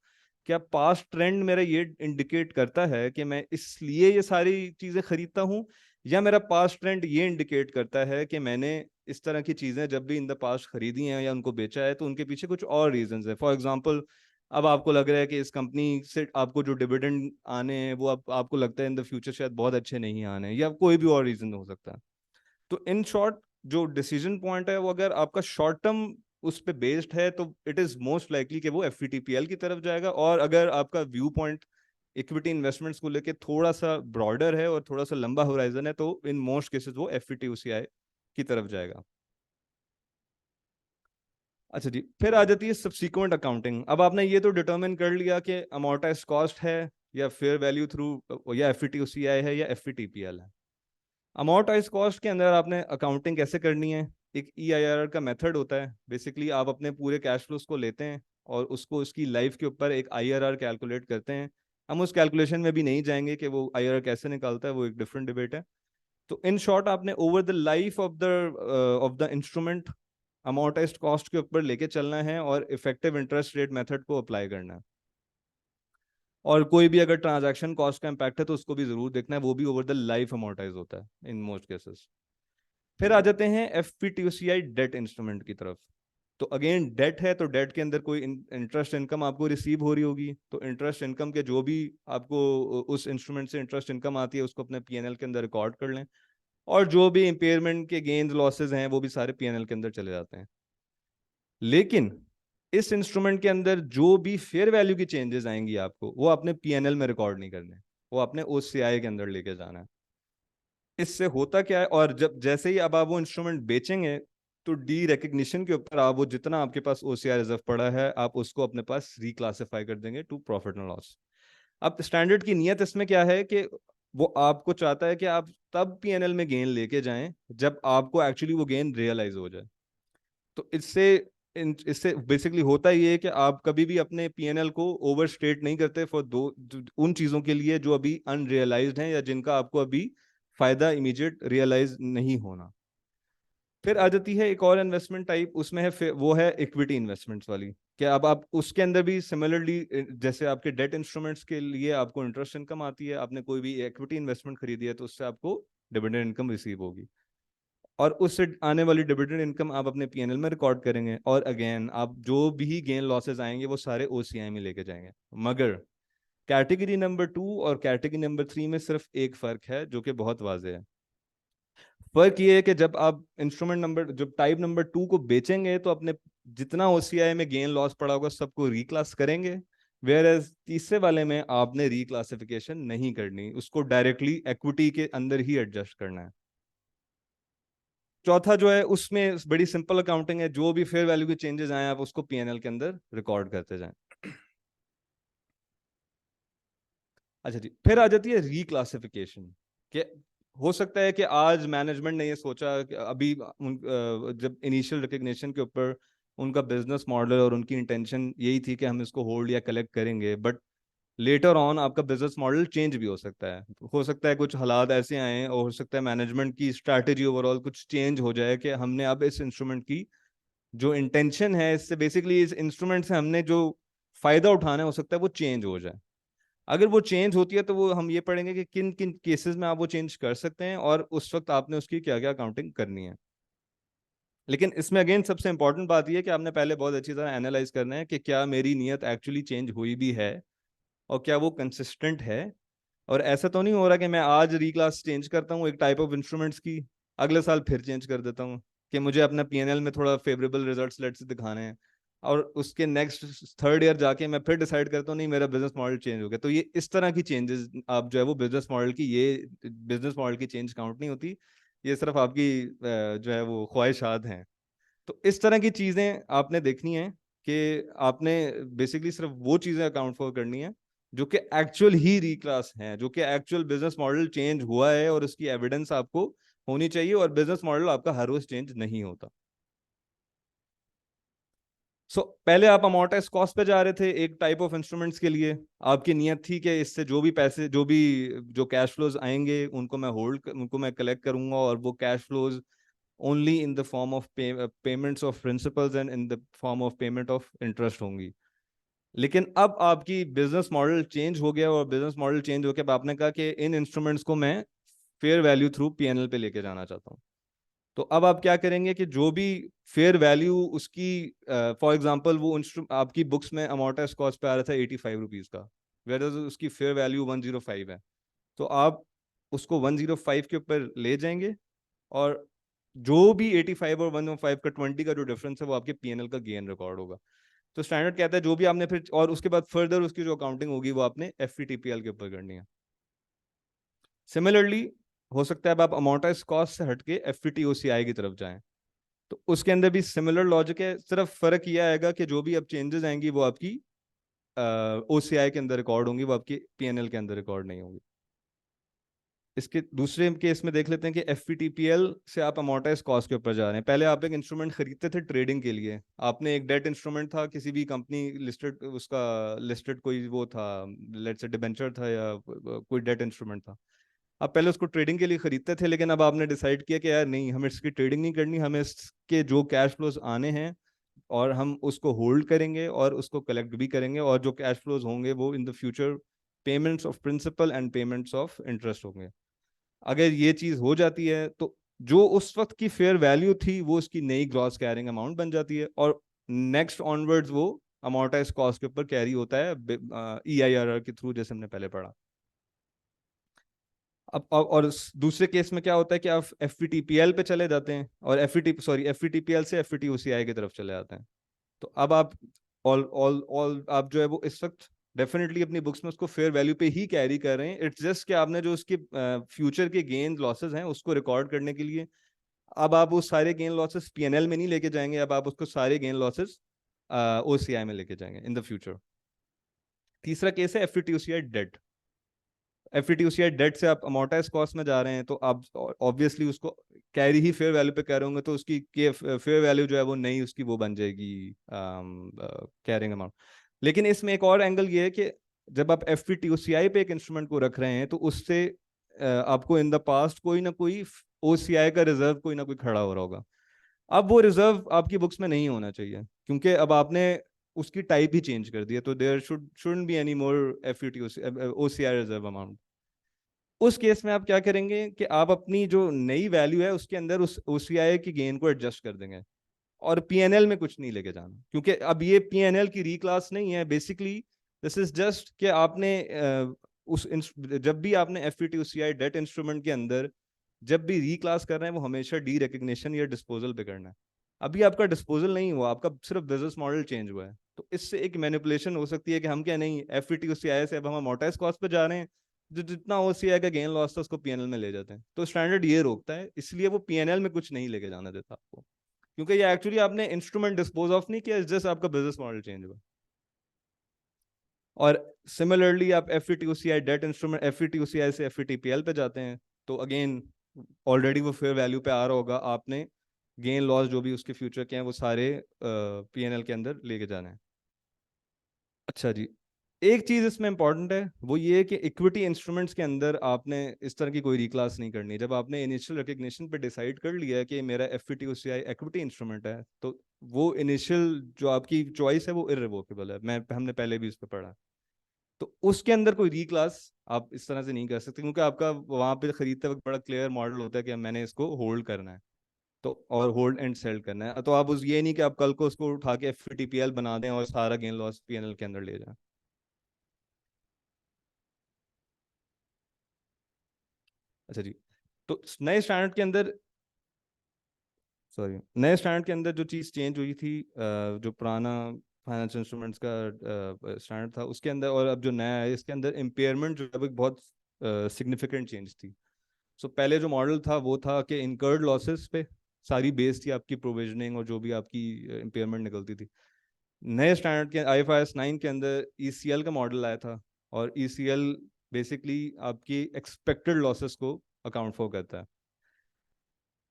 F: क्या पास्ट ट्रेंड मेरा ये इंडिकेट करता है कि मैं इसलिए ये सारी चीजें खरीदता हूं, या मेरा पास्ट ट्रेंड ये इंडिकेट करता है कि मैंने इस तरह की चीजें जब भी इन द पास्ट खरीदी हैं या उनको बेचा है तो उनके पीछे कुछ और रीजंस है। फॉर एग्जांपल, अब आपको लग रहा है कि इस कंपनी से आपको जो डिविडेंड आने हैं वो आपको लगता है इन द फ्यूचर शायद बहुत अच्छे नहीं आने हैं, या कोई भी और रीजन हो सकता है। तो इन शॉर्ट जो डिसीजन पॉइंट है वो अगर आपका शॉर्ट टर्म उस पे बेस्ड है तो इट इज मोस्ट लाइकली कि वो एफवीटीपीएल की तरफ जाएगा, और अगर आपका व्यू पॉइंट इक्विटी इन्वेस्टमेंट्स को लेके थोड़ा सा ब्रॉडर है और थोड़ा सा लंबा होराइजन है तो इन मोस्ट केसेस वो एफवीटीओसीआई की तरफ जाएगा। अच्छा जी, फिर आ जाती है सब्सिक्वेंट अकाउंटिंग। अब आपने ये तो डिटरमिन कर लिया कि अमोर्टाइज कॉस्ट है या फेयर वैल्यू थ्रू या एफवीटीओसीआई है या एफवीटीपीएल है। अमोर्टाइज कॉस्ट के अंदर आपने अकाउंटिंग कैसे करनी है, एक ईआईआरआर का मेथड होता है। बेसिकली आप अपने पूरे कैश फ्लोज को लेते हैं और उसको उसकी लाइफ के ऊपर एक आईआरआर कैलकुलेट करते हैं। हम उस कैलकुलेशन में भी नहीं जाएंगे कि वो आईआरआर कैसे निकालता है, वो एक डिफरेंट डिबेट है। तो इन शॉर्ट आपने over the life of the instrument amortised cost के ऊपर लेके चलना है और इफेक्टिव इंटरेस्ट रेट मेथड को अप्लाई करना है। और कोई भी अगर ट्रांजैक्शन कॉस्ट का इम्पैक्ट है तो उसको भी जरूर देखना है, वो भी ओवर द लाइफ अमोर्टाइज होता है इन मोस्ट केसेस। फिर आ जाते हैं एफपीटीओसीआई डेट इंस्ट्रूमेंट की तरफ। तो अगेन डेट है तो डेट के अंदर कोई इंटरेस्ट इनकम आपको रिसीव हो रही होगी, तो इंटरेस्ट इनकम के जो भी आपको उस इंस्ट्रूमेंट से इंटरेस्ट इनकम आती है उसको अपने पीएनएल के अंदर रिकॉर्ड कर लें, और जो भी इम्पेयरमेंट के गेन्स लॉसेज हैं वो भी सारे पीएनएल के अंदर चले जाते हैं। लेकिन इस इंस्ट्रूमेंट के अंदर जो भी फेयर वैल्यू की चेंजेस आएंगी आपको वो अपने पीएनएल में रिकॉर्ड नहीं करने, वो अपने ओसीआई के अंदर लेके जाना है। इससे होता क्या है, और जब जैसे ही अब आप वो इंस्ट्रूमेंट बेचेंगे तो डी रिकग्निशन के ऊपर आप वो जितना आपके पास ओसीआई रिजर्व पड़ा है आप उसको अपने पास रिक्लासिफाई कर देंगे टू प्रॉफिट एंड लॉस। अब स्टैंडर्ड की नियत इसमें क्या है कि वो आपको चाहता है कि आप तब पीएनएल में गेन लेके जाएं जब आपको एक्चुअली वो गेन रियलाइज हो जाए। तो इससे बेसिकली होता ये है कि आप कभी भी अपने पीएनएल को ओवरस्टेट नहीं करते फॉर उन चीजों के लिए जो अभी अनरियलाइज्ड हैं या जिनका आपको अभी फायदा इमीडिएट रियलाइज नहीं होना। फिर आ जाती है एक और इन्वेस्टमेंट टाइप, उसमें है वो है इक्विटी इन्वेस्टमेंट्स वाली। क्या अब आप उसके अंदर भी सिमिलरली जैसे आपके डेट इंस्ट्रूमेंट्स के लिए आपको इंटरेस्ट इनकम आती है, आपने कोई भी इक्विटी इन्वेस्टमेंट खरीदी है तो उससे आपको डिविडेंड इनकम रिसीव होगी, और उससे आने वाली डिविडेंड इनकम आप अपने पीएनएल में रिकॉर्ड करेंगे, और अगेन आप जो भी गेन लॉसेस आएंगे वो सारे ओसीआई में लेके जाएंगे। मगर कैटेगरी नंबर 2 और कैटेगरी नंबर 3 में सिर्फ एक फर्क है जो कि बहुत वाजे है। फर्क ये है कि जब आप इंस्ट्रूमेंट नंबर जब टाइप नंबर 2 को बेचेंगे तो अपने जितना ओसीआई में गेन लॉस पड़ा होगा सबको रिक्लास करेंगे, वेयर एज तीसरे वाले में आपने रिक्लासिफिकेशन नहीं करनी, उसको डायरेक्टली इक्विटी के अंदर ही एडजस्ट करना है। चौथा जो है उसमें बड़ी सिंपल अकाउंटिंग है, जो भी फेयर वैल्यू के चेंजेस आए आप उसको पीएनएल के अंदर रिकॉर्ड करते जाएं। अच्छा जी, फिर आ जाती है रिक्लासिफिकेशन। कि हो सकता है कि आज मैनेजमेंट ने ये सोचा कि अभी जब इनिशियल रिकग्निशन के ऊपर उनका बिजनेस मॉडल और उनकी इंटेंशन यही थी कि हम इसको होल्ड या कलेक्ट करेंगे, बट लेटर ऑन आपका बिजनेस मॉडल चेंज भी हो सकता है कुछ हालात ऐसे आए और हो सकता है मैनेजमेंट की स्ट्रैटेजी ओवरऑल कुछ चेंज हो जाए कि हमने अब इस इंस्ट्रूमेंट की जो इंटेंशन है इससे बेसिकली इस इंस्ट्रूमेंट से हमने जो फायदा उठाना है हो सकता है वो चेंज हो जाए। अगर वो चेंज होती है तो वो हम ये पढ़ेंगे कि किन किन केसेस में आप वो चेंज कर सकते हैं और उस वक्त आपने उसकी क्या क्या अकाउंटिंग करनी है। लेकिन इसमें अगेन सबसे इंपॉर्टेंट बात यह है कि आपने पहले बहुत अच्छी तरह एनालाइज करना है कि क्या मेरी नीयत एक्चुअली चेंज हुई भी है और क्या वो कंसिस्टेंट है। और ऐसा तो नहीं हो रहा कि मैं आज रीक्लास चेंज करता हूँ एक टाइप ऑफ इंस्ट्रूमेंट्स की, अगले साल फिर चेंज कर देता हूँ कि मुझे अपना पीएनएल में थोड़ा फेवरेबल रिजल्ट्स लेट से दिखाने हैं, और उसके नेक्स्ट थर्ड ईयर जाके मैं फिर डिसाइड करता हूँ नहीं मेरा बिजनेस मॉडल चेंज हो गया। तो ये इस तरह की चेंजेस आप जो है वो बिजनेस मॉडल की चेंज काउंट नहीं होती, ये सिर्फ आपकी जो है वो ख्वाहिशात हैं। तो इस तरह की चीजें आपने देखनी है कि आपने बेसिकली सिर्फ वो चीजें अकाउंट फॉर करनी है जो कि एक्चुअल ही रिक्लास हैं, जो कि एक्चुअल बिजनेस मॉडल चेंज हुआ है और उसकी एविडेंस आपको होनी चाहिए, और बिजनेस मॉडल आपका हर रोज चेंज नहीं होता। पहले आप अमोर्टाइज कॉस्ट पे जा रहे थे एक टाइप ऑफ इंस्ट्रूमेंट्स के लिए, आपकी नियत थी कि इससे जो भी पैसे जो कैश फ्लोज आएंगे उनको मैं कलेक्ट करूंगा, और वो cash flows only in the form of payments of principals and in the form of payment of interest होंगी। लेकिन अब आपकी बिजनेस मॉडल चेंज हो गया, और बिजनेस मॉडल चेंज होकर आपने कहा कि इन इंस्ट्रूमेंट्स को मैं फेयर वैल्यू थ्रू पीएनएल पे लेके जाना चाहता हूँ। तो अब आप क्या करेंगे कि जो भी फेयर वैल्यू उसकी, फॉर एग्जांपल वो आपकी बुक्स में अमोर्टाइज कॉस्ट पे आ रहा था 85 रुपीज का, वेयर उसकी फेयर वैल्यू 105 है, तो आप उसको 105 के ऊपर ले जाएंगे, और जो भी 85 और 105 का 20 का जो डिफरेंस है वो आपके पीएनएल का गेन रिकॉर्ड होगा। तो स्टैंडर्ड कहता है जो भी आपने फिर, और उसके बाद फर्दर उसकी जो अकाउंटिंग होगी वो आपने एफवीटीपीएल के ऊपर करनी है। सिमिलरली हो सकता है अब आप अमाउंटाइज कॉस्ट से हटके एफवीटीओसीआई की तरफ जाएं, तो उसके अंदर भी सिमिलर लॉजिक है, सिर्फ फर्क यह आएगा कि जो भी अब चेंजेस आएंगी वो आपकी ओसीआई के अंदर रिकॉर्ड होंगी, वो आपकी पीएनएल के अंदर रिकॉर्ड नहीं होंगी। इसके दूसरे केस में देख लेते हैं कि एफवीटीपीएल से आप अमोर्टाइज कॉस्ट के ऊपर जा रहे हैं। पहले आप एक इंस्ट्रूमेंट खरीदते थे ट्रेडिंग के लिए, आपने एक डेट इंस्ट्रूमेंट था, किसी भी कंपनी लिस्टेड, उसका लिस्टेड कोई वो था, लेट्स से डिबेंचर था या कोई डेट इंस्ट्रूमेंट था, आप पहले उसको ट्रेडिंग के लिए खरीदते थे, लेकिन अब आपने डिसाइड किया कि यार नहीं, हमें इसकी ट्रेडिंग नहीं करनी, हमें इसके जो कैश फ्लोज आने हैं और हम उसको होल्ड करेंगे और उसको कलेक्ट भी करेंगे, और जो कैश फ्लोज होंगे वो in the future payments of principal and payments of interest होंगे। अगर ये चीज हो जाती है तो जो उस वक्त की फेयर वैल्यू थी वो उसकी नई ग्रॉस कैरिंग अमाउंट बन जाती है, और नेक्स्ट ऑनवर्ड्स वो अमोर्टाइज कॉस्ट के ऊपर कैरी होता है ईआईआरआर के थ्रू, जैसे हमने पहले पढ़ा। अब और दूसरे केस में क्या होता है कि आप एफवीटीपीएल पे चले जाते हैं और एफवीटीपीएल से एफवीटीओसीआई की तरफ चले जाते हैं। तो अब आप ऑल आप जो है वो इस वक्त डेफिनेटली अपनी बुक्स में उसको फेयर वैल्यू पे ही कैरी कर रहे हैं। इट्स जस्ट कि आपने जो उसके फ्यूचर के गेन लॉसेस हैं उसको रिकॉर्ड करने के लिए अब आप वो सारे गेन लॉसेस पीएनएल में नहीं लेके जाएंगे, अब आप उसको सारे गेन लॉसेस ओसीआई में लेके जाएंगे इन द फ्यूचर। तीसरा केस है एफवीटीओसीआई डेट। एफवीटीओसीआई डेट से आप अमोर्टाइज कॉस्ट में जा रहे हैं, तो आप ऑब्वियसली उसको कैरी ही फेयर वैल्यू पे कह रहे होंगे, तो उसकी फेयर वैल्यू जो है वो नई उसकी वो बन जाएगी कैरिंग अमाउंट। लेकिन इसमें एक और एंगल ये है कि जब आप एफवीटीओसीआई पे एक इंस्ट्रूमेंट को रख रहे हैं तो उससे आपको इन द पास्ट कोई ना कोई ओसीआई का रिजर्व कोई ना कोई खड़ा हो रहा होगा। अब वो रिजर्व आपकी बुक्स में नहीं होना चाहिए, क्योंकि अब आपने उसकी टाइप ही चेंज कर दी है, तो there shouldn't be any more FUTOC OCI reserve amount. उस केस में आप क्या करेंगे कि आप अपनी जो नई वैल्यू है उसके अंदर उस ओसीआई की गेन को एडजस्ट कर देंगे, और पीएनएल में कुछ नहीं लेके जाना, क्योंकि अब ये पीएनएल की रीक्लास नहीं है। बेसिकली दिस इज जस्ट कि आपने जब भी आपने एफयूटीओसीआई डेट इंस्ट्रूमेंट के अंदर जब भी रीक्लास कर रहे हैं वो हमेशा डी रिकग्निशन या डिस्पोजल पे करना है। अभी आपका डिस्पोजल नहीं हुआ, आपका सिर्फ बिजनेस मॉडल चेंज हुआ है, तो इससे एक मैनिपुलेशन हो सकती है कि हम क्या नहीं एफवीटीओसीआई से अब हम अमोर्टाइज कॉस्ट पे जा रहे हैं, जो जितना ओसीआई का गेन लॉस था उसको पीएनएल में ले जाते हैं। तो स्टैंडर्ड ये रोकता है, इसलिए वो पीएनएल में कुछ नहीं लेके जाना देता आपको, क्योंकि ये एक्चुअली आपने इंस्ट्रूमेंट डिस्पोज ऑफ नहीं किया, जस्ट आपका बिजनेस मॉडल चेंज हुआ। और सिमिलरली आप एफवीटीओसीआई डेट इंस्ट्रूमेंट एफवीटीओसीआई से एफवीटीपीएल पे जाते हैं, तो अगेन ऑलरेडी वो फेयर वैल्यू पे आ रहा होगा, आपने गेन लॉस जो भी उसके फ्यूचर के हैं वो सारे पीएनएल के अंदर लेके जाना है। अच्छा जी, एक चीज इसमें इंपॉर्टेंट है वो ये है कि इक्विटी इंस्ट्रूमेंट्स के अंदर आपने इस तरह की कोई रिक्लास नहीं करनी। जब आपने इनिशियल रिकग्निशन पे डिसाइड कर लिया है कि मेरा एफवीटीओसीआई इक्विटी इंस्ट्रूमेंट है, तो वो इनिशियल जो आपकी चॉइस है वो इररिवोकेबल है, हमने पहले भी इस पर पढ़ा। तो उसके अंदर कोई रीक्लास आप इस तरह से नहीं कर सकते, क्योंकि आपका वहां पे खरीदते वक्त बड़ा क्लियर मॉडल होता है कि मैंने इसको होल्ड करना है, तो और होल्ड एंड सेल करना है। तो आप उस ये नहीं कि आप कल को उसको उठा के एफटीपीएल बना दें और सारा गेन लॉस पीएनएल के अंदर ले जाएं। अच्छा जी, तो नए स्टैंडर्ड के अंदर नए स्टैंडर्ड के अंदर जो चीज़ चेंज हुई थी, जो पुराना फाइनेंशियल इंस्ट्रूमेंट्स का स्टैंडर्ड था उसके अंदर और अब जो नया है इसके अंदर इम्पेयरमेंट जो है वो बहुत सिग्निफिकेंट चेंज थी। सो पहले जो मॉडल था वो था कि इनकर्ड लॉसेस पे सारी बेस थी आपकी प्रोविजनिंग और जो भी आपकी इम्पेयरमेंट निकलती थी। नए स्टैंडर्ड के IFRS 9 के अंदर ECL का मॉडल आया था, और ECL बेसिकली आपकी एक्सपेक्टेड लॉसेस को अकाउंट फॉर करता है।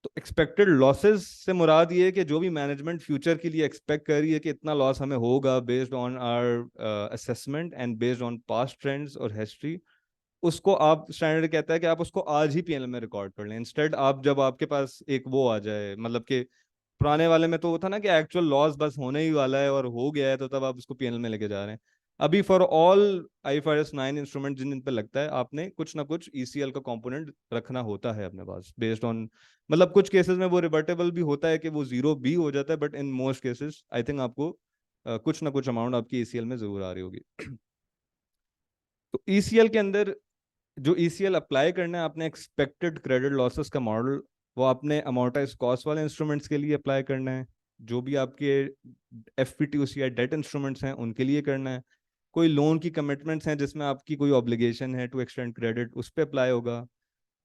F: तो एक्सपेक्टेड लॉसेस से मुराद ये है कि जो भी मैनेजमेंट फ्यूचर के लिए एक्सपेक्ट कर रही है कि इतना लॉस हमें होगा based on our assessment and based on past trends और हिस्ट्री, उसको आप स्टैंडर्ड कहता है कि आप उसको आज ही पीएनएल में रिकॉर्ड कर लें। इंस्टेड आप जब आपके पास एक वो आ जाए, मतलब कि पुराने वाले में तो वो था ना कि एक्चुअल लॉस बस होने ही वाला है और हो गया है, तो तब आप उसको पीएनएल में लेके जा रहे हैं। अभी फॉर ऑल IFRS 9 इंस्ट्रूमेंट जिन पे लगता है, आपने कुछ ना कुछ ECL का कंपोनेंट रखना होता है अपने पास, बेस्ड ऑन, मतलब कुछ केसेस में वो रिवर्टेबल भी होता है कि वो जीरो भी हो जाता है, but in most cases I think आपको कुछ ना कुछ अमाउंट आपकी ECL में जरूर आ रही होगी। तो ECL के अंदर जो ECL अप्लाई करना है, आपने एक्सपेक्टेड क्रेडिट लॉसेस का मॉडल वो आपने अमोर्टाइज कॉस्ट वाले इंस्ट्रूमेंट्स के लिए अप्लाई करना है, जो भी आपके FPTOC या डेट इंस्ट्रूमेंट्स हैं उनके लिए करना है, कोई लोन की कमिटमेंट्स हैं जिसमें आपकी कोई ऑब्लिगेशन है टू एक्सटेंड क्रेडिट, उस पर अप्लाई होगा,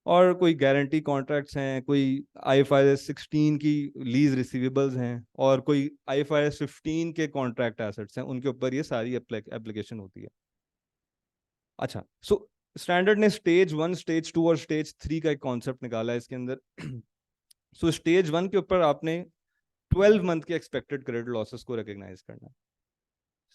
F: और कोई गारंटी कॉन्ट्रैक्ट्स हैं, कोई IFRS 16 की लीज रिसीवेबल्स हैं, और कोई IFRS 15 के कॉन्ट्रैक्ट एसेट्स हैं, उनके ऊपर ये सारी एप्लीकेशन होती है। अच्छा, सो स्टैंडर्ड ने स्टेज 1, स्टेज 2 और स्टेज 3 का एक कॉन्सेप्ट निकाला है इसके अंदर। सो स्टेज 1 के ऊपर आपने 12 मंथ के एक्सपेक्टेड क्रेडिट लॉसेस को रिकग्नाइज करना है।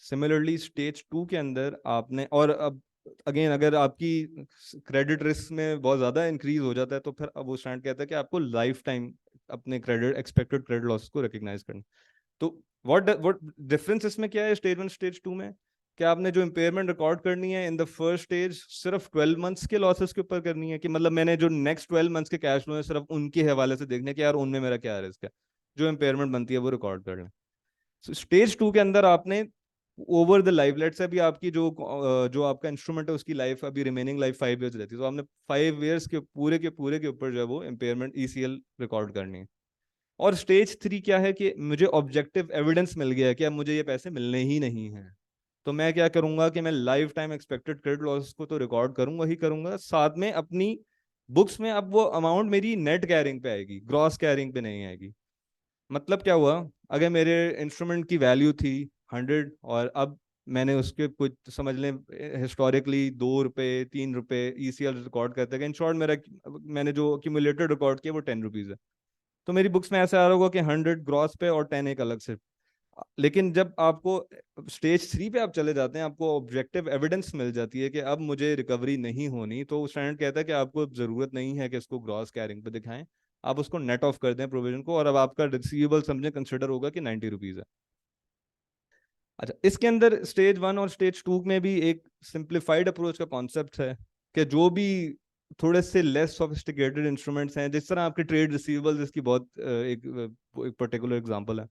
F: सिमिलरली स्टेज 2 के अंदर आपने, और अब अगेन अगर आपकी क्रेडिट रिस्क में बहुत ज्यादा इंक्रीज हो जाता है तो फिर अब वो स्टैंड कहता है कि आपको लाइफ टाइम अपने क्रेडिट एक्सपेक्टेड क्रेडिट लॉसेस को रिकग्नाइज करना। तो व्हाट डिफरेंस इसमें क्या है स्टेज 1 स्टेज 2 में? क्या आपने जो इम्पेयरमेंट रिकॉर्ड करनी है इन द फर्स्ट स्टेज सिर्फ 12 मंथ्स के लॉसेस के ऊपर करनी है, कि मतलब मैंने जो नेक्स्ट 12 मंथ्स के कैश फ्लो है सिर्फ उनके हवाले से देखने कि यार उनमें मेरा क्या रिस्क है, जो इम्पेयरमेंट बनती है वो रिकॉर्ड कर लें। स्टेज 2 के अंदर आपने ओवर द लाइफ, लेट से अभी आपकी जो आपका इंस्ट्रूमेंट है उसकी लाइफ अभी रिमेनिंग लाइफ 5 ईयर्स रहती है, तो आपने 5 ईयर्स के पूरे के ऊपर जो है वो इम्पेयरमेंट ECL रिकॉर्ड करनी है। और स्टेज 3 क्या है कि मुझे ऑब्जेक्टिव एविडेंस मिल गया है कि अब मुझे ये पैसे मिलने ही नहीं है, तो मैं क्या करूंगा कि मैं life time expected credit loss को तो रिकॉर्ड करूंगा ही करूंगा, साथ में अपनी बुक्स में अब वो अमाउंट मेरी नेट कैरिंग पे आएगी, ग्रॉस कैरिंग पे नहीं आएगी। मतलब क्या हुआ, अगर मेरे इंस्ट्रूमेंट की वैल्यू थी 100 और अब मैंने उसके कुछ समझ लें हिस्टोरिकली 2 रुपए 3 रुपए ECL रिकॉर्ड करते हैं, इन शॉर्ट मेरा मैंने जो एक्यूमुलेटेड रिकॉर्ड किया वो 10 रुपीज है, तो मेरी बुक्स में ऐसा आ रहा होगा कि 100 ग्रॉस पे और 10 एक अलग से। लेकिन जब आपको स्टेज 3 पे आप चले जाते हैं, आपको ऑब्जेक्टिव एविडेंस मिल जाती है कि अब मुझे रिकवरी नहीं होनी, तो स्टैंडर्ड कहता है कि आपको जरूरत नहीं है कि इसको ग्रॉस कैरिंग पे दिखाएं, आप उसको नेट ऑफ कर दें प्रोविजन को, और अब आपका रिसीवेबल समझे कंसिडर होगा कि 90 रुपीज है। अच्छा, इसके अंदर स्टेज 1 और स्टेज 2 में भी एक सिंप्लीफाइड अप्रोच का कॉन्सेप्ट है कि जो भी थोड़े से लेस सोफिस्टिकेटेड इंस्ट्रूमेंट्स हैं, जिस तरह आपके ट्रेड रिसीवेबल्स इसकी बहुत एक पर्टिकुलर एग्जांपल है,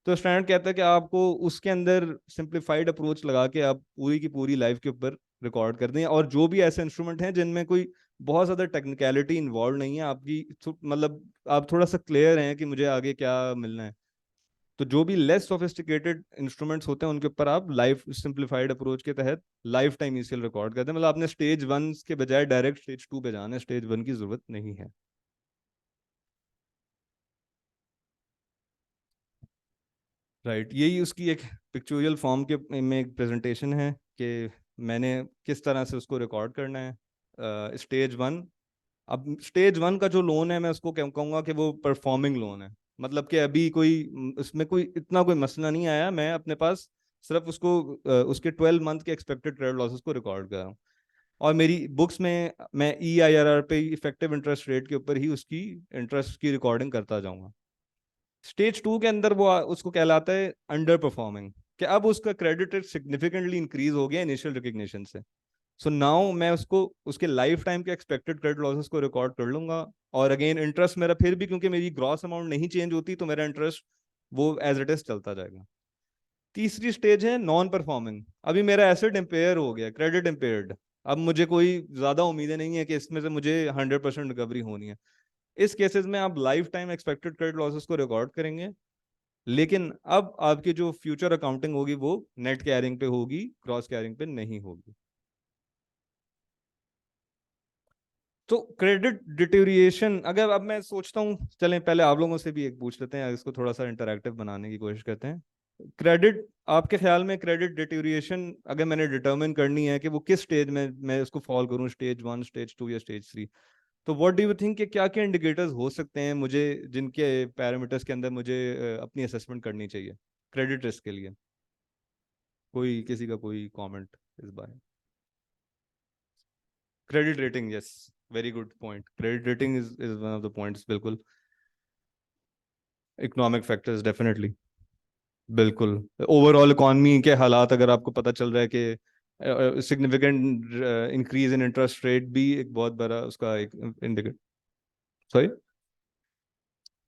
F: तो स्टैंडर्ड कहता है कि आपको उसके अंदर सिंप्लीफाइड अप्रोच लगा के आप पूरी की पूरी लाइफ के ऊपर रिकॉर्ड कर दें, और जो भी ऐसे इंस्ट्रूमेंट हैं जिनमें कोई बहुत ज़्यादा टेक्निकलिटी इन्वॉल्व नहीं है आपकी, मतलब आप थोड़ा सा क्लियर हैं कि मुझे आगे क्या मिलना है, तो जो भी लेस सोफिस्टिकेटेड इंस्ट्रूमेंट्स होते हैं उनके ऊपर आप लाइफ सिंप्लीफाइड अप्रोच के तहत लाइफ टाइम ECL रिकॉर्ड करते हैं, मतलब आपने स्टेज 1 के बजाय डायरेक्ट स्टेज 2 पे जाना है, स्टेज 1 की जरूरत नहीं है। राइट, यही उसकी एक पिक्चोरियल फॉर्म के में एक प्रेजेंटेशन है कि मैंने किस तरह से उसको रिकॉर्ड करना है। स्टेज 1, अब स्टेज 1 का जो लोन है मैं उसको कहूँगा कि वो परफॉर्मिंग लोन है, मतलब कि अभी कोई उसमें कोई इतना कोई मसला नहीं आया, मैं अपने पास सिर्फ उसको उसके 12 मंथ के एक्सपेक्टेड क्रेडिट लॉसेस को रिकॉर्ड कर रहा हूँ, और मेरी बुक्स में मैं EIRR पे इफेक्टिव इंटरेस्ट रेट के ऊपर ही उसकी इंटरेस्ट की रिकॉर्डिंग करता जाऊंगा। स्टेज 2 के अंदर वो उसको कहलाता है अंडर परफॉर्मिंग, कि अब उसका क्रेडिट रेट सिग्निफिकेंटली इंक्रीज हो गया इनिशियल रिकग्निशन से, सो नाउ मैं उसको उसके लाइफ टाइम के एक्सपेक्टेड क्रेडिट लॉसेस को रिकॉर्ड कर लूंगा, और अगेन इंटरेस्ट मेरा फिर भी, क्योंकि मेरी ग्रॉस अमाउंट नहीं चेंज होती, तो मेरा इंटरेस्ट वो एज इट इज चलता जाएगा। तीसरी स्टेज है नॉन परफॉर्मिंग, अभी मेरा एसेट इम्पेयर हो गया, क्रेडिट इम्पेयर्ड, अब मुझे कोई ज्यादा उम्मीदें नहीं है कि इसमें से मुझे 100% रिकवरी होनी है। इस केसेस में आप life time expected credit losses को रिकॉर्ड करेंगे, लेकिन अब आपकी जो फ्यूचर अकाउंटिंग होगी वो नेट कैरिंग पे होगी, क्रॉस कैरिंग पे नहीं होगी। तो क्रेडिट डिटेरिएशन, अगर अब मैं सोचता हूँ, चलें पहले आप लोगों से भी एक पूछ लेते हैं, इसको थोड़ा सा इंटरैक्टिव बनाने की कोशिश करते हैं। क्रेडिट, आपके ख्याल में क्रेडिट डिटेरिएशन अगर मैंने डिटरमिन करनी है कि वो किस स्टेज में मैं उसको फॉल करूँ, स्टेज 1 स्टेज 2 या स्टेज 3, तो व्हाट डू यू थिंक कि क्या क्या इंडिकेटर्स हो सकते हैं मुझे, जिनके पैरामीटर्स के अंदर मुझे अपनी असेसमेंट करनी चाहिए क्रेडिट रिस्क के लिए? कोई किसी का कोई कमेंट इस बारे? Credit rating, yes, very good point, credit rating is one of the points, बिल्कुल, इकोनॉमिक फैक्टर्स डेफिनेटली। बिल्कुल, ओवरऑल इकॉनमी के हालात अगर आपको पता चल रहा है कि significant increase in interest rate भी एक बहुत बड़ा उसका एक इंडिकेटर, सॉरी,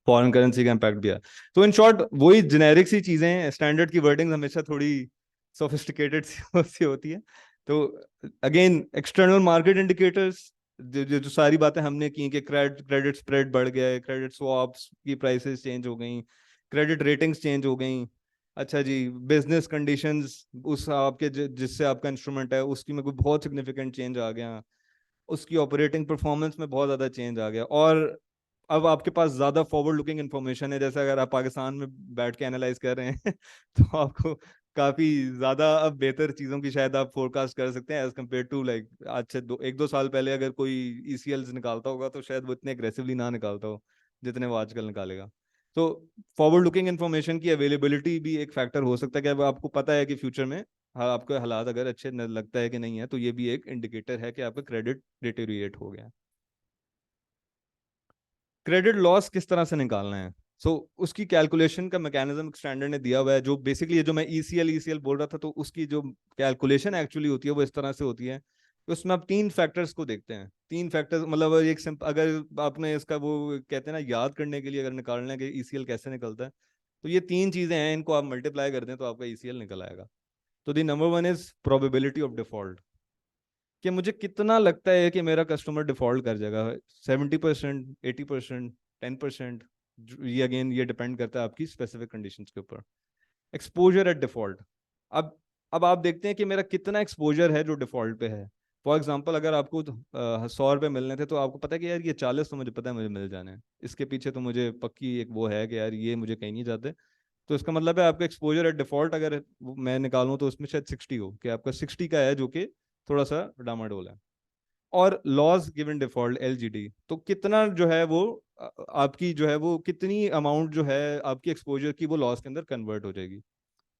F: फॉरेन करेंसी का इम्पैक्ट भी है। तो इन शॉर्ट वही जेनेरिक सी चीजें हैं, स्टैंडर्ड की वर्डिंग हमेशा थोड़ी सोफिस्टिकेटेड सी होती है। तो अगेन एक्सटर्नल मार्केट इंडिकेटर्स, जो सारी बातें हमने की कि क्रेडिट स्प्रेड बढ़ गया है, क्रेडिट स्वैप्स की प्राइसेस चेंज हो गई, क्रेडिट रेटिंग्स चेंज हो गई, अच्छा जी, बिजनेस कंडीशंस उस आपके जिससे आपका इंस्ट्रूमेंट है उसकी में कोई बहुत सिग्निफिकेंट चेंज आ गया, उसकी ऑपरेटिंग परफॉर्मेंस में बहुत ज्यादा चेंज आ गया, और अब आपके पास ज्यादा फॉरवर्ड लुकिंग इन्फॉर्मेशन है। जैसे अगर आप पाकिस्तान में बैठ के एनालाइज कर रहे हैं तो आपको काफी ज्यादा अब बेहतर चीजों की शायद आप फोरकास्ट कर सकते हैं एज कम्पेयर टू लाइक आज से 1-2 साल पहले अगर कोई ईसीएल्स निकालता होगा तो शायद वो इतने एग्रेसिवली ना निकालता हो जितने वो आजकल निकालेगा। तो फॉरवर्ड लुकिंग इन्फॉर्मेशन की अवेलेबिलिटी भी एक फैक्टर हो सकता है कि अब आपको पता है कि फ्यूचर में आपके हालात अगर अच्छे लगता है कि नहीं है, तो ये भी एक इंडिकेटर है कि आपका क्रेडिट डिटेरिएट हो गया है। क्रेडिट लॉस किस तरह से निकालना है? उसकी कैलकुलेशन का मैकेनिज्म स्टैंडर्ड ने दिया हुआ है, जो बेसिकली ये जो मैं ईसीएल बोल रहा था, तो उसकी जो कैलकुलेशन एक्चुअली होती है वो इस तरह से होती है। तो उसमें आप 3 फैक्टर्स को देखते हैं। 3 फैक्टर्स मतलब एक अगर आपने इसका वो कहते हैं ना याद करने के लिए अगर निकालना है कि ईसीएल कैसे निकलता है, तो ये 3 चीजें हैं, इनको आप मल्टीप्लाई कर दें तो आपका ईसीएल निकल आएगा। तो the number 1 is probability of default, कि मुझे कितना लगता है कि मेरा कस्टमर डिफॉल्ट कर जाएगा। 70%, 80%, 10%, ये अगेन ये डिपेंड करता है आपकी स्पेसिफिक कंडीशंस के ऊपर। एक्सपोजर एट डिफॉल्ट, अब अब आप देखते हैं कि मेरा कितना एक्सपोजर है जो डिफॉल्ट पे है। फॉर एग्जाम्पल अगर आपको 100 रुपये मिलने थे, तो आपको पता है कि यार ये 40 तो मुझे पता है मुझे मिल जाने हैं, इसके पीछे तो मुझे पक्की एक वो है कि यार ये मुझे कहीं नहीं जाते। तो इसका मतलब है आपका एक्सपोजर एट डिफॉल्ट अगर मैं निकालूं तो उसमें शायद 60 हो, कि आपका 60 का है जो कि थोड़ा सा डामाडोल है। और लॉस गिवन डिफॉल्ट एलजीडी, तो कितना जो है वो आपकी जो है वो कितनी अमाउंट जो है आपकी एक्सपोजर की वो लॉस के अंदर कन्वर्ट हो जाएगी।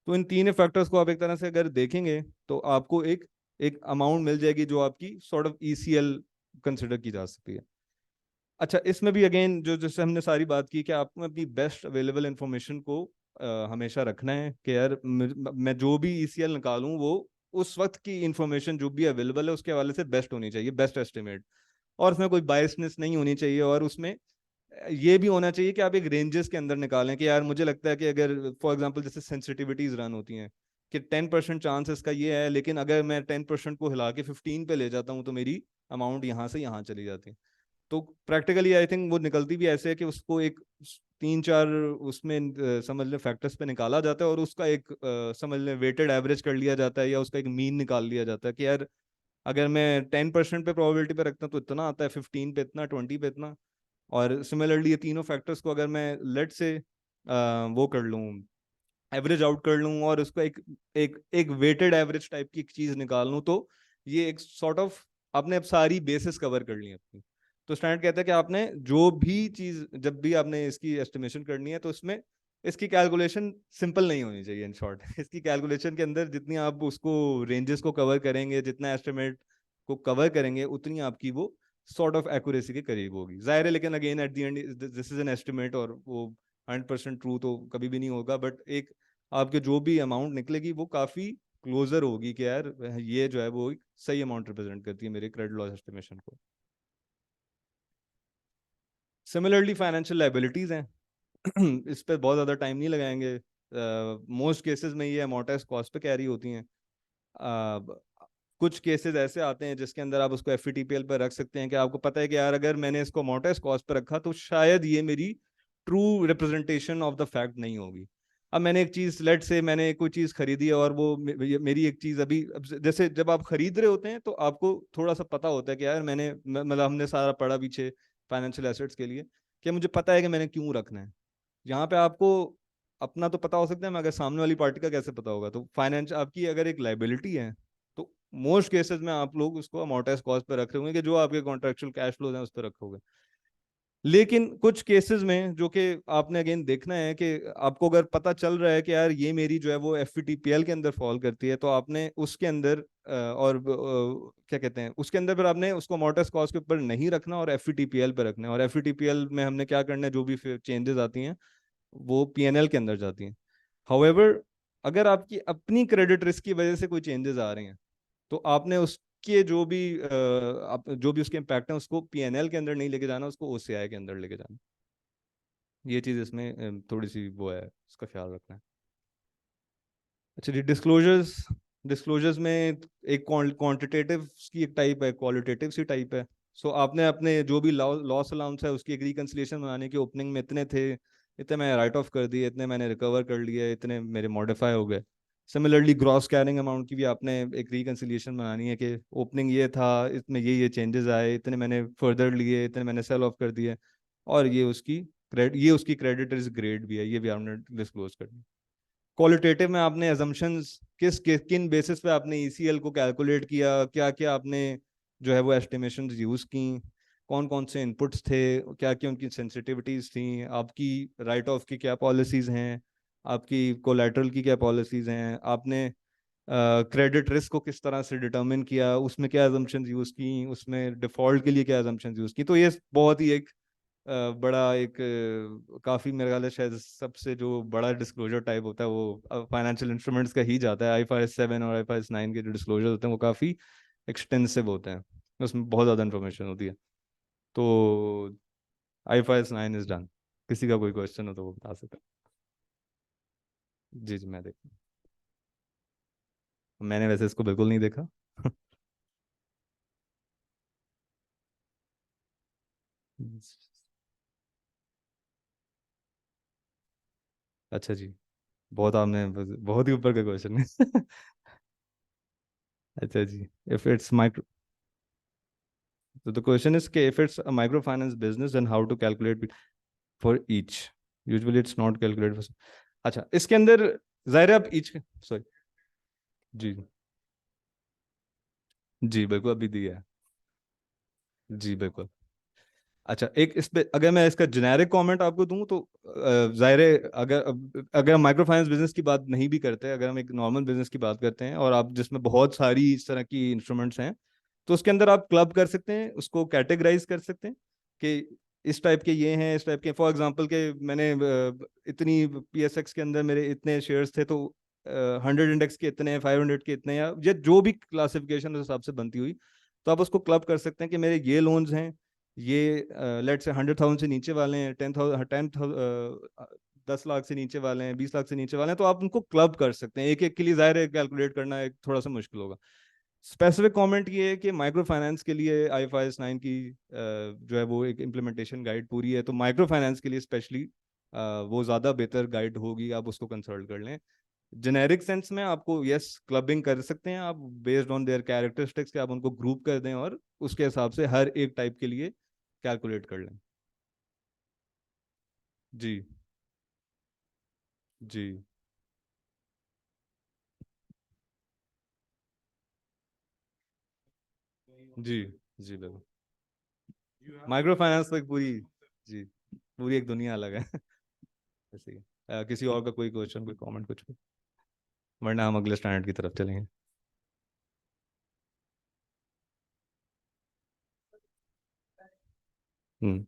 F: तो इन 3 फैक्टर्स को आप एक तरह से अगर देखेंगे तो आपको एक एक अमाउंट मिल जाएगी जो आपकी सॉर्ट ऑफ ईसीएल कंसिडर की जा सकती है। अच्छा, इसमें भी अगेन जो जैसे हमने सारी बात की कि आपको अपनी बेस्ट अवेलेबल इंफॉर्मेशन को हमेशा रखना है कि यार मैं जो भी ईसीएल निकालूं वो उस वक्त की इंफॉर्मेशन जो भी अवेलेबल है उसके हवाले से बेस्ट होनी चाहिए, बेस्ट एस्टिमेट। और उसमें कोई बायसनेस नहीं होनी चाहिए, और उसमें ये भी होना चाहिए कि आप एक रेंजेस के अंदर निकालें कि यार मुझे लगता है कि अगर फॉर एग्जांपल जैसे सेंसिटिविटीज रन होती हैं कि 10% चांस इसका ये है, लेकिन अगर मैं 10% को हिला के 15 पे ले जाता हूँ तो मेरी अमाउंट यहाँ से यहाँ चली जाती है। तो प्रैक्टिकली आई थिंक वो निकलती भी ऐसे है कि उसको एक 3-4 उसमें समझ लें फैक्टर्स पे निकाला जाता है, और उसका एक समझ लें वेटेड एवरेज कर लिया जाता है, या उसका एक मीन निकाल लिया जाता है कि यार अगर मैं 10% पे प्रोबेबिलिटी पे रखता हूँ तो इतना आता है, 15 पे इतना, 20 पे इतना। और सिमिलरली ये तीनों फैक्टर्स को अगर मैं लेट से वो कर लूँ, एवरेज आउट कर लूँ, और उसको एक एक एक वेटेड एवरेज टाइप की एक चीज निकाल लूँ, तो ये एक सॉर्ट ऑफ आपने अब सारी बेसिस कवर कर ली अपनी। तो स्टैंडर्ड कहता है कि आपने जो भी चीज जब भी आपने इसकी एस्टिमेशन करनी है तो इसमें इसकी कैलकुलेशन सिंपल नहीं होनी चाहिए। इन शॉर्ट इसकी कैलकुलेशन के अंदर जितनी आप उसको रेंजेस को कवर करेंगे, जितना एस्टिमेट को कवर करेंगे, उतनी आपकी वो सॉर्ट ऑफ एक्यूरेसी के करीब होगी। जाहिर है, लेकिन again at the end this is an estimate, और वो 100% ट्रू तो कभी भी नहीं होगा, बट एक आपके जो भी अमाउंट निकलेगी वो काफी क्लोजर होगी कि यार ये जो है वो एक सही अमाउंट रिप्रेजेंट करती है मेरे क्रेडिट लॉस एस्टिमेशन को। सिमिलरली फाइनेंशियल लाइबिलिटीज हैं इस पर बहुत ज़्यादा टाइम नहीं लगाएंगे। मोस्ट केसेस में ये अमोर्टाइज कॉस्ट पे कैरी होती हैं। कुछ केसेस ऐसे आते हैं जिसके अंदर आप उसको एफईटीपीएल पर रख सकते हैं कि आपको पता है कि यार अगर मैंने इसको अमोर्टाइज कॉस्ट पर रखा तो शायद ये मेरी true representation of the fact नहीं होगी। अब मैंने एक चीज लेट से मैंने कोई चीज खरीदी है, और वो मेरी एक चीज अभी जैसे जब आप खरीद रहे होते हैं तो आपको थोड़ा सा पता होता है कि यार मैंने मतलब हमने सारा पढ़ा पीछे फाइनेंशियल एसेट्स के लिए कि मुझे पता है कि मैंने क्यों रखना है। यहाँ पे आपको अपना तो पता हो सकता है, मगर सामने वाली पार्टी का कैसे पता होगा? तो फाइनेंस आपकी अगर एक लाइबिलिटी है तो मोस्ट केसेस में आप लोग उसको अमोर्टाइज कॉस्ट पे रख रहे होंगे कि जो आपके कॉन्ट्रेक्चुअल कैश फ्लोज हैं उस पर रखोगे। लेकिन कुछ केसेस में जो कि आपने अगेन देखना है कि आपको अगर पता चल रहा है कि यार ये मेरी जो है वो एफईटीपीएल के अंदर फॉल करती है, तो आपने उसके अंदर क्या कहते हैं उसके अंदर फिर आपने उसको अमोर्टाइज कॉस्ट के ऊपर नहीं रखना और एफईटीपीएल पे रखना है। और एफईटीपीएल में हमने क्या करना है, जो भी चेंजेस आती हैं वो पीएनएल के अंदर जाती हैं। हाउएवर अगर आपकी अपनी क्रेडिट रिस्क की वजह से कोई चेंजेस आ रहे हैं तो आपने उसके जो भी जो भी उसके इम्पैक्ट है उसको पीएनएल के अंदर नहीं लेके जाना, उसको ओसीआई के अंदर लेके जाना। ये चीज इसमें थोड़ी सी वो है, उसका ख्याल रखना है। अच्छा जी, डिस्क्लोजर्स। डिस्क्लोजर्स में एक क्वांटिटेटिव की एक टाइप है, क्वालिटेटिव सी टाइप है। सो आपने अपने जो भी लॉस अलाउंस है उसकी एक रिकंसिलिएशन बनाने की, ओपनिंग में इतने थे, इतने मैंने राइट ऑफ कर दिए, इतने मैंने रिकवर कर लिए, इतने मेरे मॉडिफाई हो गए। सिमिलरली ग्रॉस कैरिंग अमाउंट की भी आपने एक रिकंसिलिएशन बनानी है कि ओपनिंग ये था, इसमें ये चेंजेस आए, इतने मैंने फर्दर लिए, इतने मैंने सेल ऑफ कर दिए, और ये उसकी क्रेडिट रिस्क ग्रेड भी है, ये भी आपने डिस्क्लोज करनी है। क्वालिटेटिव में आपने एजम्पशंस किन बेसिस पे आपने ईसीएल को कैलकुलेट किया, क्या क्या आपने जो है वो एस्टिमेशन यूज की, कौन कौन से इनपुट्स थे, क्या क्या उनकी सेंसिटिविटीज थी, आपकी राइट ऑफ की क्या पॉलिसीज हैं, आपकी कोलैटरल की क्या पॉलिसीज हैं, आपने क्रेडिट रिस्क को किस तरह से डिटरमिन किया, उसमें क्या एजम्पशंस यूज की, उसमें डिफॉल्ट के लिए क्या एजम्पशंस यूज की। तो ये बहुत ही एक बड़ा एक काफी मेरे ख्याल है शायद सबसे जो बड़ा डिस्क्लोजर टाइप होता है वो फाइनेंशियल इंस्ट्रूमेंट्स का ही जाता है। आईएफआरएस 7 और आईएफआरएस 9 के जो डिस्क्लोजर होते हैं वो काफी एक्सटेंसिव होते हैं, उसमें बहुत ज्यादा इन्फॉर्मेशन होती है। तो आईएफआरएस 9 इज डन। किसी का कोई क्वेश्चन हो तो वो बता सकता है। जी जी, मैं देखता हूँ, मैंने वैसे इसको बिल्कुल नहीं देखा। अच्छा जी, बहुत आपने बहुत ही ऊपर का क्वेश्चन है। अच्छा जी, if it's micro, so the question is कि if it's a microfinance business then how to calculate for each? Usually it's not calculated for, अच्छा इसके अंदर जाहिर है आप each, सॉरी, जी जी बिल्कुल अभी दिया है, जी बिल्कुल। अच्छा एक इस पे अगर मैं इसका जेनेरिक कमेंट आपको दूं तो जाहिर है अगर माइक्रो फाइनेंस बिजनेस की बात नहीं भी करते, अगर हम एक नॉर्मल बिजनेस की बात करते हैं और आप जिसमें बहुत सारी इस तरह की इंस्ट्रूमेंट्स हैं, तो उसके अंदर आप क्लब कर सकते हैं, उसको कैटेगराइज कर सकते हैं कि इस टाइप के ये हैं, इस टाइप के, फॉर एग्जांपल के मैंने इतनी पीएसएक्स के अंदर मेरे इतने शेयर्स थे तो 100 इंडेक्स के इतने, 500 के इतने, या जो भी क्लासिफिकेशन उस हिसाब से बनती हुई, तो आप उसको क्लब कर सकते हैं कि मेरे ये लोन्स हैं, ये लेट से 100,000 से नीचे वाले हैं, 10 लाख से नीचे वाले हैं, 20 लाख से नीचे वाले हैं, तो आप उनको क्लब कर सकते हैं। एक एक के लिए जाहिर है कैलकुलेट करना एक थोड़ा सा मुश्किल होगा। स्पेसिफिक कमेंट ये है कि माइक्रो फाइनेंस के लिए आईएफआरएस 9 की जो है वो एक इम्प्लीमेंटेशन गाइड पूरी है, तो माइक्रो फाइनेंस के लिए स्पेशली वो ज़्यादा बेहतर गाइड होगी, आप उसको कंसल्ट कर लें। जेनेरिक सेंस में आपको यस क्लबिंग कर सकते हैं आप, बेस्ड ऑन देयर कैरेक्टरिस्टिक्स के आप उनको ग्रुप कर दें और उसके हिसाब से हर एक टाइप के लिए कैलकुलेट कर लें। जी जी जी जी बिल्कुल। माइक्रो फाइनेंस तो एक पूरी, जी पूरी एक दुनिया अलग है। ऐसे ही किसी और का कोई क्वेश्चन, कोई कमेंट, कुछ भी, वरना हम अगले स्टैंडर्ड की तरफ चलेंगे। हम्म,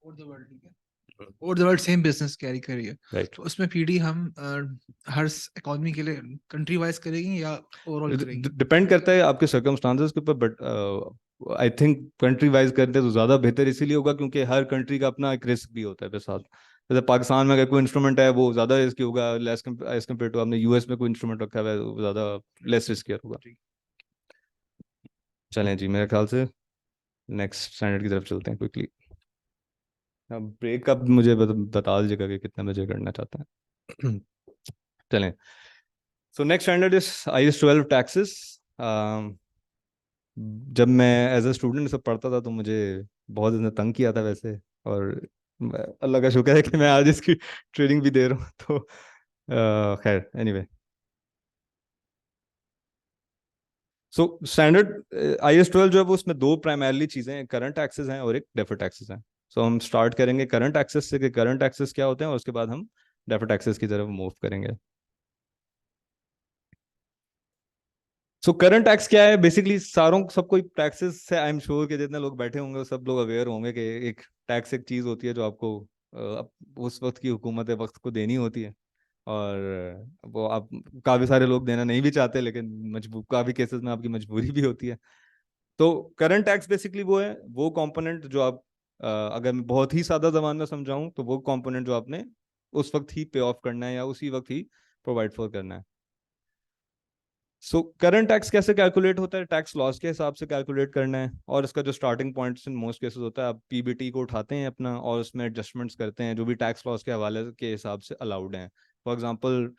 G: और द वर्ल्ड, ठीक है, और the world same business carry करी है,
F: राइट।
G: तो उसमें पीडी हम हर इकोनॉमी के लिए कंट्री वाइज करेंगे या ओवरऑल करेंगे?
F: डिपेंड करता है आपके सर्कमस्टांसेस के ऊपर, but I think country wise करते तो ज़्यादा बेहतर इसीलिए होगा क्योंकि हर कंट्री का अपना एक रिस्क भी होता है साथ। जैसे पाकिस्तान में अगर कोई इंस्ट्रूमेंट है वो ज़्यादा रिस्की होगा, लेस एज कम्पेयर टू आपने यूएस में कोई इंस्ट्रूमेंट रखा हुआ है वो ज़्यादा लेस रिस्की होगा। चलें जी, मेरे ख्याल से नेक्स्ट स्टैंडर्ड की तरफ चलते हैं क्विकली। अब ब्रेकअप मुझे बता दीजिएगा कि कितने बजे करना चाहते हैं। चलें। So next standard is IS 12 taxes. जब मैं एज अ स्टूडेंट सब पढ़ता था तो मुझे बहुत इसने तंग किया था वैसे, और अल्लाह का शुक्र है कि मैं आज इसकी ट्रेनिंग भी दे रहा हूँ। तो खैर एनीवे, सो स्टैंडर्ड IS 12 जो है वो उसमें दो प्राइमरली चीज़ें हैं, करंट टैक्सेस हैं और एक डेफर्ड टैक्सेस हैं। सो हम स्टार्ट करेंगे करंट टैक्सेस से कि करंट टैक्सेस क्या होते हैं, और उसके बाद हम डेफर्ड टैक्सेस की तरफ मूव करेंगे। सो करंट टैक्स क्या है? बेसिकली सारों सबको टैक्सेस से आई एम श्योर कि जितने लोग बैठे होंगे सब लोग अवेयर होंगे कि एक टैक्स एक चीज होती है जो आपको उस वक्त की हुकूमत वक्त को देनी होती है, और वो आप काफ़ी सारे लोग देना नहीं भी चाहते, लेकिन मजबूर काफ़ी केसेस में आपकी मजबूरी भी होती है। तो करंट टैक्स बेसिकली वो है, वो कंपोनेंट जो आप अगर मैं बहुत ही सादा जबान में समझाऊं तो वो कंपोनेंट जो आपने उस वक्त ही पे ऑफ करना है या उसी वक्त ही प्रोवाइड फॉर करना है। सो करंट टैक्स कैसे कैलकुलेट होता है? टैक्स लॉस के हिसाब से कैलकुलेट करना है, और इसका जो starting point in most cases होता है, आप पीबीटी को उठाते हैं अपना और उसमें एडजस्टमेंट्स करते हैं जो भी टैक्स लॉस के हवाले के हिसाब से अलाउड हैं। फॉर एग्जांपल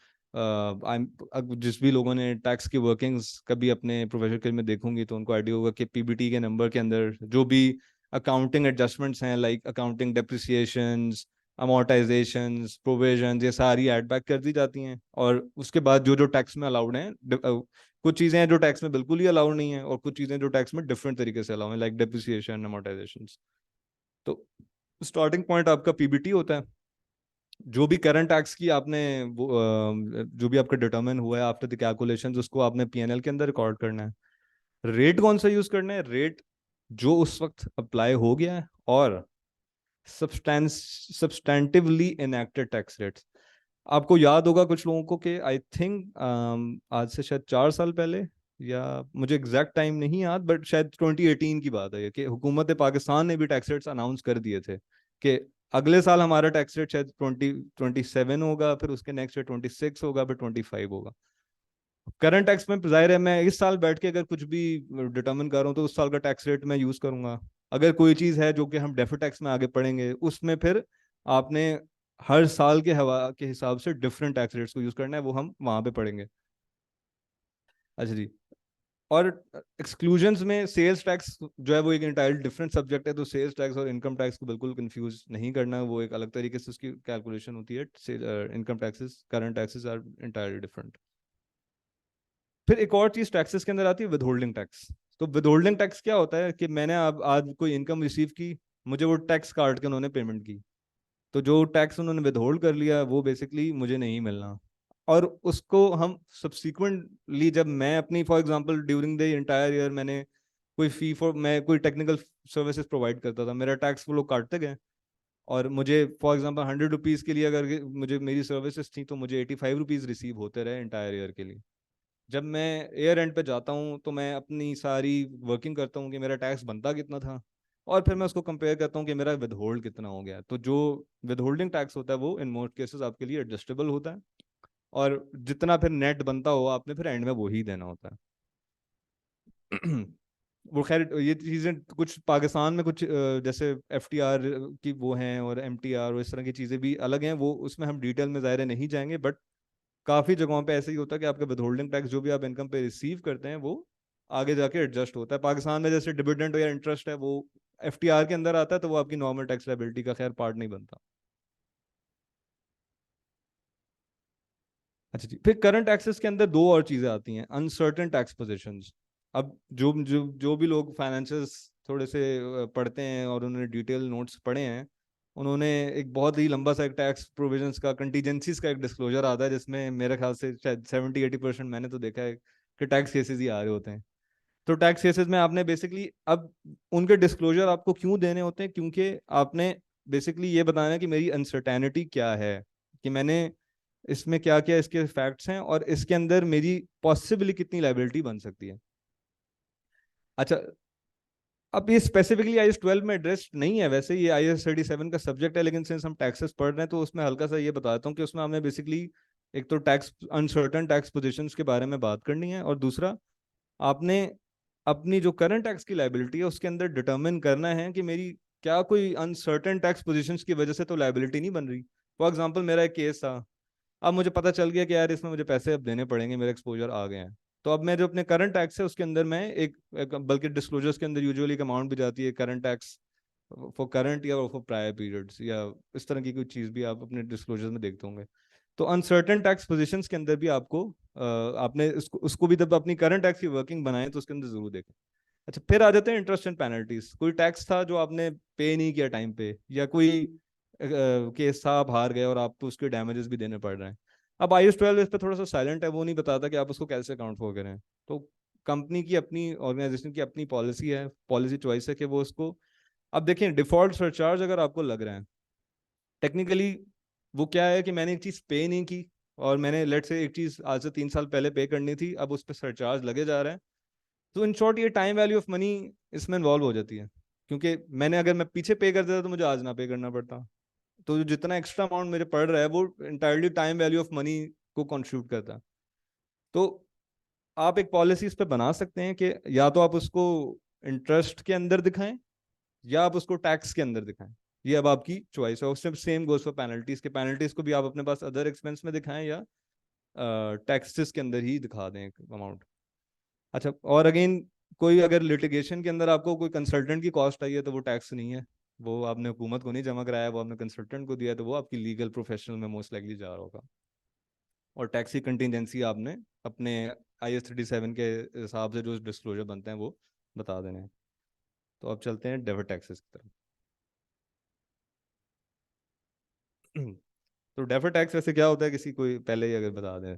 F: जिस भी लोगों ने टैक्स की वर्किंग्स कभी अपने प्रोफेशनल करियर में देखूंगी तो उनको आइडिया होगा कि पीबीटी के नंबर के अंदर जो भी अकाउंटिंग एडजस्टमेंट्स हैं, लाइक अकाउंटिंग डेप्रिसिएशंस, अमोर्टाइजेशंस, प्रोविजंस, ये सारी ऐड बैक कर दी जाती हैं। और उसके बाद जो जो टैक्स में अलाउड हैं, कुछ चीज़ें हैं जो टैक्स में बिल्कुल ही अलाउड नहीं है, और कुछ चीज़ें जो टैक्स में डिफरेंट तरीके से अलाउड हैं, लाइक डेप्रिसिएशन, अमोर्टाइजेशंस। तो स्टार्टिंग पॉइंट आपका पीबीटी होता है। जो भी करंट टैक्स की आपने जो भी आपका डिटरमिन हुआ है आफ्टर द कैलकुलेशंस, उसको आपने पीएनएल के अंदर रिकॉर्ड करना है। रेट कौन सा यूज करना है? रेट जो उस वक्त अप्लाई हो गया है, और सब्सटैंटिवली इनएक्टेड टैक्स रेट्स। आपको याद होगा कुछ लोगों को कि आई थिंक आज से शायद 4 साल पहले, या मुझे एग्जैक्ट टाइम नहीं याद, बट शायद 2018 की बात है कि हुकूमत पाकिस्तान ने भी टैक्स रेट्स अनाउंस कर दिए थे कि अगले साल हमारा टैक्स रेट शायद 27 होगा, फिर उसके नेक्स्ट ईयर 26 होगा, फिर 25 होगा। करंट टैक्स में जाहिर है मैं इस साल बैठ के अगर कुछ भी डिटर्मिन कर रहा हूँ तो उस साल का टैक्स रेट मैं यूज करूंगा। अगर कोई चीज है जो कि हम डेफिट टैक्स में आगे पढ़ेंगे, उसमें फिर आपने हर साल के हवा के हिसाब से डिफरेंट टैक्स रेट्स को यूज करना है, वो हम वहां पे पढ़ेंगे। अच्छा जी। और एक्सक्लूजन्स में सेल्स टैक्स जो है वो एक इंटायरली डिफरेंट सब्जेक्ट है, तो सेल्स टैक्स और इनकम टैक्स को बिल्कुल कंफ्यूज नहीं करना, वो एक अलग तरीके से उसकी कैलकुलेशन होती है। Income taxes, current taxes are entirely different. फिर एक और चीज टैक्सेस के अंदर आती है, विद होल्डिंग टैक्स। तो विद होल्डिंग टैक्स क्या होता है कि मैंने अब आज कोई इनकम रिसीव की, मुझे वो टैक्स काट के उन्होंने पेमेंट की, तो जो टैक्स उन्होंने विद होल्ड कर लिया वो बेसिकली मुझे नहीं मिलना। और उसको हम सब्सिक्वेंटली, जब मैं अपनी for example during the entire year मैंने कोई फी फॉर, मैं कोई टेक्निकल सर्विसेज प्रोवाइड करता था, मेरा टैक्स वो लोग काटते गए, और मुझे फॉर एग्जांपल 100 रुपीज़ के लिए अगर मुझे मेरी सर्विसेज थी तो मुझे 85 रुपीज़ रिसीव होते रहे इंटायर ईयर के लिए। जब मैं एयर एंड पे जाता हूँ तो मैं अपनी सारी वर्किंग करता हूँ कि मेरा टैक्स बनता कितना था, और फिर मैं उसको कंपेयर करता हूँ कि मेरा विद होल्ड कितना हो गया। तो जो विद होल्डिंग टैक्स होता है वो इन मोस्ट केसेस आपके लिए एडजस्टेबल होता है, और जितना फिर नेट बनता हो आपने फिर एंड में वो ही देना होता है। वो खैर ये चीज़ें कुछ पाकिस्तान में कुछ जैसे एफटीआर की वो हैं और एमटीआर और इस तरह की चीज़ें भी अलग हैं, वो उसमें हम डिटेल में ज़ाहिर नहीं जाएंगे, बट काफ़ी जगहों पे ऐसे ही होता है कि आपका विदहोल्डिंग टैक्स जो भी आप इनकम पे रिसीव करते हैं वो आगे जाके एडजस्ट होता है। पाकिस्तान में जैसे डिविडेंड या इंटरेस्ट है वो एफटीआर के अंदर आता है, तो वो आपकी नॉर्मल टैक्स लायबिलिटी का खैर पार्ट नहीं बनता। अच्छा जी। फिर करंट टैक्सेस के अंदर दो और चीज़ें आती हैं, अनसर्टेन टैक्स पोजीशंस। अब जो भी लोग फाइनेंशियल्स थोड़े से पढ़ते हैं और उन्होंने डिटेल नोट्स पढ़े हैं, उन्होंने एक बहुत ही लंबा सा एक टैक्स प्रोविजंस का, कंटीजेंसीज का एक डिस्क्लोजर आता है, जिसमें मेरे ख्याल से शायद 70-80% मैंने तो देखा है कि टैक्स केसेस ही आ रहे होते हैं। तो टैक्स केसेस में आपने बेसिकली अब उनके डिस्क्लोजर आपको क्यों देने होते हैं? क्योंकि आपने बेसिकली ये बताना है कि मेरी अनसर्टेनिटी क्या है, कि मैंने इसमें क्या क्या इसके फैक्ट्स हैं, और इसके अंदर मेरी पॉसिबली कितनी लाइबिलिटी बन सकती है। अच्छा, अब ये स्पेसिफिकली IAS 12 में एड्रेस नहीं है, वैसे ये IAS 37 का सब्जेक्ट है, लेकिन सिंस हम टैक्सेस पढ़ रहे हैं तो उसमें हल्का सा ये बताता हूँ कि उसमें हमने बेसिकली एक तो टैक्स अनसर्टन टैक्स पोजीशंस के बारे में बात करनी है, और दूसरा आपने अपनी जो करंट टैक्स की लाइबिलिटी है उसके अंदर डिटरमिन करना है कि मेरी क्या कोई अनसर्टन टैक्स पोजीशंस की वजह से तो लाइबिलिटी नहीं बन रही। फॉर एग्जांपल मेरा एक केस था, अब मुझे पता चल गया कि यार इसमें मुझे पैसे अब देने पड़ेंगे, मेरे एक्सपोजर आ गए हैं, तो अब मैं जो अपने करंट टैक्स है उसके अंदर मैं बल्कि डिस्क्लोजर्स के अंदर यूजुअली एक अमाउंट भी जाती है करंट टैक्स फॉर करंट या फॉर प्रायर पीरियड्स, या इस तरह की कोई चीज़ भी आप अपने डिस्क्लोजर्स में देखते होंगे। तो अनसर्टेन टैक्स पोजीशंस के अंदर भी आपको आपने उसको भी जब अपनी करंट टैक्स की वर्किंग बनाए तो उसके अंदर जरूर देखें। अच्छा, फिर आ जाते हैं इंटरेस्ट एंड पेनल्टीज। कोई टैक्स था जो आपने पे नहीं किया टाइम पे, या कोई केस था आप हार गए और आपको उसके डैमेजेस भी देने पड़ रहे हैं। अब IAS 12 इस पर थोड़ा सा साइलेंट है, वो नहीं बताता कि आप उसको कैसे अकाउंट फॉर करें। तो कंपनी की अपनी, ऑर्गेनाइजेशन की अपनी पॉलिसी है, पॉलिसी चॉइस है कि वो उसको, अब देखिए डिफॉल्ट सरचार्ज अगर आपको लग रहा है टेक्निकली वो क्या है कि मैंने एक चीज पे नहीं की और मैंने लेट से एक चीज आज से 3 साल पहले पे करनी थी, अब उस पर सरचार्ज लगे जा रहे हैं। तो इन शॉर्ट ये टाइम वैल्यू ऑफ मनी इसमें इन्वॉल्व हो जाती है, क्योंकि मैंने अगर मैं पीछे पे कर देता तो मुझे आज ना पे करना पड़ता। तो जो जितना एक्स्ट्रा अमाउंट मेरे पड़ रहा है वो entirely time value of money को कंट्रीब्यूट करता है। तो आप एक पॉलिसी इस पे बना सकते हैं कि या तो आप उसको इंटरेस्ट के अंदर दिखाएं या आप उसको टैक्स के अंदर दिखाएं। ये अब आपकी चॉइस है। उसमें सेम गोज फॉर पेनल्टीज के, पेनल्टीज को भी आप अपने पास अदर एक्सपेंस में दिखाएं या टैक्सेस के अंदर ही दिखा दें अमाउंट। अच्छा, और अगेन कोई अगर लिटिगेशन के अंदर आपको कोई कंसल्टेंट की कॉस्ट आई है तो वो टैक्स नहीं है, वो आपने हुकूमत को नहीं जमा कराया, वो आपने कंसल्टेंट को दिया है, तो वो आपकी लीगल प्रोफेशनल में मोस्ट लाइकली जा रहा होगा। और टैक्स की कंटिजेंसी आपने अपने IS 37 के हिसाब से जो डिस्क्लोजर बनते हैं वो बता देने हैं। तो अब चलते हैं डेफर्ड टैक्सेस की तरफ। तो डेफर्ड टैक्स वैसे क्या होता है, किसी कोई पहले ही अगर बता दें,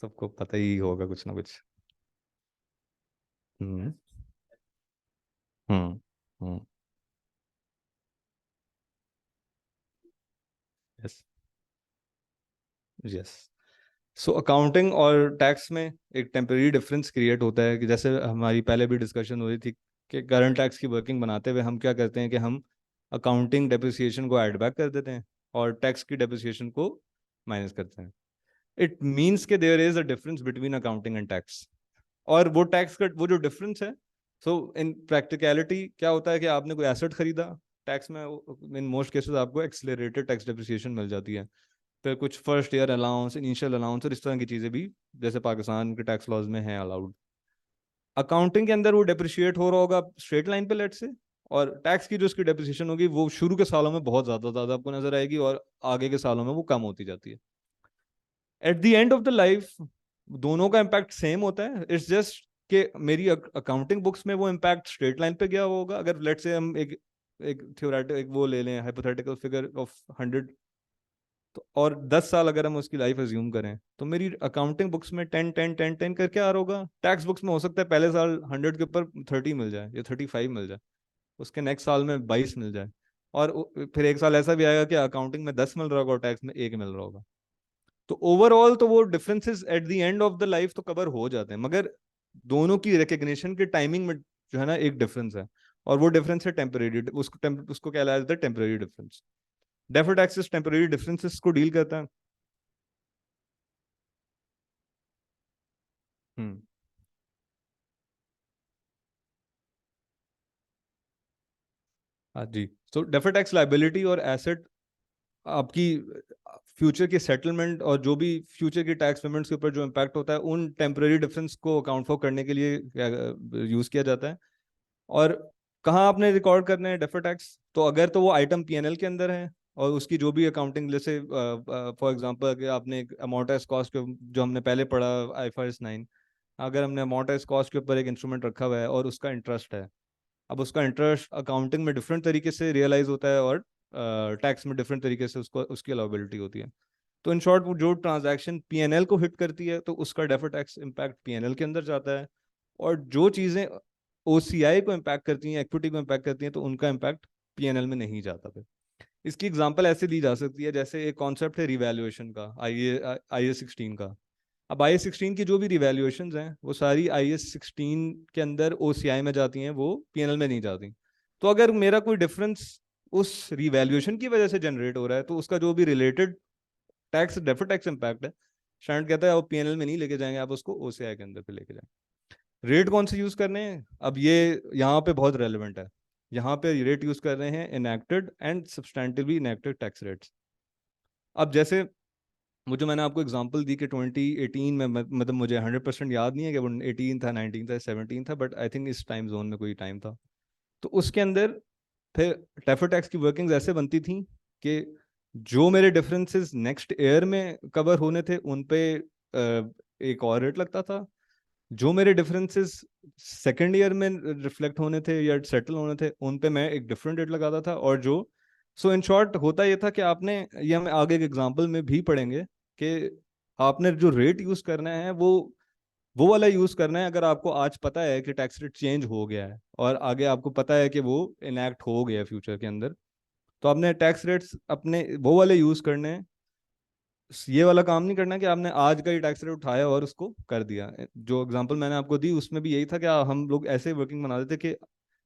F: सबको पता ही होगा कुछ ना कुछ। हम्म हम्म हम्म यस यस। सो अकाउंटिंग और टैक्स में एक टेम्परेरी डिफरेंस क्रिएट होता है कि जैसे हमारी पहले भी डिस्कशन हो रही थी कि करंट टैक्स की वर्किंग बनाते हुए हम क्या करते हैं कि हम अकाउंटिंग डेप्रिसिएशन को ऐड बैक कर देते हैं और टैक्स की डेप्रिसिएशन को माइनस करते हैं। इट मीन्स के there is a difference between accounting and tax. और वो टैक्स का वो जो डिफरेंस है, सो इन प्रैक्टिकलिटी क्या होता है कि आपने कोई एसेट खरीदा, टैक्स में इन मोस्ट केसेस आपको एक्सेलरेटेड टैक्स डेप्रिसिएशन मिल जाती है। फिर कुछ first year allowance, initial allowance और इस तरह की चीज़ें भी जैसे पाकिस्तान के टैक्स लॉज में हैं अलाउड। अकाउंटिंग के अंदर वो डेप्रिशिएट हो रहा होगा स्ट्रेट लाइन पे लेट से, और टैक्स की जो उसकी डेप्रिसिएशन होगी वो शुरू के सालों में बहुत ज़्यादा आपको नजर आएगी और आगे के सालों में वो कम होती जाती है। At the end of the life दोनों का इम्पैक्ट सेम होता है। इट्स जस्ट कि मेरी अकाउंटिंग बुक्स में वो इम्पैक्ट स्ट्रेट लाइन पे गया होगा। अगर लेट से हम एक थ्योरेटिकल एक वो ले लें हाइपोथेटिकल फिगर ऑफ 100, तो और 10 साल अगर हम उसकी लाइफ एज्यूम करें तो मेरी अकाउंटिंग बुक्स में 10 10 10 10 करके आ रहा होगा। टैक्स बुक्स में हो सकता है पहले साल 100 के ऊपर 30 मिल जाए या 35 मिल जाए, उसके नेक्स्ट साल में 22 मिल जाए, और फिर एक साल ऐसा भी आएगा कि अकाउंटिंग में 10 मिल रहा होगा और टैक्स में 1 मिल रहा होगा। तो ओवरऑल तो वो differences at the end of the life तो कवर हो जाते हैं, मगर दोनों की रिकग्निशन के टाइमिंग में जो है ना एक डिफरेंस है, और वो डिफरेंस है टेम्परेरी। उसको कहलाया जाता है temporary difference. Deferred taxes temporary differences को डील करता है। हम्म हाँ जी। तो डेफर्ड टैक्स लाइबिलिटी और एसेट आपकी फ्यूचर की सेटलमेंट और जो भी फ्यूचर की टैक्स पेमेंट्स के ऊपर जो इम्पैक्ट होता है उन टेम्परेरी डिफरेंस को अकाउंट फॉर करने के लिए यूज किया जाता है। और कहाँ आपने रिकॉर्ड करने हैं डेफर्ड टैक्स, तो अगर तो वो आइटम P&L के अंदर है और उसकी जो भी अकाउंटिंग, जैसे फॉर एग्जांपल अगर आपने अमाउंटाइज कॉस्ट जो हमने पहले पढ़ा IFRS 9, अगर हमने अमाउंटाइज कॉस्ट के ऊपर एक इंस्ट्रूमेंट रखा हुआ है और उसका इंटरेस्ट है, अब उसका इंटरेस्ट अकाउंटिंग में डिफरेंट तरीके से रियलाइज होता है और टैक्स में डिफरेंट तरीके से उसको उसकी अलाउबिलिटी होती है। तो इन शॉर्ट जो ट्रांजैक्शन P&L को हिट करती है तो उसका डेफर्ड टैक्स इम्पैक्ट P&L के अंदर जाता है, और जो चीज़ें OCI को इम्पैक्ट करती हैं, इक्विटी को इम्पैक्ट करती हैं, तो उनका इम्पैक्ट P&L में नहीं जाता। फिर इसकी एग्जांपल ऐसे दी जा सकती है, जैसे एक कॉन्सेप्ट है रिवैल्यूएशन का, IAS 16 का। अब IAS 16 की जो भी रिवैल्यूएशंस हैं वो सारी IAS 16 के अंदर OCI में जाती हैं, वो P&L में नहीं जाती। तो अगर मेरा कोई डिफरेंस उस रिवैल्यूएशन की वजह से जनरेट हो रहा है तो उसका जो भी related tax deferred tax impact है, स्टैंडर्ड कहता है आप P&L में नहीं लेके जाएंगे, आप उसको OCI के अंदर पे लेके जाएंगे। रेट कौन से यूज करने हैं, अब ये यहाँ पे बहुत रेलिवेंट है। यहाँ पे रेट यूज कर रहे हैं enacted and substantively enacted tax rates. अब जैसे वो जो मैंने आपको एग्जांपल दी कि 2018 में, मतलब मुझे 100% याद नहीं है कि वो 18 था, 19 था, 17 था, बट आई थिंक इस टाइम जोन में कोई टाइम था। तो उसके अंदर फिर डेफर्ड टैक्स की वर्किंग्स ऐसे बनती थी कि जो मेरे डिफरेंसेस नेक्स्ट ईयर में कवर होने थे उन पे एक और रेट लगता था, जो मेरे डिफरेंसेस सेकेंड ईयर में रिफ्लेक्ट होने थे या सेटल होने थे उन पे मैं एक डिफरेंट रेट लगाता था। और जो सो इन शॉर्ट होता ये था कि आपने, ये हम आगे के एग्जांपल में भी पढ़ेंगे, कि आपने जो रेट यूज करना है वो वाला यूज करना है अगर आपको आज पता है कि टैक्स रेट चेंज हो गया है और आगे आपको पता है कि वो इनएक्ट हो गया है फ्यूचर के अंदर। तो आपने टैक्स रेट्स अपने वो वाले यूज करने हैं, ये वाला काम नहीं करना कि आपने आज का ही टैक्स रेट उठाया और उसको कर दिया। जो एग्जांपल मैंने आपको दी उसमें भी यही था कि हम लोग ऐसे वर्किंग बना देते कि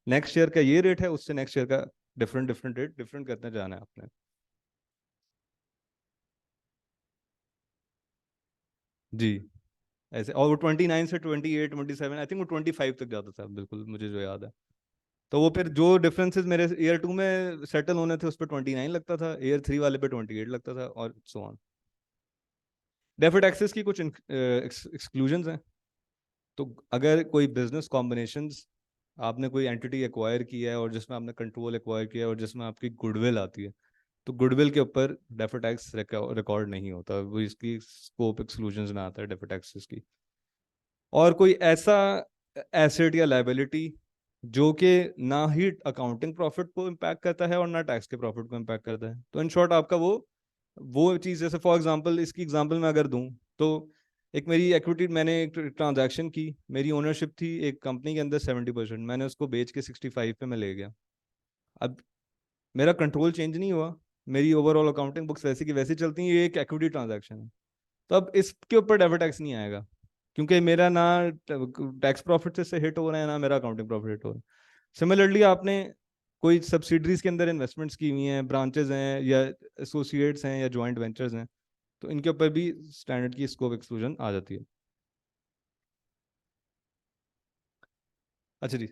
F: नेक्स्ट ईयर का ये रेट है, उससे नेक्स्ट ईयर का डिफरेंट डिफरेंट रेट डिफरेंट करते जाना है आपने। जी ऐसे, और वो 29 से 28 27, आई थिंक वो 25 तक जाता था, बिल्कुल मुझे जो याद है। तो वो फिर जो डिफरेंसेस मेरे ईयर 2 में सेटल होने थे उस पर 29 लगता था, ईयर 3 वाले पे 28 लगता था, और सो ऑन। डेफर्ड टैक्सेस की कुछ एक्सक्लूजन्स हैं। तो अगर कोई बिजनेस कॉम्बिनेशंस, आपने कोई एंटिटी एक्वायर किया है और जिसमें आपने कंट्रोल एक्वायर किया है और जिसमें आपकी गुडविल आती है, तो गुडविल के ऊपर डेफर्ड टैक्स रिकॉर्ड नहीं होता, वो इसकी स्कोप एक्सक्लूजन्स में आता है डेफर्ड टैक्सेस की। और कोई ऐसा एसेट या लायबिलिटी जो कि ना ही अकाउंटिंग प्रॉफिट को इम्पैक्ट करता है और ना टैक्स के प्रॉफिट को इम्पैक्ट करता है। तो इन शॉर्ट आपका वो चीज़, जैसे फॉर एग्जांपल इसकी एग्जांपल मैं अगर दूं, तो एक मेरी इक्विटी, मैंने एक ट्रांजैक्शन की, मेरी ओनरशिप थी एक कंपनी के अंदर 70%, मैंने उसको बेच के 65 पे मैं ले गया। अब मेरा कंट्रोल चेंज नहीं हुआ, मेरी ओवरऑल अकाउंटिंग बुक्स वैसी की वैसी चलती हैं, ये एक इक्विटी ट्रांजैक्शन है। तो अब इसके ऊपर डेबिट टैक्स नहीं आएगा, क्योंकि मेरा ना टैक्स प्रॉफिट से हिट हो रहा है ना मेरा अकाउंटिंग प्रॉफिट हिट हो रहा है। सिमिलरली आपने कोई सब्सिडरीज के अंदर इन्वेस्टमेंट्स की हुई हैं, ब्रांचेस हैं या एसोसिएट्स हैं या जॉइंट वेंचर्स हैं, तो इनके ऊपर भी स्टैंडर्ड की स्कोप एक्सक्लूजन आ जाती है। अच्छा जी,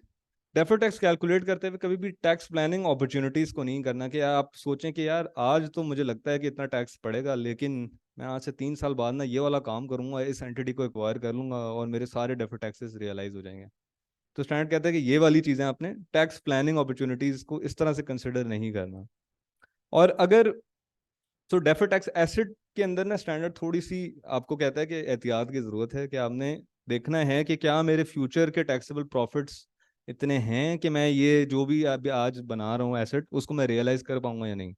F: डेफर्ड टैक्स कैलकुलेट करते हुए कभी भी टैक्स प्लानिंग अपॉर्चुनिटीज को नहीं करना कि आप सोचें कि यार आज तो मुझे लगता है कि इतना टैक्स पड़ेगा, लेकिन मैं आज से 3 साल बाद ना ये वाला काम करूंगा, इस एंटिटी को एक्वायर कर लूंगा और मेरे सारे डेफर्ड टैक्सेस रियलाइज हो जाएंगे। तो स्टैंडर्ड कहता है कि ये वाली चीजें आपने टैक्स प्लानिंग अपॉर्चुनिटीज को इस तरह से कंसिडर नहीं करना। और अगर तो डेफर्ड टैक्स एसेट के अंदर ना स्टैंडर्ड थोड़ी सी आपको कहता है कि एहतियात की जरूरत है, कि आपने देखना है कि क्या मेरे फ्यूचर के टैक्सेबल प्रॉफिट्स इतने हैं कि मैं ये जो भी अभी आज बना रहा हूँ एसेट, उसको मैं रियलाइज कर पाऊंगा या नहीं।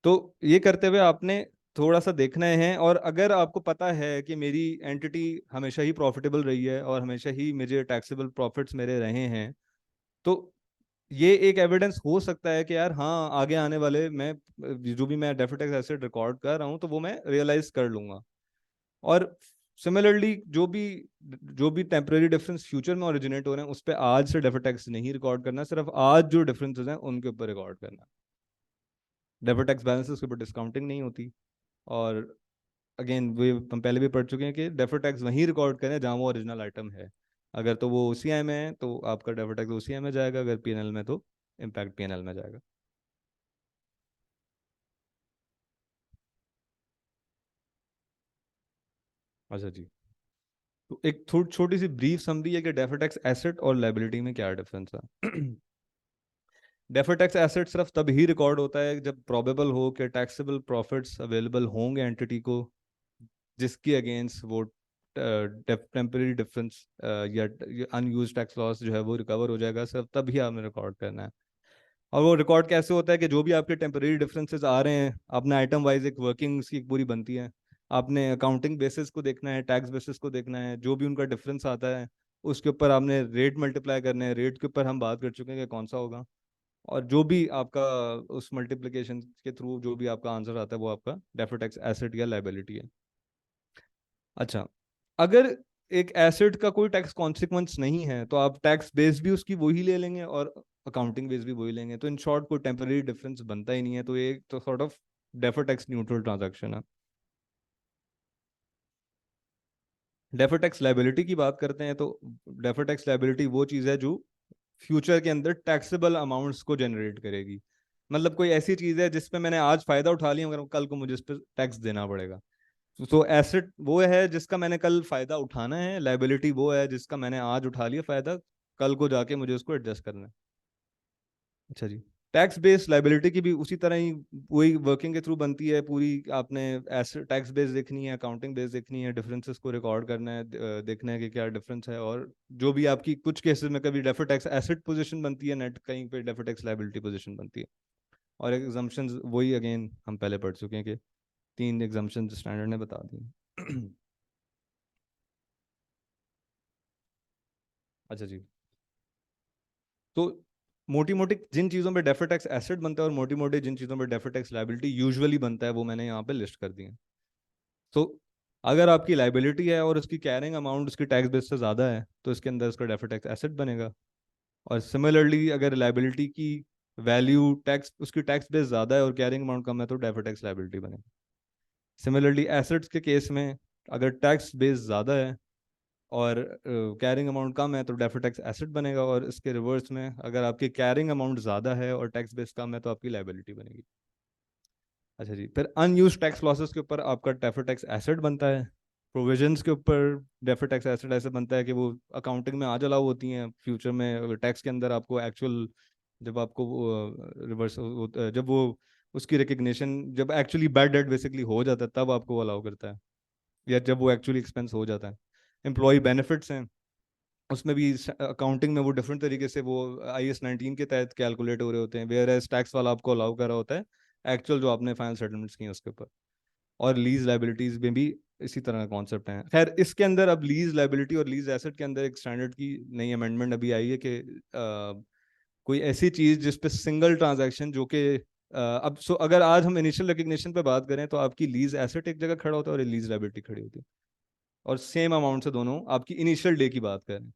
F: तो ये करते हुए आपने थोड़ा सा देखना है, और अगर आपको पता है कि मेरी एंटिटी हमेशा ही प्रॉफिटेबल रही है और हमेशा ही मुझे टैक्सेबल प्रॉफिट्स मेरे रहे हैं, तो ये एक एविडेंस हो सकता है कि यार हाँ, आगे आने वाले मैं जो भी मैं डेफर्ड टैक्स एसेट रिकॉर्ड कर रहा हूँ तो वो मैं रियलाइज कर लूंगा। और सिमिलरली जो भी टेम्परेरी डिफरेंस फ्यूचर में ओरिजिनेट हो रहे हैं उस पर आज से डेफर्ड टैक्स नहीं रिकॉर्ड करना, सिर्फ आज जो डिफरेंसेस हैं उनके ऊपर रिकॉर्ड करना। डेफर्ड टैक्स बैलेंसेस के ऊपर डिस्काउंटिंग नहीं होती। और अगेन वे हम पहले भी पढ़ चुके हैं कि डेफर्ड टैक्स वहीं रिकॉर्ड करें जहाँ वो ओरिजिनल आइटम है। अगर तो वो ओसीआई में है तो आपका डेफर्ड टैक्स ओसीआई में जाएगा, अगर पीएनएल में तो इम्पैक्ट पीएनएल में जाएगा। अच्छा जी, तो एक थोड़ी छोटी सी ब्रीफ समरी है कि डेफर्ड टैक्स एसेट और लायबिलिटी में क्या डिफरेंस है। डेफर्ड टैक्स एसेट सिर्फ तब ही रिकॉर्ड होता है जब प्रोबेबल हो कि टैक्सेबल प्रॉफिट्स अवेलेबल होंगे एंटिटी को, जिसकी अगेंस्ट वो टेम्परेरी डिफरेंस या अनयूज टैक्स लॉस जो है वो रिकवर हो जाएगा, सिर्फ तभी आपने रिकॉर्ड करना है। और वो रिकॉर्ड कैसे होता है कि जो भी आपके टेम्परेरी डिफरेंसेस आ रहे हैं, आपने आइटम वाइज एक वर्किंग उसकी एक पूरी बनती है। आपने अकाउंटिंग बेसिस को देखना है, टैक्स बेसिस को देखना है, जो भी उनका डिफरेंस आता है उसके ऊपर आपने रेट मल्टीप्लाई करना है, रेट के ऊपर हम बात कर चुके हैं कि कौन सा होगा, और जो भी आपका उस मल्टीप्लिकेशन के थ्रू जो भी आपका आंसर आता है वो आपका डेफर्ड टैक्स एसेट या लायबिलिटी है। अच्छा, अगर एक एसेट का कोई टैक्स कॉन्सिक्वेंस नहीं है तो आप टैक्स बेस भी उसकी वही ले लेंगे और अकाउंटिंग बेस भी वही लेंगे, तो इन शॉर्ट कोई टेम्परेरी डिफरेंस बनता ही नहीं है, तो ये तो sort of deferred tax neutral transaction है। डेफर्ड टैक्स लायबिलिटी की बात करते हैं तो डेफर्ड टैक्स लायबिलिटी वो चीज़ है जो फ्यूचर के अंदर टैक्सेबल अमाउंट्स को जनरेट करेगी। मतलब कोई ऐसी चीज़ है जिसपे मैंने आज फायदा उठा लिया मगर कल को मुझे इस पर टैक्स देना पड़ेगा। तो एसेट वो है जिसका मैंने कल फायदा उठाना है, लायबिलिटी वो है जिसका मैंने आज उठा लिया फायदा, कल को जाके मुझे उसको एडजस्ट करना है। अच्छा जी, टैक्स बेस्ड लायबिलिटी की भी उसी तरह ही वही वर्किंग के थ्रू बनती है पूरी। आपने एसेट टैक्स बेस देखनी है, अकाउंटिंग बेस देखनी है, डिफरेंसेस को रिकॉर्ड करना है, देखना है कि क्या डिफरेंस है, और जो भी आपकी कुछ केसेस में कभी डेफर्ड टैक्स एसेट पोजीशन बनती है नेट, कहीं पे डेफर्ड टैक्स लायबिलिटी पोजीशन बनती है। और एग्जम्पशंस वही अगेन हम पहले पढ़ चुके हैं कि 3 एग्जम्पशन स्टैंडर्ड ने बता दी। अच्छा जी, तो मोटी मोटी जिन चीज़ों पे डेफर्ड टैक्स एसेट बनता है और मोटी मोटी जिन चीज़ों पे डेफर्ड टैक्स लायबिलिटी यूजुअली बनता है वो मैंने यहाँ पे लिस्ट कर दी है। तो अगर आपकी लायबिलिटी है और उसकी कैरिंग अमाउंट उसकी टैक्स बेस से ज़्यादा है तो इसके अंदर उसका डेफर्ड टैक्स एसेट बनेगा। और सिमिलरली अगर लायबिलिटी की वैल्यू टैक्स उसकी टैक्स बेस ज़्यादा है और कैरिंग अमाउंट कम है तो डेफर्ड टैक्स लायबिलिटी बनेगा। सिमिलरली एसेट्स के केस में अगर टैक्स बेस ज़्यादा है और कैरिंग अमाउंट कम है तो डेफर्ड टैक्स एसेट बनेगा, और इसके रिवर्स में अगर आपकी कैरिंग अमाउंट ज़्यादा है और टैक्स बेस कम है तो आपकी लायबिलिटी बनेगी। अच्छा जी, फिर अनयूज टैक्स लॉसेस के ऊपर आपका डेफर्ड टैक्स एसेट बनता है। प्रोविजंस के ऊपर डेफर्ड टैक्स एसेट ऐसे बनता है कि वो अकाउंटिंग में आज अलाउ होती हैं, फ्यूचर में टैक्स के अंदर आपको एक्चुअल जब आपको रिवर्स जब वो उसकी रिकग्निशन जब एक्चुअली बैड डेट बेसिकली हो जाता है तब आपको अलाउ करता है, या जब वो एक्चुअली एक्सपेंस हो जाता है। एम्प्लॉय बेनिफिट्स हैं, उसमें भी अकाउंटिंग में वो डिफरेंट तरीके से वो IAS 19 के तहत कैलकुलेट हो रहे होते हैं, वेयर एज टैक्स वाला आपको अलाउ कर रहा होता है एक्चुअल जो आपने फाइनल सेटलमेंट्स की हैं उसके ऊपर। और लीज लाइबिलिटीज में भी इसी तरह का कॉन्सेप्ट है। खैर इसके अंदर अब लीज लाइबिलिटी और लीज एसेट के अंदर एक स्टैंडर्ड की नई अमेंडमेंट अभी आई है कि कोई ऐसी चीज जिस पे सिंगल ट्रांजैक्शन जो कि अब अगर आज हम इनिशियल रिकग्निशन पे बात करें तो आपकी लीज एसेट एक जगह खड़ा होता है और लीज लाइबिलिटी खड़ी होती है, और सेम अमाउंट से दोनों आपकी इनिशियल डे की बात करें।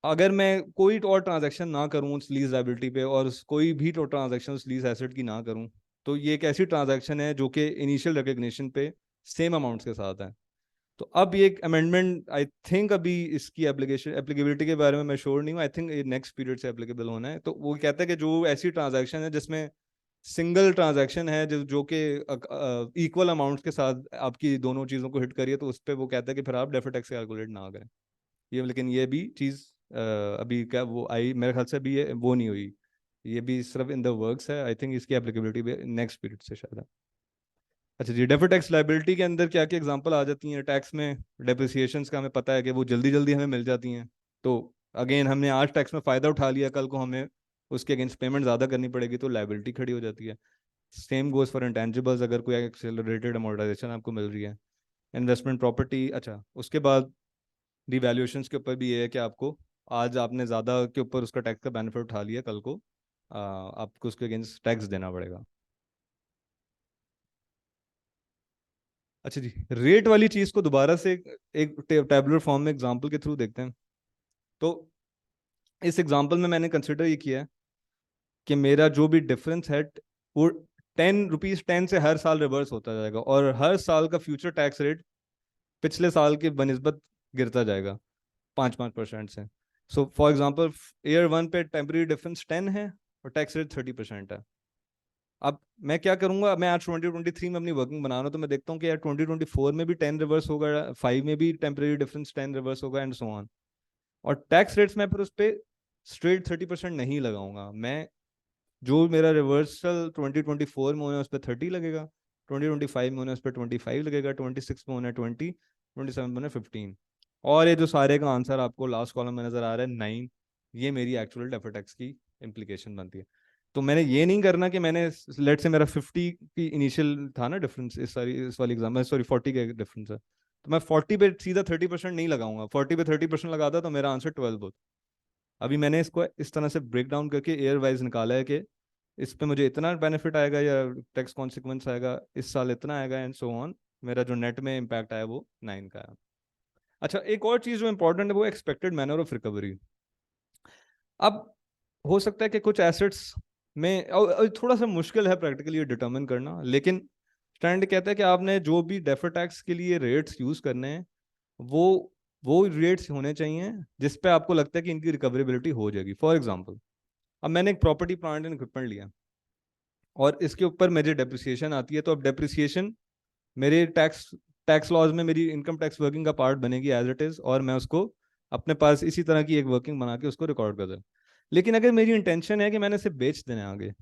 F: अगर मैं कोई और ट्रांजैक्शन ना करूं उस लीज लायबिलिटी पे और कोई भी ट्रांजैक्शन उस लीज एसेट की ना करूं तो ये एक ऐसी ट्रांजैक्शन है जो कि इनिशियल रिकग्निशन पे सेम अमाउंट्स के साथ है। तो अब ये एक अमेंडमेंट आई थिंक अभी इसकी एप्लीकेबिलिटी के बारे में मैं श्योर नहीं हूँ, आई थिंक ये नेक्स्ट पीरियड से एप्लीकेबल होना है। तो वो कहता है कि जो ऐसी ट्रांजैक्शन है जिसमें सिंगल ट्रांजैक्शन है जो कि इक्वल अमाउंट्स के साथ आपकी दोनों चीज़ों को हिट करिए तो उस पर वो कहता है कि फिर आप डेफर्ड टैक्स कैलकुलेट ना करें। ये लेकिन ये भी चीज़ अभी क्या वो आई मेरे ख्याल से अभी ये वो नहीं हुई, ये भी सिर्फ इन द वर्क्स है। आई थिंक इसकी एप्लीकेबिलिटी भी नेक्स्ट पीरियड से शायद है। अच्छा जी, डेफर्ड टैक्स लायबिलिटी के अंदर क्या क्या एग्जांपल आ जाती हैं टैक्स में? डेप्रिसिएशंस का हमें पता है कि वो जल्दी जल्दी हमें मिल जाती हैं, तो अगेन हमने आज टैक्स में फ़ायदा उठा लिया, कल को हमें उसके अगेंस्ट पेमेंट ज़्यादा करनी पड़ेगी तो लायबिलिटी खड़ी हो जाती है। सेम गोज फॉर इंटेंजिबल्स, अगर कोई एक्सेलरेटेड अमोर्टाइजेशन आपको मिल रही है। इन्वेस्टमेंट प्रॉपर्टी, अच्छा उसके बाद डिवैल्यूएशंस के ऊपर भी ये है कि आपको आज आपने ज़्यादा के ऊपर उसका टैक्स का बेनिफिट उठा लिया, कल को आपको उसके अगेंस्ट टैक्स देना पड़ेगा। अच्छा जी, रेट वाली चीज़ को दोबारा से एक टेबुलर फॉर्म में एग्जांपल के थ्रू देखते हैं। तो इस एग्जांपल में मैंने कंसिडर ये किया है कि मेरा जो भी डिफरेंस है वो 10 रुपीज़ 10 से हर साल रिवर्स होता जाएगा और हर साल का फ्यूचर टैक्स रेट पिछले साल के बनिस्बत गिरता जाएगा 5% से। सो फॉर एग्जांपल ईयर 1 पे टेम्परेरी डिफरेंस 10 है और टैक्स रेट 30% है। अब मैं क्या करूंगा, मैं आज 2023 में अपनी वर्किंग बना रहा हूँ तो मैं देखता हूँ कि यार 2024 में भी 10 रिवर्स होगा, 5 में भी टेम्परेरी डिफरेंस 10 रिवर्स होगा एंड सो ऑन। और टैक्स रेट्स में फिर उस पर स्ट्रेट 30% नहीं लगाऊंगा मैं, जो मेरा रिवर्सल 2024 में होना है उस पर 30 लगेगा, 2025 में होना है उस पर 25 लगेगा, 26 में होना है 20, 27 में होना है 15। और ये जो सारे का आंसर आपको लास्ट कॉलम में नजर आ रहा है 9, ये मेरी एक्चुअल डेफर्ड टैक्स की इम्प्लीकेशन बनती है। तो मैंने ये नहीं करना कि मैंने लेट से मेरा 50 की इनिशियल था ना डिफरेंस, इस वाली एग्जाम में सॉरी 40 का डिफरेंस है, तो मैं 40 पे सीधा 30% नहीं लगाऊंगा, 40 पे 30% लगाता तो मेरा आंसर 12 होता। अभी मैंने इसको इस तरह से ब्रेक डाउन करके एयर वाइज निकाला है कि इस पे मुझे इतना बेनिफिट आएगा या टैक्स कॉन्सिक्वेंस आएगा, इस साल इतना आएगा एंड सो ऑन। मेरा जो नेट में इम्पैक्ट आया वो 9 का है। अच्छा, एक और चीज़ जो इंपॉर्टेंट है वो एक्सपेक्टेड मैनर ऑफ रिकवरी। अब हो सकता है कि कुछ एसेट्स में और थोड़ा सा मुश्किल है प्रैक्टिकली ये डिटर्मिन करना, लेकिन स्टैंडर्ड कहता है कि आपने जो भी डेफर टैक्स के लिए रेट्स यूज़ करने हैं वो वो रेट्स होने चाहिए जिस पे आपको लगता है कि इनकी रिकवरेबिलिटी हो जाएगी। फॉर एग्जांपल, अब मैंने एक प्रॉपर्टी प्लांट एंड इक्विपमेंट लिया और इसके ऊपर मेरी डेप्रिसिएशन आती है, तो अब डेप्रिसिएशन मेरे टैक्स टैक्स लॉज में मेरी इनकम टैक्स वर्किंग का पार्ट बनेगी एज इट इज़, और मैं उसको अपने पास इसी तरह की एक वर्किंग बना के उसको रिकॉर्ड कर दूँ। लेकिन अगर मेरी इंटेंशन है कि मैंने इसे बेच देना है आगे,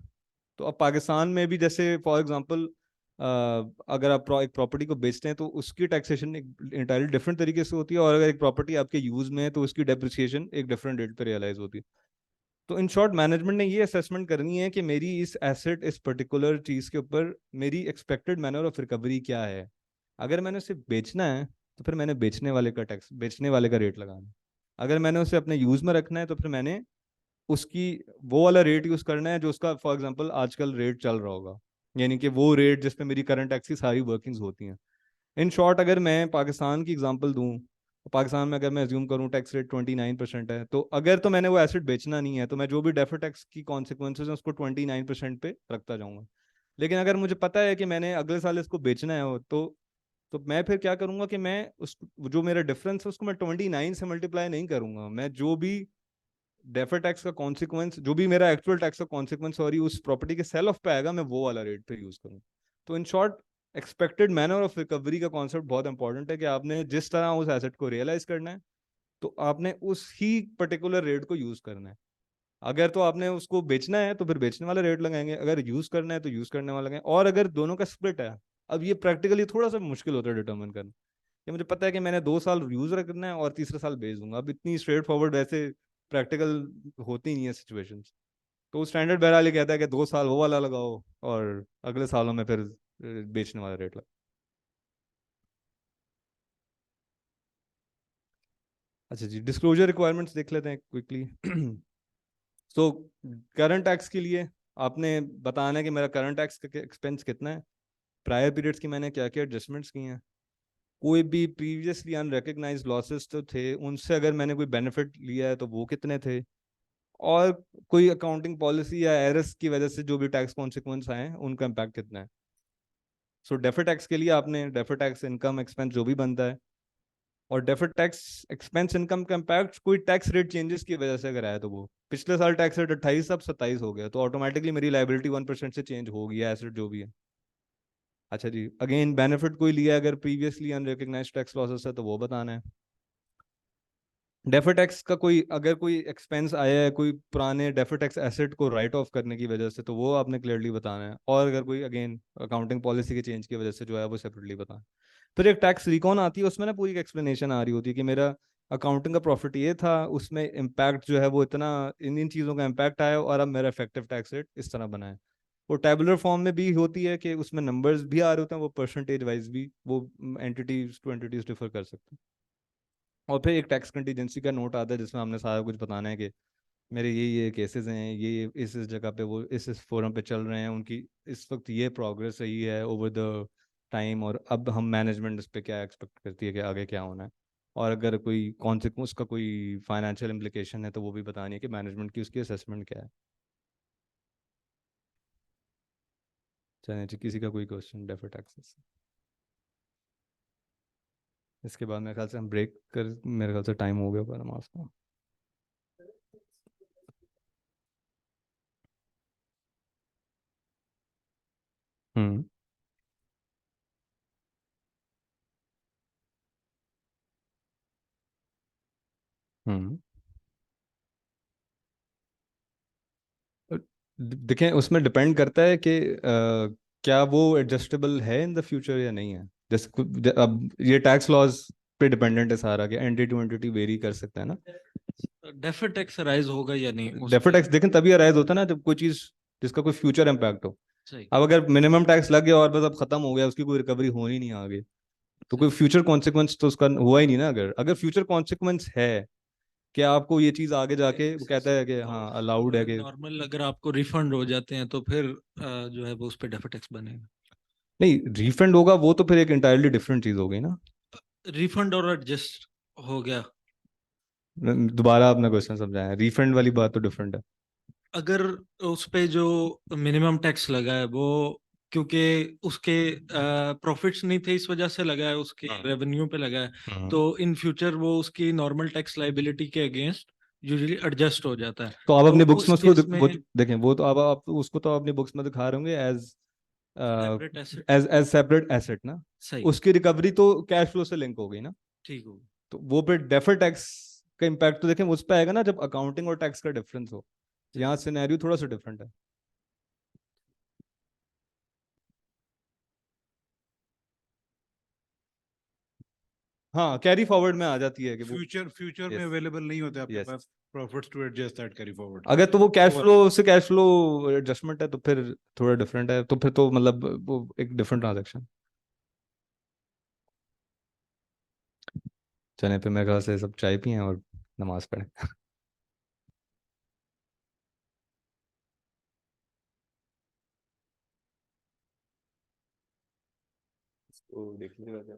F: तो अब पाकिस्तान में भी जैसे फॉर एग्जांपल अगर आप एक प्रॉपर्टी को बेचते हैं तो उसकी टैक्सेशन एक इंटायरली डिफरेंट तरीके से होती है, और अगर एक प्रॉपर्टी आपके यूज में है तो उसकी डेप्रिसिएशन एक डिफरेंट डेट पे रियलाइज होती है। तो इन शॉर्ट मैनेजमेंट ने ये असेसमेंट करनी है कि मेरी इस एसेट इस पर्टिकुलर चीज़ के ऊपर मेरी एक्सपेक्टेड मैनर ऑफ रिकवरी क्या है। अगर मैंने उसे बेचना है तो फिर मैंने बेचने वाले का रेट लगाना है। अगर मैंने उसे अपने यूज में रखना है तो फिर मैंने उसकी वो वाला रेट यूज करना है जो उसका फॉर एग्जांपल आजकल रेट चल रहा होगा, यानी कि वो रेट जिसपे मेरी करंट टैक्स की सारी वर्किंग्स होती हैं। इन शॉर्ट अगर मैं पाकिस्तान की एग्जांपल दूं, तो पाकिस्तान में अगर मैं अज्यूम करूं टैक्स रेट 29% है, तो अगर तो मैंने वो एसेट बेचना नहीं है तो मैं जो भी डेफर टैक्स की कॉन्सिक्वेंसेज है उसको 29% पे रखता जाऊंगा। लेकिन अगर मुझे पता है कि मैंने अगले साल इसको बेचना है तो मैं फिर क्या करूंगा कि मैं उस जो मेरा डिफरेंस है उसको मैं 29 से मल्टीप्लाई नहीं करूंगा, मैं जो भी डेफर टैक्स का कॉन्सिक्वेंस, जो भी मेरा एक्चुअल टैक्स का कॉन्सिक्वेंस सॉरी उस प्रॉपर्टी के सेल ऑफ पे आएगा, मैं वो वाला रेट पे यूज करूँ। तो in short expected manner of recovery का कॉन्सेप्ट बहुत इंपॉर्टेंट है कि आपने जिस तरह उस एसेट को रियलाइज करना है तो आपने उस ही पर्टिकुलर रेट को यूज करना है। अगर तो आपने उसको बेचना है तो फिर बेचने वाला रेट लगाएंगे, अगर यूज करना है तो यूज करने वाला लगाएंगे, और अगर दोनों का स्प्लिट है, अब ये प्रैक्टिकली थोड़ा सा मुश्किल होता है डिटर्मिन करना कि मुझे पता है कि मैंने 2 साल यूज रखना है और तीसरे साल बेच दूंगा, अब इतनी स्ट्रेट फॉरवर्ड वैसे प्रैक्टिकल होती नहीं है सिचुएशंस। तो स्टैंडर्ड बहरहाल ये कहता है कि 2 साल वो वाला लगाओ और अगले सालों में फिर बेचने वाला रेट लगाओ। अच्छा जी, डिस्क्लोजर रिक्वायरमेंट्स देख लेते हैं क्विकली। सो करंट टैक्स के लिए आपने बताना है कि मेरा करंट टैक्स का एक्सपेंस कितना है, प्रायर पीरियड्स की मैंने क्या क्या एडजस्टमेंट्स की हैं, कोई भी प्रीवियसली अनरिकग्नाइज्ड लॉसेस तो थे उनसे अगर मैंने कोई बेनिफिट लिया है तो वो कितने थे, और कोई अकाउंटिंग पॉलिसी या एरर्स की वजह से जो भी टैक्स कॉन्सिक्वेंस आए हैं उनका इम्पैक्ट कितना है। सो डेफर टैक्स के लिए आपने डेफर टैक्स इनकम एक्सपेंस जो भी बनता है, और डेफर टैक्स एक्सपेंस इनकम का इम्पैक्ट कोई टैक्स रेट चेंजेस की वजह से अगर आया तो वो पिछले साल टैक्स रेट 28 अब 27 हो गया तो ऑटोमेटिकली मेरी लाइबिलिटी 1% से चेंज हो गया एसेट जो भी है। अच्छा जी, अगेन बेनिफिट कोई लिया अगर प्रीवियसली अनरिकग्नाइज्ड टैक्स लॉसेस है तो वो बताना है। डेफर टैक्स का कोई अगर कोई एक्सपेंस आया है कोई पुराने डेफर टैक्स एसेट को राइट ऑफ करने की वजह से तो वो आपने क्लियरली बताना है, और अगर कोई अगेन अकाउंटिंग पॉलिसी के चेंज की वजह से जो है वो सेपरेटली बताना है। फिर एक टैक्स रिकॉन आती है, उसमें ना पूरी एक्सप्लेनेशन आ रही होती है कि मेरा अकाउंटिंग का प्रॉफिट ये था, उसमें इम्पैक्ट जो है वो इतना इन इन चीज़ों का इम्पैक्ट आया और अब मेरा इफेक्टिव टैक्स रेट इस तरह बना है। वो टेबुलर फॉर्म में भी होती है कि उसमें नंबर्स भी आ रहे होते हैं, वो परसेंटेज वाइज भी वो एंटिटीज टू एंटिटीज डिफर कर सकते हैं। और फिर एक टैक्स कंटीजेंसी का नोट आता है जिसमें हमने सारा कुछ बताना है कि मेरे ये केसेस हैं, ये इस जगह पे वो इस फोरम पे चल रहे हैं, उनकी इस वक्त ये प्रोग्रेस रही है ओवर द टाइम, और अब हम मैनेजमेंट इस पे क्या एक्सपेक्ट करती है कि आगे क्या होना है, और अगर कोई कॉन्सिक्वेंस का कोई फाइनेंशियल इम्प्लीकेशन है तो वो भी बतानी है कि मैनेजमेंट की उसकी असेसमेंट क्या है। चलिए जी, किसी का कोई क्वेश्चन डेफर टैक्सेस? इसके बाद मेरे ख्याल से हम ब्रेक कर, मेरे ख्याल से टाइम हो गया पर नमाज का। हम्म हम्म देखें उसमें डिपेंड करता है कि क्या वो एडजस्टेबल है इन द फ्यूचर या नहीं है। जैसे अब ये टैक्स लॉज पे डिपेंडेंट है सारा, कि एंटिटी टू एंटिटी वेरी कर सकता है ना।
E: डेफर टैक्स राइज होगा या नहीं उस
F: डेफर
E: पे।
F: टैक्स देखें तभी अराइज होता है ना जब कोई चीज जिसका कोई फ्यूचर इम्पैक्ट हो।
E: सही
F: अब अगर मिनिमम टैक्स लग गया और बस अब खत्म हो गया, उसकी कोई रिकवरी होनी नहीं आगे, तो कोई
E: सही।
F: फ्यूचर कॉन्सिक्वेंस तो उसका हुआ ही नहीं ना। अगर अगर फ्यूचर कॉन्सिक्वेंस है कि आपको ये चीज आगे जाके वो कहता है कि हाँ अलाउड है कि
E: नॉर्मल अगर आपको रिफंड हो जाते हैं तो फिर जो है वो उस पे डेफर टैक्स बनेगा।
F: नहीं रिफंड होगा, वो तो फिर एक इंटायरली डिफरेंट चीज हो गई ना।
E: रिफंड और एडजस्ट हो गया।
F: दोबारा आपने क्वेश्चन समझाया, रिफंड वाली बात तो डिफरेंट है।
E: अगर उस पे जो मिनिमम टैक्स लगा है वो क्योंकि उसके प्रॉफिट्स नहीं थे इस वजह से लगा है, उसके रेवेन्यू पे लगा है, तो इन फ्यूचर वो उसकी नॉर्मल टैक्स लाइबिलिटी के अगेंस्ट यूजुअली एडजस्ट हो जाता है।
F: तो आप
E: तो
F: अपनी बुक्स में
E: उस
F: उसको
E: केस
F: वो
E: में
F: देखें, वो तो आप उसको तो अपनी बुक्स में दिखा रहे होंगे as
E: separate asset.
F: As separate asset ना।
E: सही।
F: उसकी रिकवरी तो कैश फ्लो से लिंक हो गई ना।
E: ठीक हो।
F: तो वो पे डेफर टैक्स का इम्पैक्ट तो देखें उस पर आएगा ना जब अकाउंटिंग और टैक्स का डिफरेंस हो।
E: सही।
F: यहाँ सिनेरियो थोड़ा सा डिफरेंट है। हाँ कैरी फॉरवर्ड में आ जाती है कि वो
H: फ्यूचर में
F: यस
H: अवेलेबल नहीं होते आपके
F: यस।
H: पास profits to adjust that carry forward.
F: अगर तो वो कैश फ्लो से कैश फ्लो एडजस्टमेंट है तो फिर थोड़ा डिफरेंट है, तो फिर तो मतलब वो एक डिफरेंट ट्रांजेक्शन। चलें फिर मेरे ख्याल से सब चाय पिए और नमाज पढ़ें। वो देखने वाले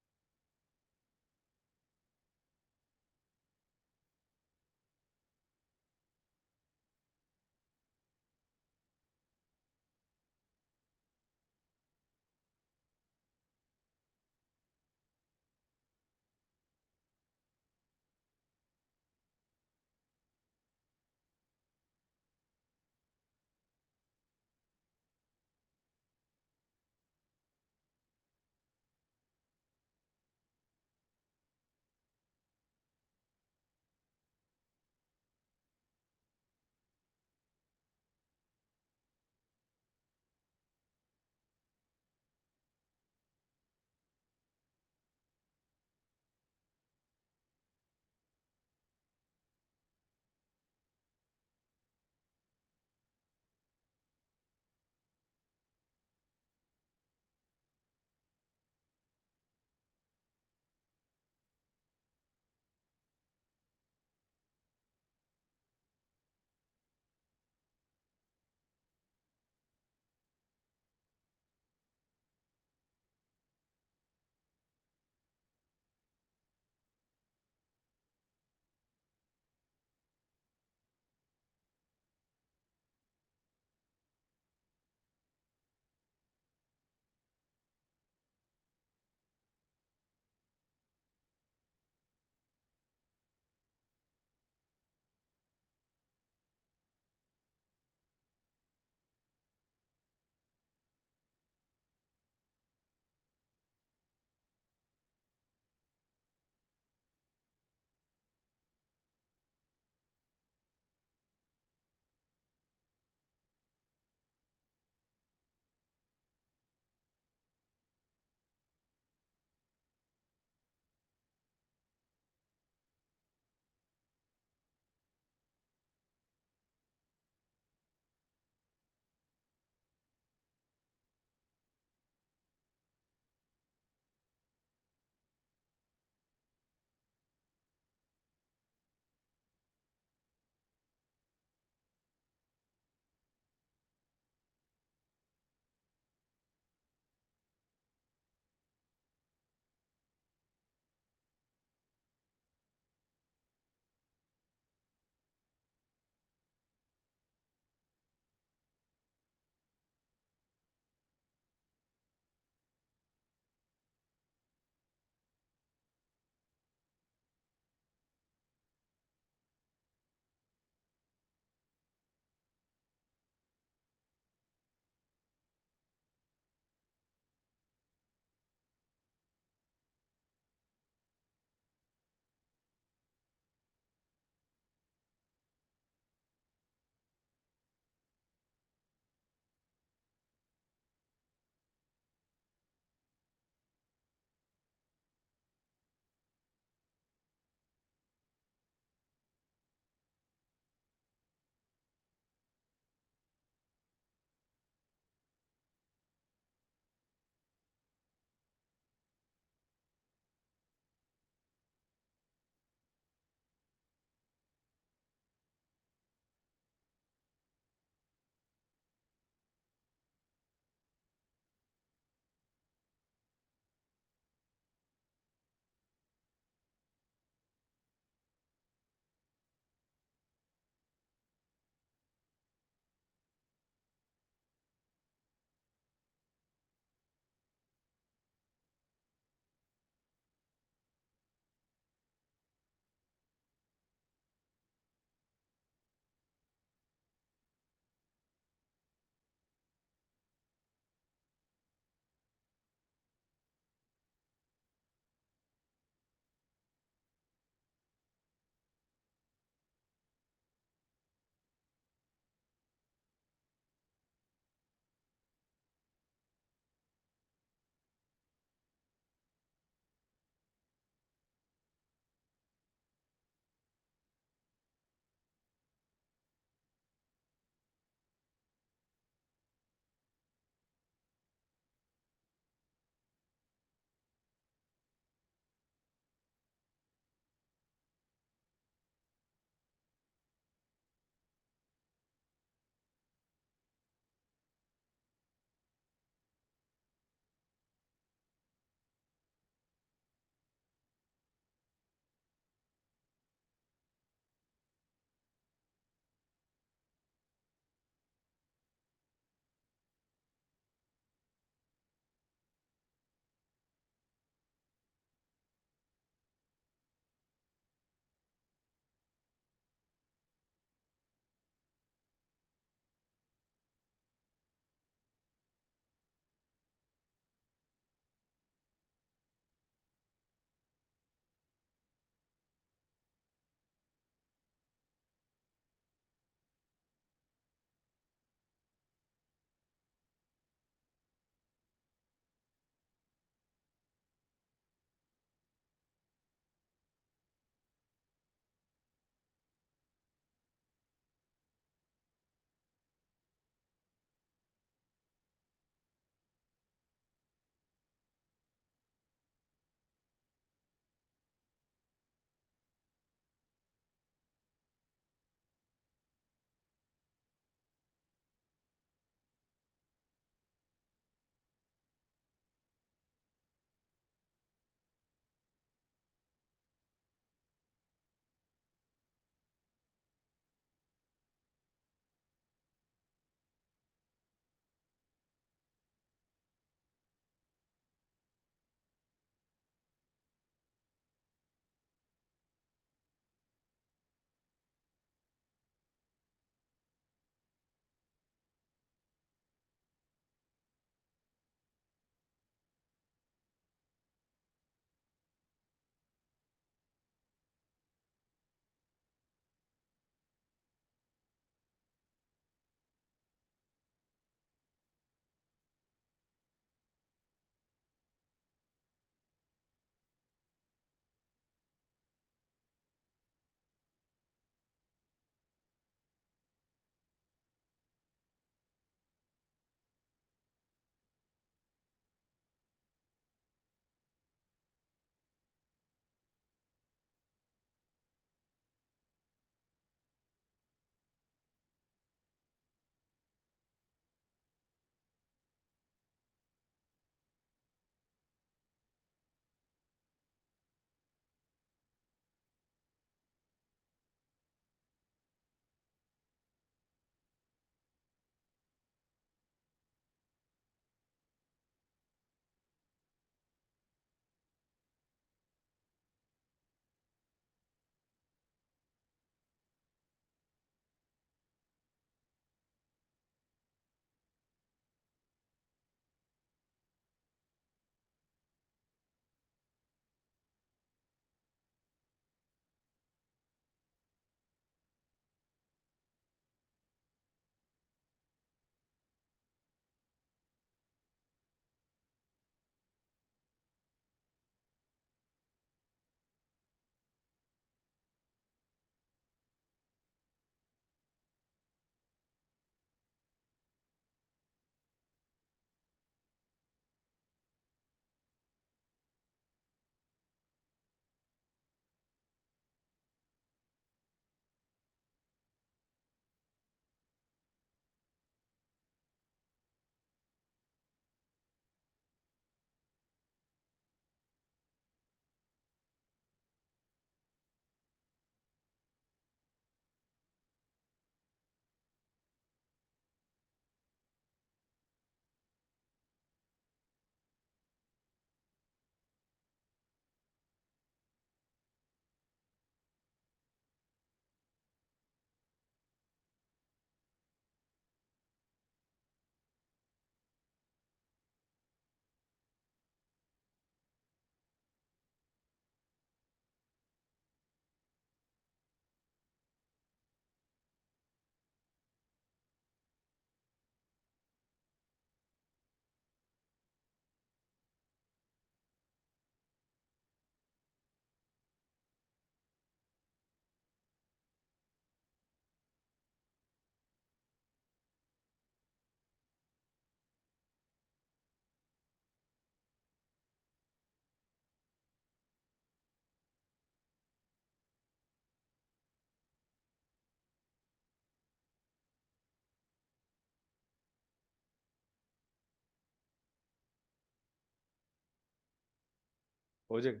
F: हो जाएगा।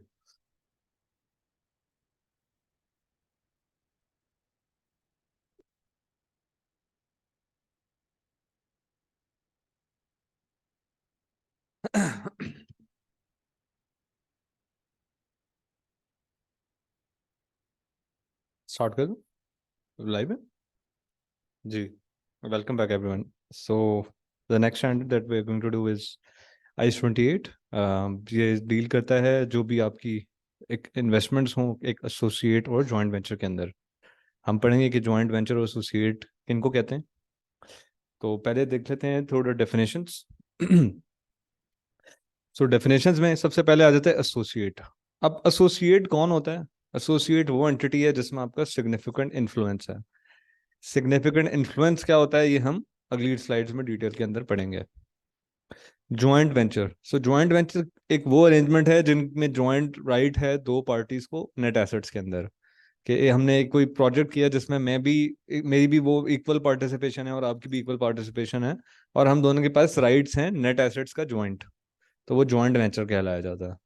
F: स्टार्ट कर दूं लाइव है जी। Welcome back everyone. So the next standard that we are going to do is IS 28। ये डील करता है जो भी आपकी एक इन्वेस्टमेंट्स हों एक एसोसिएट और जॉइंट वेंचर के अंदर। हम पढ़ेंगे कि जॉइंट वेंचर और एसोसिएट किनको कहते हैं। तो पहले देख लेते हैं थोड़ा डेफिनेशंस। सो डेफिनेशंस में सबसे पहले आ जाता है एसोसिएट। अब एसोसिएट कौन होता है? एसोसिएट वो एंटिटी है जिसमें आपका सिग्निफिकेंट इन्फ्लुएंस है। सिग्निफिकेंट इन्फ्लुएंस क्या होता है ये हम अगली स्लाइड्स में डिटेल के अंदर पढ़ेंगे। Joint venture. So joint venture एक वो अरेंजमेंट है जिनमें जॉइंट राइट है दो पार्टीज को नेट एसेट्स के अंदर। कि हमने एक कोई प्रोजेक्ट किया जिसमें मैं भी मेरी भी वो इक्वल पार्टिसिपेशन है और आपकी भी इक्वल पार्टिसिपेशन है और हम दोनों के पास राइट्स हैं नेट एसेट्स का जॉइंट। तो वो जॉइंट वेंचर कहलाया जाता है।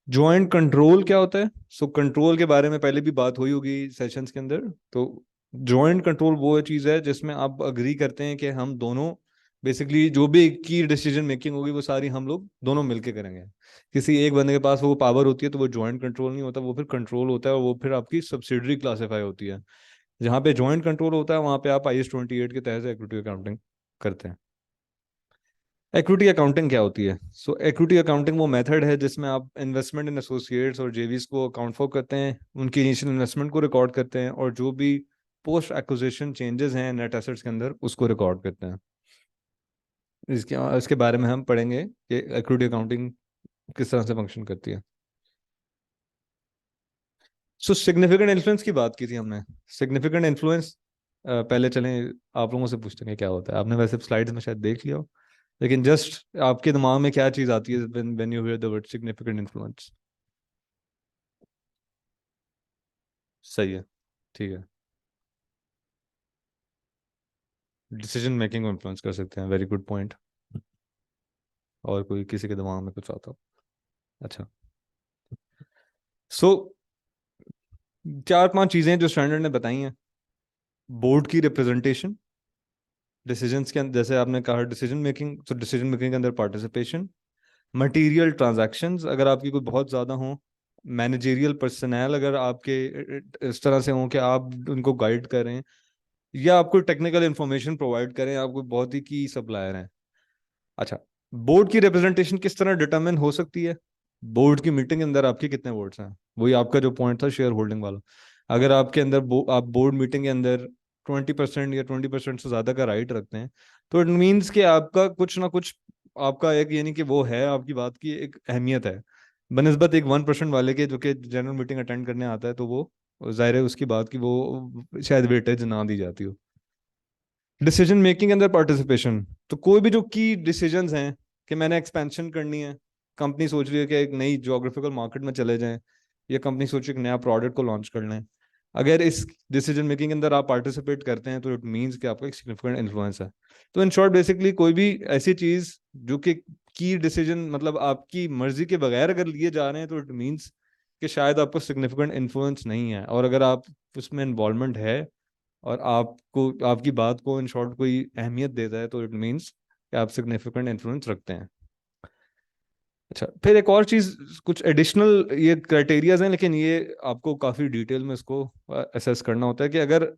F: जॉइंट कंट्रोल क्या होता है? सो कंट्रोल के बारे में पहले भी बात हुई होगी सेशंस के अंदर। तो जॉइंट कंट्रोल वो चीज है जिसमें आप अग्री करते हैं कि हम दोनों बेसिकली जो भी की डिसीजन मेकिंग होगी वो सारी हम लोग दोनों मिलके करेंगे। किसी एक बंदे के पास वो पावर होती है तो वो जॉइंट कंट्रोल नहीं होता, वो फिर कंट्रोल होता है और वो फिर आपकी सब्सिडरी क्लासीफाई होती है। जहाँ पे जॉइंट कंट्रोल होता है वहाँ पे आप IAS 28 के तहत इक्विटी अकाउंटिंग करते हैं। इक्विटी अकाउंटिंग क्या होती है? सो इक्विटी अकाउंटिंग वो मेथड है जिसमें आप इन्वेस्टमेंट इन एसोसिएट्स और जेवीज को अकाउंट फॉर करते हैं, उनकी इनिशियल इन्वेस्टमेंट को रिकॉर्ड करते हैं और जो भी पोस्ट एक्विजिशन चेंजेस हैं नेट एसेट्स के अंदर उसको रिकॉर्ड करते हैं। इसके बारे में हम पढ़ेंगे कि इक्विटी अकाउंटिंग किस तरह से फंक्शन करती है। सो सिग्निफिकेंट इन्फ्लुएंस की बात की थी हमने। सिग्निफिकेंट इन्फ्लुएंस पहले चलें आप लोगों से पूछते हैं क्या होता है। आपने वैसे स्लाइड्स में शायद देख लिया हो, लेकिन जस्ट आपके दिमाग में क्या चीज आती है when you here the word significant influence? सही है, ठीक है। डिसीजन मेकिंग को इन्फ्लुएंस कर सकते हैं, वेरी गुड पॉइंट। और कोई किसी के दिमाग में कुछ आता हो? अच्छा, सो चार पांच चीजें जो स्टैंडर्ड ने बताई हैं। बोर्ड की रिप्रेजेंटेशन डिसीजंस के अंदर, जैसे आपने कहा डिसीजन मेकिंग, तो डिसीजन मेकिंग के अंदर पार्टिसिपेशन। मटेरियल ट्रांजैक्शंस अगर आपकी कोई बहुत ज़्यादा हो। मैनेजेरियल पर्सनल अगर आपके इस तरह से हों कि आप उनको गाइड करें या आपको टेक्निकल इंफॉर्मेशन प्रोवाइड करें, आप कोई बहुत ही की सप्लायर हैं। अच्छा, बोर्ड की रिप्रेजेंटेशन किस तरह डिटरमिन हो सकती है? बोर्ड की मीटिंग के अंदर आपके कितने वोट्स हैं? वही आपका जो पॉइंट था शेयर होल्डिंग वाला। अगर आपके अंदर आप बोर्ड मीटिंग के अंदर 20% या 20% से ज्यादा का राइट रखते हैं तो इट मीन्स कि आपका कुछ ना कुछ आपका एक यानी कि वो है आपकी बात की एक अहमियत है बनस्बत एक 1% वाले के जो कि जनरल मीटिंग अटेंड करने आता है। तो वो जाहिर है उसकी बात की वो शायद वेटेज ना दी जाती हो। डिसीजन मेकिंग अंदर पार्टिसिपेशन, तो कोई भी जो की डिसीजंस हैं कि मैंने एक्सपेंशन करनी है, कंपनी सोच रही है कि एक नई जोग्राफिकल मार्केट में चले जाएं या कंपनी सोच रही है एक नया प्रोडक्ट को लॉन्च कर लें, अगर इस डिसीजन मेकिंग के अंदर आप पार्टिसिपेट करते हैं तो इट मींस कि आपका एक सिग्निफिकेंट इन्फ्लुएंस है। तो इन शॉर्ट बेसिकली कोई भी ऐसी चीज जो कि की डिसीजन मतलब आपकी मर्जी के बगैर अगर लिए जा रहे हैं तो इट मींस कि शायद आपको सिग्निफिकेंट इन्फ्लुएंस नहीं है, और अगर आप उसमें इन्वॉल्वमेंट है और आपको आपकी बात को इन शॉर्ट कोई अहमियत देता है तो इट मीन्स कि आप सिग्निफिकेंट इन्फ्लुएंस रखते हैं। अच्छा, फिर एक और चीज कुछ एडिशनल ये क्राइटेरियाज हैं लेकिन ये आपको काफी डिटेल में इसको असेस करना होता है कि अगर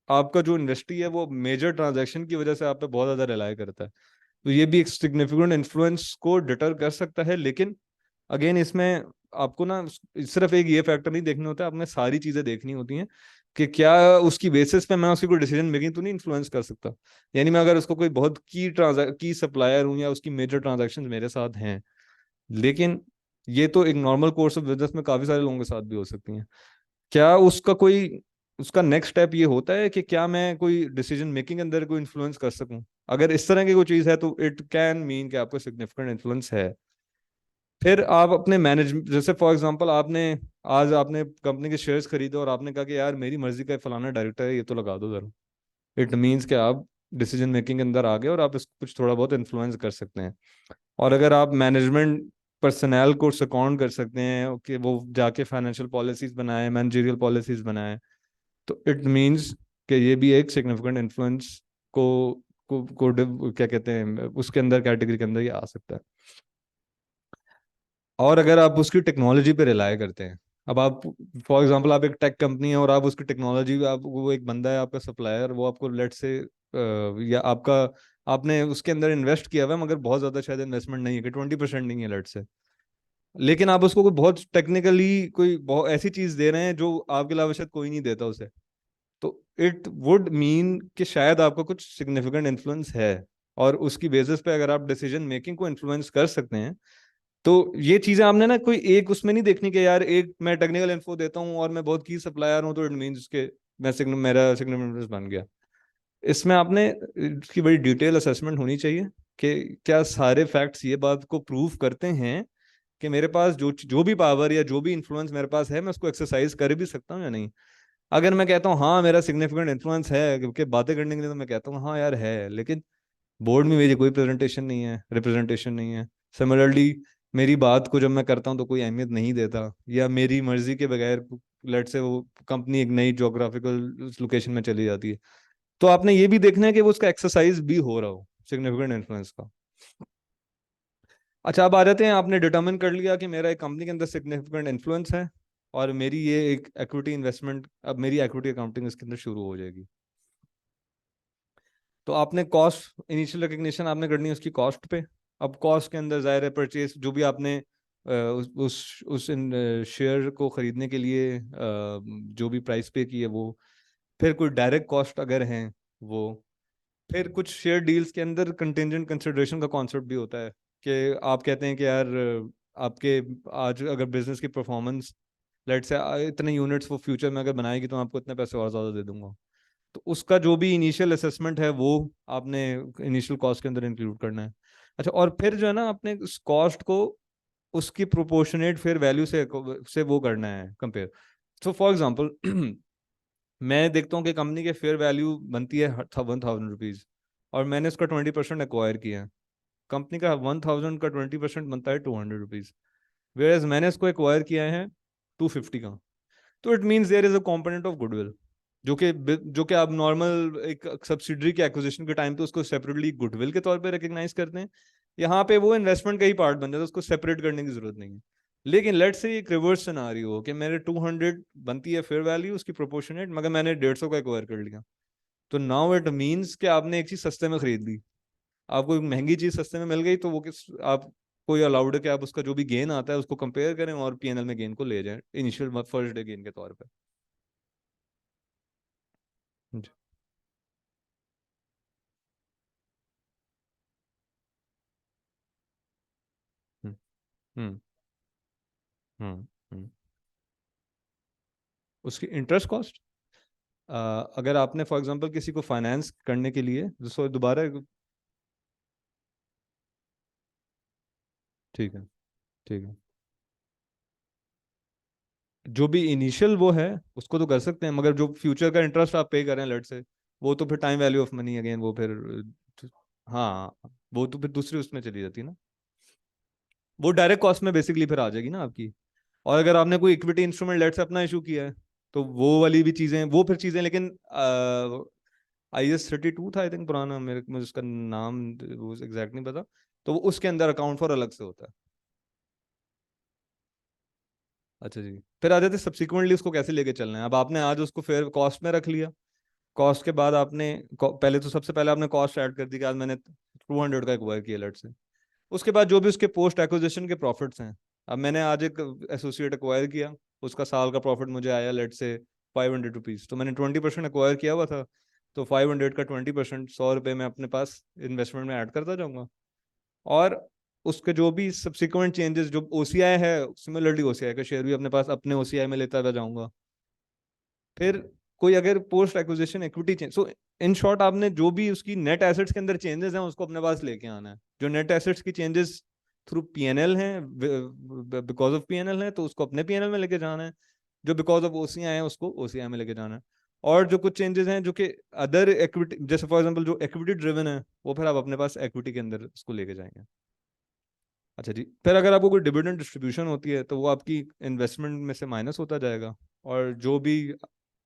F: आपका जो इंडस्ट्री है वो मेजर ट्रांजैक्शन की वजह से आप पे बहुत ज्यादा रिलाई करता है तो ये भी एक सिग्निफिकेंट इन्फ्लुएंस को डिटर कर सकता है। लेकिन अगेन इसमें आपको ना सिर्फ एक ये फैक्टर नहीं देखना होता है, आपने सारी चीजें देखनी होती हैं कि क्या उसकी बेसिस पे मैं उसकी कोई डिसीजन मेकिंग तो नहीं इन्फ्लुएंस कर सकता। यानी मैं अगर उसको कोई बहुत की सप्लायर हूँ या उसकी मेजर ट्रांजैक्शन मेरे साथ हैं, लेकिन ये तो एक नॉर्मल कोर्स ऑफ बिजनेस में काफी सारे लोगों के साथ भी हो सकती हैं, क्या उसका कोई उसका नेक्स्ट स्टेप ये होता है कि क्या मैं कोई डिसीजन मेकिंग अंदर कोई इन्फ्लुएंस कर सकूं? अगर इस तरह की कोई चीज है तो इट कैन मीन कि आपको सिग्निफिकेंट इन्फ्लुएंस है। फिर आप अपने मैनेजमेंट, जैसे फॉर एग्जांपल आपने आज आपने कंपनी के शेयर्स खरीदे और आपने कहा कि यार मेरी मर्जी का फलाना डायरेक्टर है ये तो लगा दो जरा, इट मीन्स कि आप डिसीजन मेकिंग के अंदर आ गए और आप इसको कुछ थोड़ा बहुत इन्फ्लुएंस कर सकते हैं। और अगर आप मैनेजमेंट पर्सनल को सेकॉन्ड कर सकते हैं कि वो जाके फाइनेंशियल पॉलिसीज बनाए, मैनेजरियल पॉलिसीज बनाए, तो इट मींस कि ये भी एक सिग्निफिकेंट इन्फ्लुएंस को क्या कहते हैं, उसके अंदर कैटेगरी के अंदर ये आ सकता है। और अगर आप उसकी टेक्नोलॉजी पे रिलाय करते हैं, अब आप फॉर एग्जांपल आप एक टेक कंपनी है और आप उसकी टेक्नोलॉजी, आप वो एक बंदा है आपका सप्लायर, वो आपको लेट से या आपका आपने उसके अंदर इन्वेस्ट किया हुआ है, मगर बहुत ज्यादा शायद इन्वेस्टमेंट नहीं है, कि 20% नहीं है लेट से, लेकिन आप उसको कोई बहुत टेक्निकली कोई बहुत ऐसी चीज दे रहे हैं जो आपके अलावा शायद कोई नहीं देता उसे, तो इट वुड मीन कि शायद आपका कुछ सिग्निफिकेंट इन्फ्लुएंस है, और उसकी बेसिस पे अगर आप डिसीजन मेकिंग को इन्फ्लुएंस कर सकते हैं, तो ये चीजें आपने ना कोई एक उसमें नहीं देखनी कि यार एक मैं टेक्निकल इन्फो देता हूँ और मैं बहुत की सप्लायर हूँ तो इट मींस के मेरा सिग्निफिकेंस बन गया। इसमें आपने इसकी बड़ी डिटेल असेसमेंट होनी चाहिए कि क्या सारे फैक्ट्स ये बात को प्रूव करते हैं कि मेरे पास जो भी पावर या जो भी इन्फ्लुएंस मेरे पास है, मैं उसको एक्सरसाइज कर भी सकता हूँ या नहीं। अगर मैं कहता हूँ हाँ मेरा सिग्निफिकेंट इन्फ्लुएंस है, क्योंकि बातें करने के लिए तो मैं कहता हूँ हाँ यार है, लेकिन बोर्ड में मेरी कोई प्रेजेंटेशन नहीं है, रिप्रेजेंटेशन नहीं है, सिमिलरली मेरी बात को जब मैं करता हूँ तो कोई अहमियत नहीं देता, या मेरी मर्जी के बगैर लेट से वो कंपनी एक नई जोग्राफिकल लोकेशन में चली जाती है, तो आपने ये भी देखना है कि वो उसका एक्सरसाइज भी हो रहा हो सिग्निफिकेंट इन्फ्लुएंस का। अच्छा, अब आ जाते हैं, आपने डिटर्मिन कर लिया कि मेरा एक कंपनी के अंदर सिग्निफिकेंट इन्फ्लुएंस है और मेरी ये एक इक्विटी इन्वेस्टमेंट, अब मेरी इक्विटी अकाउंटिंग इसके अंदर शुरू हो जाएगी। तो आपने कॉस्ट इनिशियल रिकग्निशन आपने करनी है उसकी कॉस्ट पे। अब कॉस्ट के अंदर जाहिर है परचेज जो भी आपने उस शेयर को खरीदने के लिए जो भी प्राइस पे की है वो, फिर कोई डायरेक्ट कॉस्ट अगर हैं वो, फिर कुछ शेयर डील्स के अंदर कंटिंजेंट कंसिडरेशन का कॉन्सेप्ट भी होता है कि आप कहते हैं कि यार आपके आज अगर बिजनेस की परफॉर्मेंस लेट से इतने यूनिट्स वो फ्यूचर में अगर बनाएगी तो मैं आपको इतने पैसे और ज़्यादा दे दूंगा, तो उसका जो भी इनिशियल असेसमेंट है वो आपने इनिशियल कॉस्ट के अंदर इंक्लूड करना है। अच्छा, और फिर जो है ना आपने उस कॉस्ट को उसकी प्रोपोर्शनेट फेयर वैल्यू से वो करना है कंपेयर। सो फॉर एग्जांपल मैं देखता हूँ कि कंपनी के फेयर वैल्यू बनती है 1,000 रुपीज और मैंने उसका 20% एक्वायर किया है, कंपनी का 1,000 का 20% बनता है 200 रुपीज, वेयर एज मैंने इसको एक्वायर किया है 250 का, तो it means there is a component of goodwill जो कि आप नॉर्मल एक सब्सिडरी के एक्विजिशन के टाइम पे उसको सेपरेटली गुडविल के तौर पे रिकग्नाइज करते हैं, यहाँ पे वो इन्वेस्टमेंट का ही पार्ट बन जाता है, उसको सेपरेट करने की जरूरत नहीं है। लेकिन लेट्स से एक रिवर्स सिनारियो हो कि मेरे 200 बनती है फेयर वैल्यू उसकी प्रोपोर्शनेट, मगर मैंने 150 का एक्वायर कर लिया, तो नाउ इट मीन्स कि आपने एक चीज सस्ते में खरीद ली, आपको एक महंगी चीज सस्ते में मिल गई, तो वो किस आप कोई अलाउड है कि आप उसका जो भी गेन आता है उसको कंपेयर करें और पीएनएल में गेन को ले जाएं इनिशियल फर्स्ट डे गेन के तौर पे। जी। हम्म हम्म हम्म हम्म। उसकी इंटरेस्ट कॉस्ट, अगर आपने फॉर एग्जांपल किसी को फाइनेंस करने के लिए, दोस्तों दोबारा, ठीक है ठीक है, जो भी इनिशियल वो है उसको तो कर सकते हैं, मगर जो फ्यूचर का इंटरेस्ट आप पे कर रहे हैं लेट से, वो तो फिर time value of money again, वो फिर हाँ वो तो फिर दूसरी उसमें चली जाती है ना, वो डायरेक्ट कॉस्ट में बेसिकली फिर आ जाएगी ना आपकी। और अगर आपने कोई इक्विटी इंस्ट्रूमेंट लेट से अपना इशू किया है, तो वो वाली भी चीजें, वो फिर चीजें, लेकिन IS 32 था आई थिंक पुराना, मेरे मुझे उसका नाम वो एग्जैक्ट नहीं पता, तो वो उसके अंदर अकाउंट फॉर अलग से होता है। अच्छा जी, फिर आ जाते सब्सिक्वेंटली उसको कैसे लेके चलना है। अब आपने आज उसको फेयर कॉस्ट में रख लिया, कॉस्ट के बाद आपने पहले तो सबसे पहले आपने कॉस्ट ऐड कर दी कि आज मैंने 200 का एक्वायर किया लेट से, उसके बाद जो भी उसके पोस्ट एक्विजिशन के प्रॉफिट्स हैं, अब मैंने आज एक एसोसिएट एक्वायर किया, उसका साल का प्रॉफिट मुझे आया लेट से 500 रुपीज, तो मैंने 20% एक्वायर किया हुआ था, तो 500 का 20% 100 रुपये में अपने पास इन्वेस्टमेंट में ऐड करता जाऊंगा, और उसके जो भी सब्सिक्वेंट चेंजेस जो ओसीआई है, सिमिलरली ओसीआई का शेयर भी अपने पास अपने ओसीआई में लेता हुआ जाऊंगा। फिर कोई अगर post acquisition equity change, so in short आपने जो भी उसकी नेट एसेट्स के अंदर चेंजेस हैं उसको अपने पास लेके आना है, जो नेट एसेट्स की चेंजेस थ्रू पीएनएल हैं, बिकॉज ऑफ पीएनएल है तो उसको अपने पीएनएल में लेके जाना है, जो बिकॉज ऑफ ओसीआई है उसको ओसीआई में लेके जाना है, और जो कुछ चेंजेस हैं जो कि अदर इक्विटी, जैसे फॉर एग्जांपल जो इक्विटी ड्रिवन है, वो फिर आप अपने पास इक्विटी के अंदर उसको लेके जाएंगे। अच्छा जी, फिर अगर आपको कोई डिविडेंड डिस्ट्रीब्यूशन होती है तो वो आपकी इन्वेस्टमेंट में से माइनस होता जाएगा, और जो भी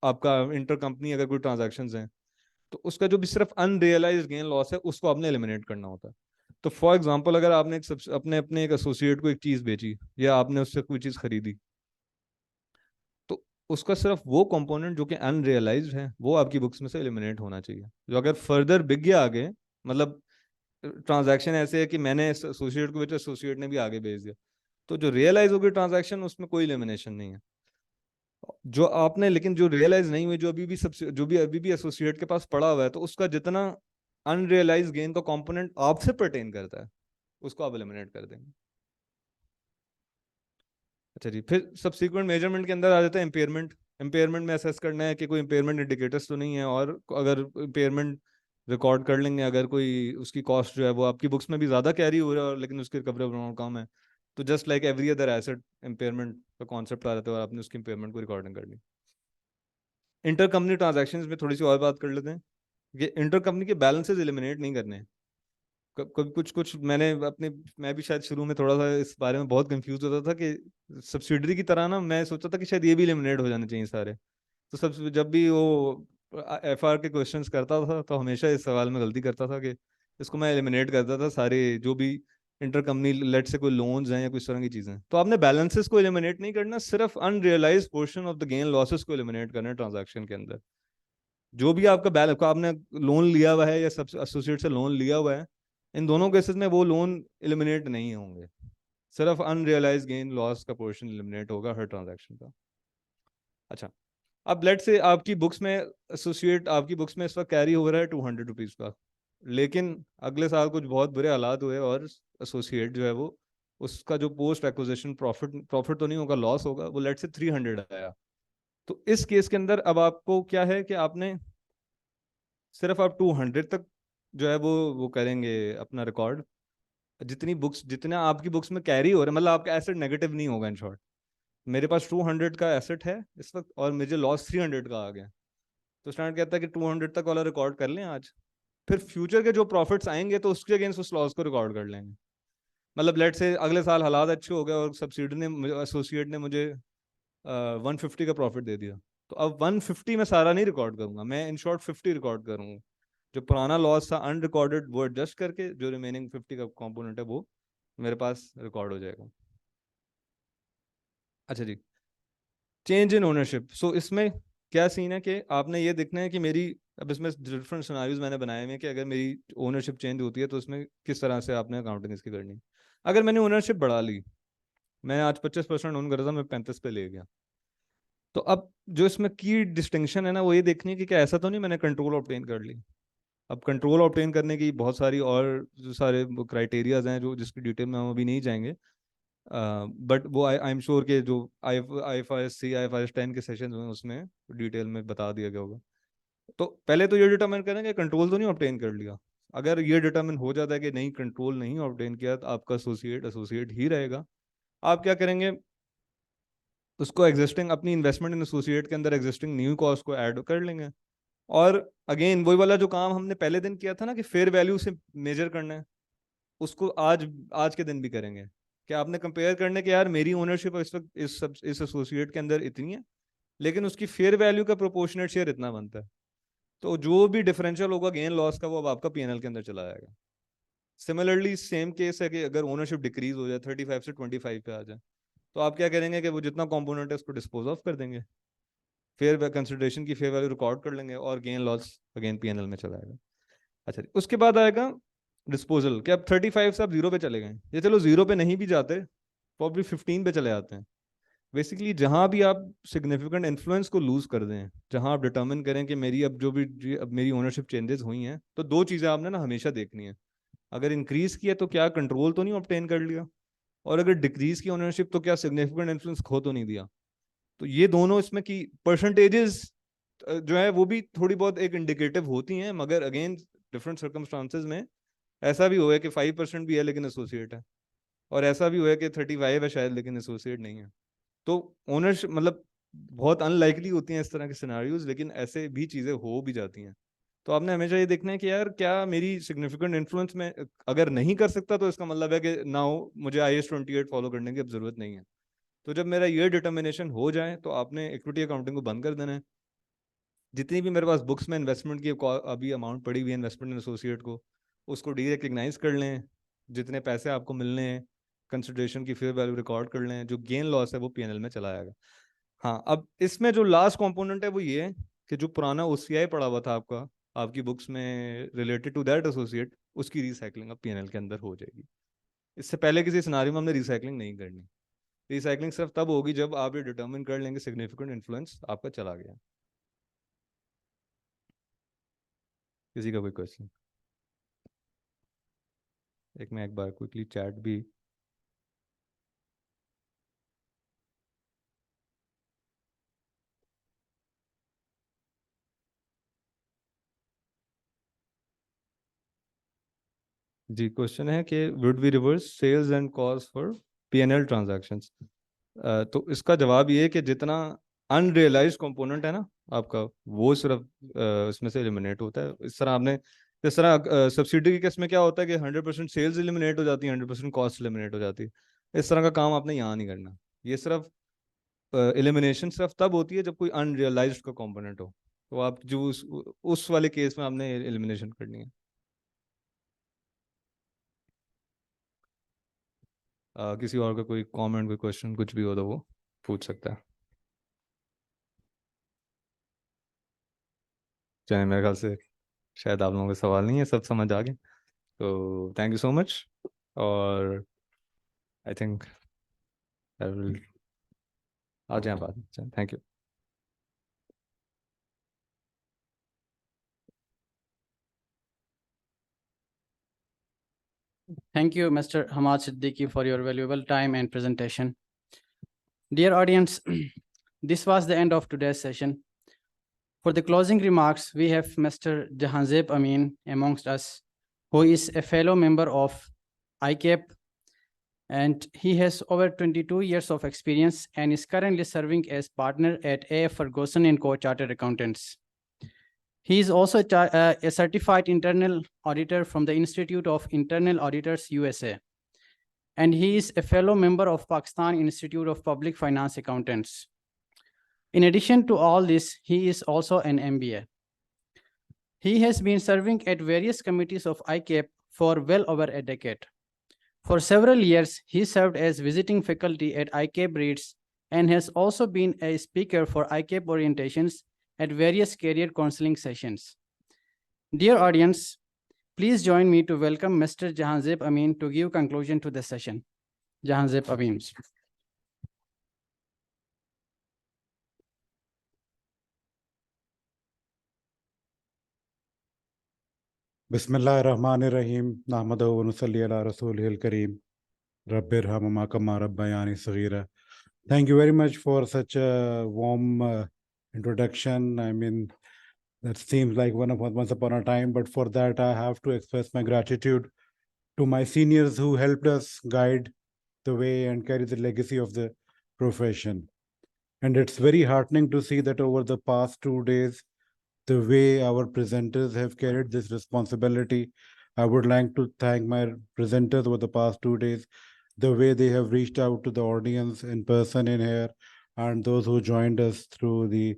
F: आपका इंटर कंपनी अगर कोई ट्रांजैक्शंस हैं तो उसका जो भी सिर्फ अनरियलाइज्ड गेन लॉस है उसको आपने एलिमिनेट करना होता है। तो फॉर एग्जांपल अगर आपने अपने अपने एक एसोसिएट को एक चीज़ बेची या आपने उससे कोई चीज़ खरीदी, तो उसका सिर्फ वो कंपोनेंट जो कि अनरियलाइज्ड है वो आपकी बुक्स में से एलिमिनेट होना चाहिए। जो अगर फर्दर बिक गया आगे, मतलब ट्रांजैक्शन ऐसे है कि मैंने एसोसिएट को बेचा, एसोसिएट ने भी आगे भेज दिया, तो जो रियलाइज होगी ट्रांजैक्शन उसमें कोई एलिमिनेशन नहीं है। जो आपने लेकिन जो रियलाइज नहीं हुई, जो अभी भी सबसे जो भी अभी भी एसोसिएट के पास पड़ा हुआ है, तो उसका जितना अनरियलाइज गेन का कंपोनेंट आपसे पर्टेन करता है उसको आप एलिमिनेट कर देंगे। अच्छा जी, फिर सब्सिक्वेंट मेजरमेंट के अंदर आ जाता है इम्पेयरमेंट। इम्पेयरमेंट में असेस करना है कि कोई इम्पेयरमेंट इंडिकेटर्स तो नहीं है, और अगर इम्पेयरमेंट रिकॉर्ड कर लेंगे, अगर कोई उसकी कॉस्ट जो है वो आपकी बुक्स में भी ज़्यादा कैरी हो रहा है और लेकिन उसकी रिकवरी अमाउंट कम है, तो just like every other asset impairment का कॉन्सेप्ट आ जाता है और आपने उसकी इम्पेयरमेंट को रिकॉर्डिंग कर ली। इंटर कंपनी ट्रांजेक्शन में थोड़ी सी और बात कर लेते हैं कि इंटर कंपनी के बैलेंसेज एलिमिनेट नहीं करने हैं। कभी कुछ कुछ मैं भी शायद शुरू में थोड़ा सा इस बारे में बहुत कंफ्यूज होता था कि सब्सिडरी की तरह ना, मैं सोचता था कि शायद ये भी एलिमिनेट हो जाने चाहिए सारे। तो सब जब भी वो एफआर के क्वेश्चंस करता था तो हमेशा इस सवाल में गलती करता था कि इसको मैं एलिमिनेट करता था सारे, जो भी इंटर कंपनी लेट से कोई लोन्स हैं या कुछ तरह की चीजें। तो आपने बैलेंसेस को एलिमिनेट नहीं करना, सिर्फ unrealise portion of the gain losses को एलिमिनेट करना है ट्रांजैक्शन के अंदर। जो भी आपका बैलेंस आपने लोन लिया हुआ है या सब एसोसिएट से लोन लिया हुआ है, इन दोनों केसेस में वो लोन एलिमिनेट नहीं होंगे, सिर्फ अनरियलाइज गेन लॉस का पोर्शन एलिमिनेट होगा हर ट्रांजैक्शन का। अच्छा, अब लेट से आपकी बुक्स में एसोसिएट आपकी बुक्स में इस वक्त कैरी हो रहा है 200 रुपीज का, लेकिन अगले साल कुछ बहुत बुरे हालात हुए और एसोसिएट जो है वो उसका जो पोस्ट एक्विजिशन प्रॉफिट प्रॉफिट तो नहीं होगा, लॉस होगा, वो लेट से 300 आया। तो इस केस के अंदर अब आपको क्या है कि आपने सिर्फ आप 200 तक जो है वो करेंगे अपना रिकॉर्ड। जितनी बुक्स जितना आपकी बुक्स में कैरी हो रहा है, मतलब आपका एसेट नेगेटिव नहीं होगा। इन शॉर्ट, मेरे पास 200 का एसेट है इस वक्त और मुझे लॉस 300 का आ गया, तो स्टैंडर्ड कहता है कि 200 तक वाला रिकॉर्ड कर लें आज, फिर फ्यूचर के जो प्रॉफिट्स आएंगे तो उसके अगेंस्ट उस लॉस को रिकॉर्ड कर लेंगे। मतलब लेट से अगले साल हालात अच्छे हो गए और सब्सिडी ने एसोसिएट ने मुझे 150 का प्रॉफिट दे दिया, तो अब 150 में सारा नहीं रिकॉर्ड करूंगा, मैं इन शॉर्ट 50 रिकॉर्ड करूंगा। जो पुराना लॉस था अनरिकॉर्डेड वो एडजस्ट करके जो रिमेनिंग 50 का कंपोनेंट है वो मेरे पास रिकॉर्ड हो जाएगा। अच्छा जी, चेंज इन ओनरशिप। सो इसमें क्या सीन है कि आपने ये देखना है कि मेरी, अब इसमें डिफरेंट सिनारियोज मैंने बनाए हुए हैं कि अगर मेरी ओनरशिप चेंज होती है तो उसमें किस तरह से आपने अकाउंटिंग इसकी करनी है। अगर मैंने ओनरशिप बढ़ा ली, मैंने आज 25% ओन करा था, मैं 35 पे ले गया, तो अब जो इसमें की डिस्टिंक्शन है ना वो ये देखनी है कि क्या ऐसा तो नहीं मैंने कंट्रोल ऑब्टेन कर ली। अब कंट्रोल ऑब्टेन करने की बहुत सारी और जो सारे क्राइटेरियाज हैं जो जिसकी डिटेल में हम अभी नहीं जाएंगे, बट वो आई एम श्योर के जो IFRS 10 के सेशन हुए उसमें डिटेल में बता दिया गया होगा। तो पहले तो ये डिटरमाइन करें कि कंट्रोल तो नहीं ऑब्टेन कर लिया। अगर ये डिटरमाइन हो जाता है कि नहीं कंट्रोल नहीं ऑब्टेन किया तो आपका एसोसिएट एसोसिएट ही रहेगा। आप क्या करेंगे, उसको एग्जिस्टिंग अपनी इन्वेस्टमेंट इन एसोसिएट के अंदर एग्जिस्टिंग न्यू कॉस्ट को ऐड कर लेंगे। और अगेन वही वाला जो काम हमने पहले दिन किया था ना कि फेयर वैल्यू से मेजर करना है, उसको आज आज के दिन भी करेंगे कि आपने कंपेयर करने के यार मेरी ओनरशिप इस वक्त इस एसोसिएट के अंदर इतनी है लेकिन उसकी फेयर वैल्यू का प्रोपोर्शनेट शेयर इतना बनता है, तो जो भी डिफरेंशियल होगा गेन लॉस का वो अब आपका पीएनएल के अंदर चला जाएगा। सिमिलरली सेम केस है कि अगर ओनरशिप डिक्रीज हो जाए 35 से 25 पे आ जाए, तो आप क्या करेंगे कि वो जितना कॉम्पोनेंट है उसको डिस्पोज ऑफ कर देंगे, फेयर कंसिडरेशन की फेयर वैल्यू रिकॉर्ड कर लेंगे और गेन लॉस अगेन पीएनएल में चला जाएगा। अच्छा, उसके बाद आएगा डिस्पोजल, कि अब 35 से आप जीरो पे चले गए, ये चलो जीरो पे नहीं भी जाते प्रॉब्ली 15 पे चले जाते हैं। बेसिकली जहां भी आप सिग्निफिकेंट इन्फ्लुएंस को लूज कर दें, जहां आप डिटर्मिन करें कि मेरी अब जो भी अब मेरी ओनरशिप चेंजेस हुई हैं, तो दो चीजें आपने ना हमेशा देखनी है। अगर इंक्रीज किया तो क्या कंट्रोल तो नहीं ऑब्टेन कर लिया, और अगर डिक्रीज की ओनरशिप तो क्या सिग्निफिकेंट इन्फ्लुएंस खो तो नहीं दिया। तो ये दोनों इसमें की परसेंटेजेस जो है वो भी थोड़ी बहुत एक इंडिकेटिव होती हैं, मगर अगेन डिफरेंट सर्कमस्टांसेस में ऐसा भी हुआ है कि 5% भी है लेकिन एसोसिएट है, और ऐसा भी हुआ है कि 35 है शायद लेकिन एसोसिएट नहीं है। तो ओनरशिप मतलब बहुत अनलाइकली होती हैं इस तरह के सिनारियोज, लेकिन ऐसे भी चीज़ें हो भी जाती हैं। तो आपने हमेशा ये देखना है कि यार क्या मेरी सिग्निफिकेंट इन्फ्लुएंस में अगर नहीं कर सकता तो इसका मतलब है कि नाउ मुझे IAS 28 फॉलो करने की अब जरूरत नहीं है। तो जब मेरा ये डिटर्मिनेशन हो जाए तो आपने इक्विटी अकाउंटिंग को बंद कर देना है। जितनी भी मेरे पास बुक्स में इन्वेस्टमेंट की अभी अमाउंट पड़ी हुई है इन्वेस्टमेंट इन एसोसिएट को, उसको डी रिकग्नाइज कर लें। जितने पैसे आपको मिलने हैं कंसिडरेशन की फेयर वैल्यू रिकॉर्ड कर लें, जो गेन लॉस है वो PNL में चला आएगा। हाँ, अब इसमें जो लास्ट कंपोनेंट है वो ये है कि जो पुराना OCI पड़ा हुआ था आपका आपकी बुक्स में रिलेटेड टू दैट एसोसिएट, उसकी रिसाइकलिंग अब PNL के अंदर हो जाएगी। इससे पहले किसी सिनारियो में हमने रिसाइकलिंग नहीं करनी। रिसाइकलिंग सिर्फ तब होगी जब आप ये डिटर्मिन कर लेंगे सिग्निफिकेंट इन्फ्लुएंस आपका चला गया। किसी का कोई क्वेश्चन? मैं एक बार क्विकली चैट भी जी, क्वेश्चन है कि would we reverse sales and cost for PNL transactions. तो इसका जवाब ये है कि जितना अनरियलाइज कंपोनेंट है ना आपका, वो सिर्फ इसमें से एलिमिनेट होता है। इस तरह आपने जिस तरह सब्सिडी के केस में क्या होता है कि 100% सेल्स एलिमिनेट हो जाती है, 100% कॉस्ट एलिमिनेट हो जाती है। इस तरह का काम आपने यहाँ नहीं करना। ये सिर्फ एलिमिनेशन सिर्फ तब होती है जब कोई अनरियलाइज्ड का कंपोनेंट हो, तो आप जो उस वाले केस में आपने एलिमिनेशन करनी है। किसी और का कोई कमेंट, कोई क्वेश्चन, कुछ भी हो तो वो पूछ सकता है। चलिए, मेरे ख्याल से शायद आप लोगों के सवाल नहीं है, सब समझ आ गए। तो थैंक यू सो मच। और आई थिंक आ जाए बात। Thank you.
A: Thank you, Mr. Hamad Siddiqui, for your valuable time and presentation. Dear audience, this was the end of today's session. For the closing remarks, we have Mr. Jahanzeb Amin amongst us, who is a fellow member of ICAP, and he has over 22 years of experience and is currently serving as partner at A.F. Ferguson & Co. Chartered Accountants. He is also a certified internal auditor from the Institute of Internal Auditors, USA. And he is a fellow member of Pakistan Institute of Public Finance Accountants. In addition to all this, he is also an MBA. He has been serving at various committees of ICAP for well over a decade. For several years, he served as visiting faculty at ICAP REITs and has also been a speaker for ICAP orientations at various career counseling sessions. Dear audience, please join me to welcome Mr. Jahanzeb Amin to give conclusion to the session. Jahanzeb Amin.
H: Bismillahirrahmanirrahim. Nahmadahu wa nusalli ala rasulihil kareem. Rabbirhamma kama rabbayani saghira. Thank you very much for such a warm introduction. I mean, that seems like once upon a time, but for that I have to express my gratitude to my seniors who helped us guide the way and carry the legacy of the profession. And it's very heartening to see that over the past 2 days, the way our presenters have carried this responsibility. I would like to thank my presenters over the past 2 days, the way they have reached out to the audience in person in here, and those who joined us through the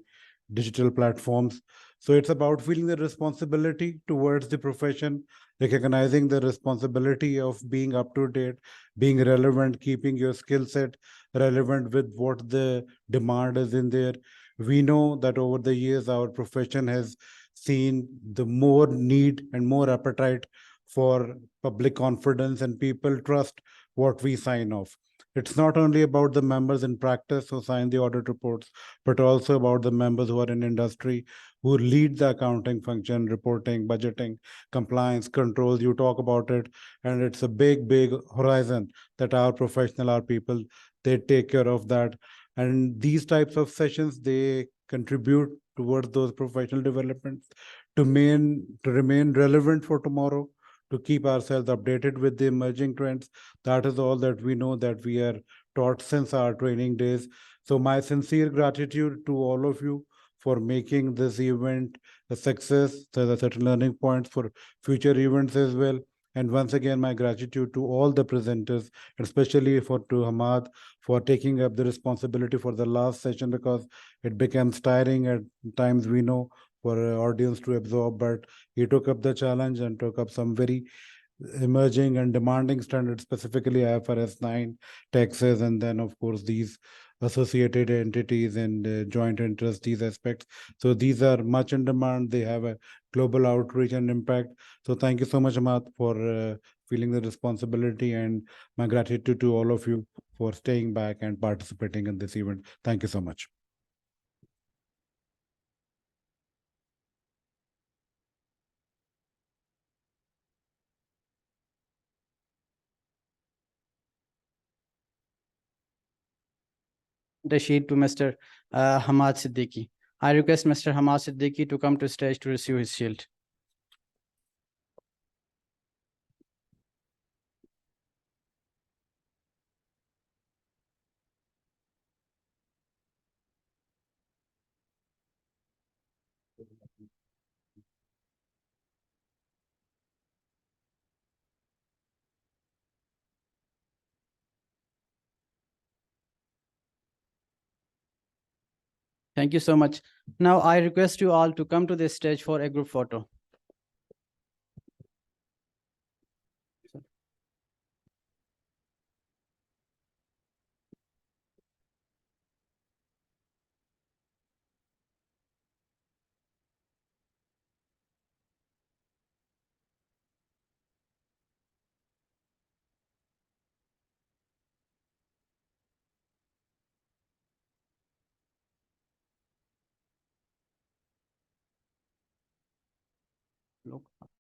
H: digital platforms. So it's about feeling the responsibility towards the profession, recognizing the responsibility of being up to date, being relevant, keeping your skill set relevant with what the demand is in there. We know that over the years, our profession has seen the more need and more appetite for public confidence, and people trust what we sign off. It's not only about the members in practice who sign the audit reports, but also about the members who are in industry, who lead the accounting function, reporting, budgeting, compliance, controls. You talk about it, and it's a big, big horizon that our professional, our people, they take care of that. And these types of sessions, they contribute towards those professional developments to remain relevant for tomorrow, to keep ourselves updated with the emerging trends. That is all that we know, that we are taught since our training days. So my sincere gratitude to all of you for making this event a success. So there are certain learning points for future events as well. And once again, my gratitude to all the presenters, especially to Hamad for taking up the responsibility for the last session, because it becomes tiring at times, we know, for audience to absorb, but he took up the challenge and took up some very emerging and demanding standards, specifically IFRS 9 taxes, and then of course these associated entities and joint interest, these aspects. So these are much in demand. They have a global outreach and impact. So thank you so much, Amat, for feeling the responsibility, and my gratitude to all of you for staying back and participating in this event. Thank you so much.
A: The sheet to Mr. Hamad Siddiqui. I request Mr. Hamad Siddiqui to come to stage to receive his shield. Thank you so much. Now I request you all to come to this stage for a group photo. Look.